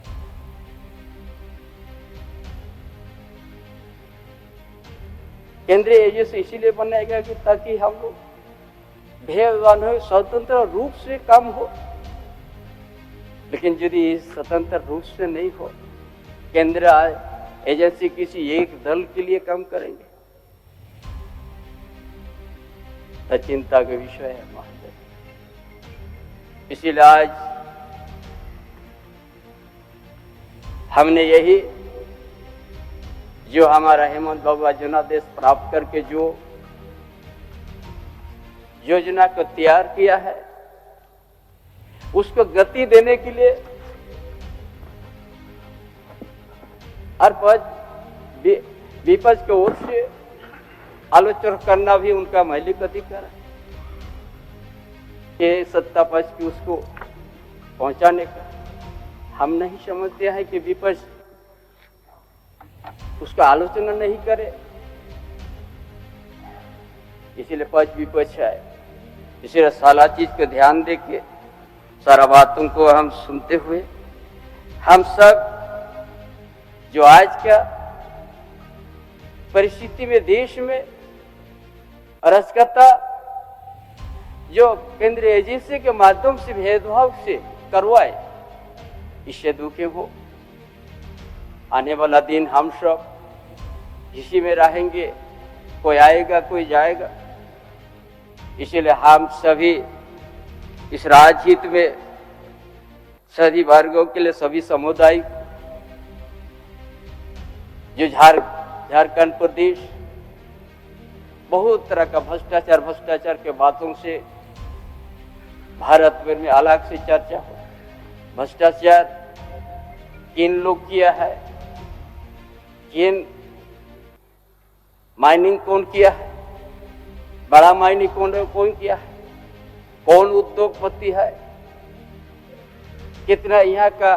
केंद्रीय एजेंसी इसीलिए बनाएगा कि ताकि हम लोग भेदभाव हो, स्वतंत्र रूप से काम हो। लेकिन यदि स्वतंत्र रूप से नहीं हो, केंद्रीय एजेंसी किसी एक दल के लिए काम करेंगे तो चिंता का विषय है महोदय। इसीलिए आज हमने यही जो हमारा हेमंत बाबू जनादेश प्राप्त करके जो योजना को तैयार किया है उसको गति देने के लिए और विपक्ष की ओर से आलोचना करना भी उनका मौलिक अधिकार है कि सत्ता पक्ष की उसको पहुंचाने का। हम नहीं समझते हैं कि विपक्ष उसका आलोचना नहीं करे, इसीलिए पक्ष विपक्ष है। इसीलिए सारा चीज को ध्यान देके सारा बातों को हम सुनते हुए हम सब जो आज का परिस्थिति में देश में अराजकता जो केंद्रीय एजेंसी के माध्यम से भेदभाव से करवाए, इससे दुखी हो। आने वाला दिन हम सब इसी में रहेंगे, कोई आएगा कोई जाएगा। इसीलिए हम सभी इस राजहित में सभी वर्गों के लिए, सभी समुदाय जो झारखंड प्रदेश बहुत तरह का भ्रष्टाचार के बातों से भारत भर में अलग से चर्चा हो। भ्रष्टाचार किन लोग किया है, किन माइनिंग कौन किया है, बड़ा माइनिंग कौन किया है, कौन उद्योगपति है, कितना यहाँ का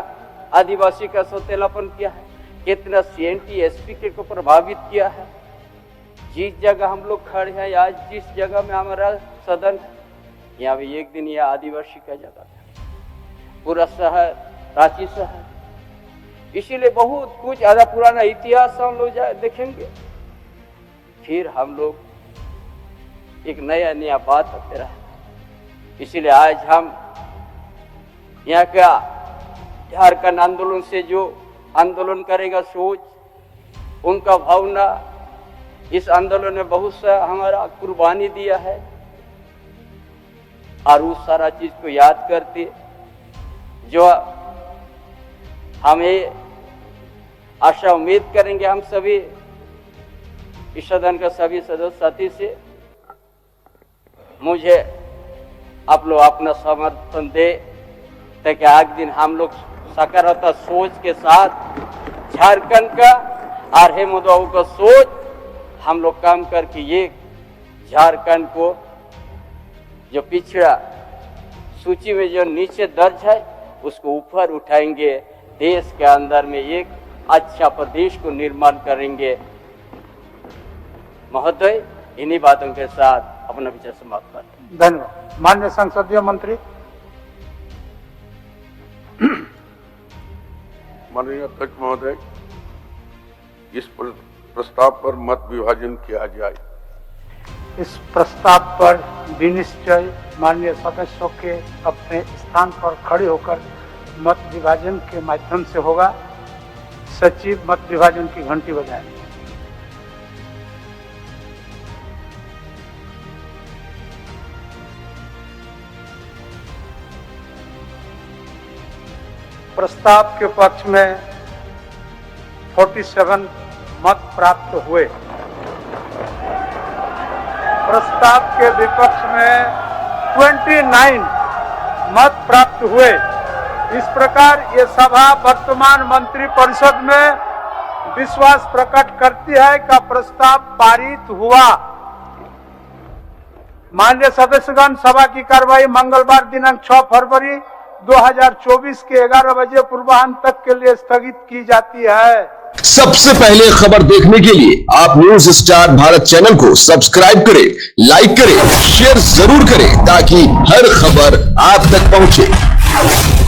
आदिवासी का सौतेलापन किया है, कितना CNT SP को प्रभावित किया है। जिस जगह हम लोग खड़े हैं आज, जिस जगह में हमारा सदन है, यहाँ भी एक दिन यह आदिवासी का जगह था, पूरा शहर रांची शहर। इसीलिए बहुत कुछ आधा पुराना इतिहास हम लोग देखेंगे, फिर हम लोग एक नया बात होते रहा। इसीलिए आज हम यहाँ का झारखंड आंदोलन से जो आंदोलन करेगा सोच, उनका भावना, इस आंदोलन में बहुत सा हमारा कुर्बानी दिया है और उस सारा चीज को याद करते जो हमें आशा उम्मीद करेंगे हम सभी इस सदन का सभी सदस्य साथी से, मुझे आप लोग अपना समर्थन दे ताकि आज दिन हम लोग सकारात्मक सोच के साथ झारखंड का और हेमंत बाबू का सोच हम लोग काम करके ये झारखंड को जो पिछड़ा सूची में जो नीचे दर्ज है उसको ऊपर उठाएंगे, देश के अंदर में एक अच्छा प्रदेश को निर्माण करेंगे। महोदय, इन्हीं बातों के साथ अपना विचार समाप्त करते हैं। धन्यवाद। माननीय संसदीय मंत्री। माननीय अध्यक्ष महोदय, इस प्रस्ताव पर मत विभाजन किया जाए। इस प्रस्ताव पर विनिश्चय माननीय सदस्यों के अपने स्थान पर खड़े होकर मत विभाजन के माध्यम से होगा। सचिव मत विभाजन की घंटी बजाएं। प्रस्ताव के पक्ष में 47 मत प्राप्त हुए। प्रस्ताव के विपक्ष में 29 मत प्राप्त हुए। इस प्रकार ये सभा वर्तमान मंत्रिपरिषद में विश्वास प्रकट करती है कि प्रस्ताव पारित हुआ। माननीय सदस्यगण, सभा की कार्रवाई मंगलवार दिनांक 6 फरवरी 2024 के 11 बजे पूर्वाह्न तक के लिए स्थगित की जाती है। सबसे पहले खबर देखने के लिए आप न्यूज स्टार भारत चैनल को सब्सक्राइब करें, लाइक करें, शेयर जरूर करें ताकि हर खबर आप तक पहुंचे।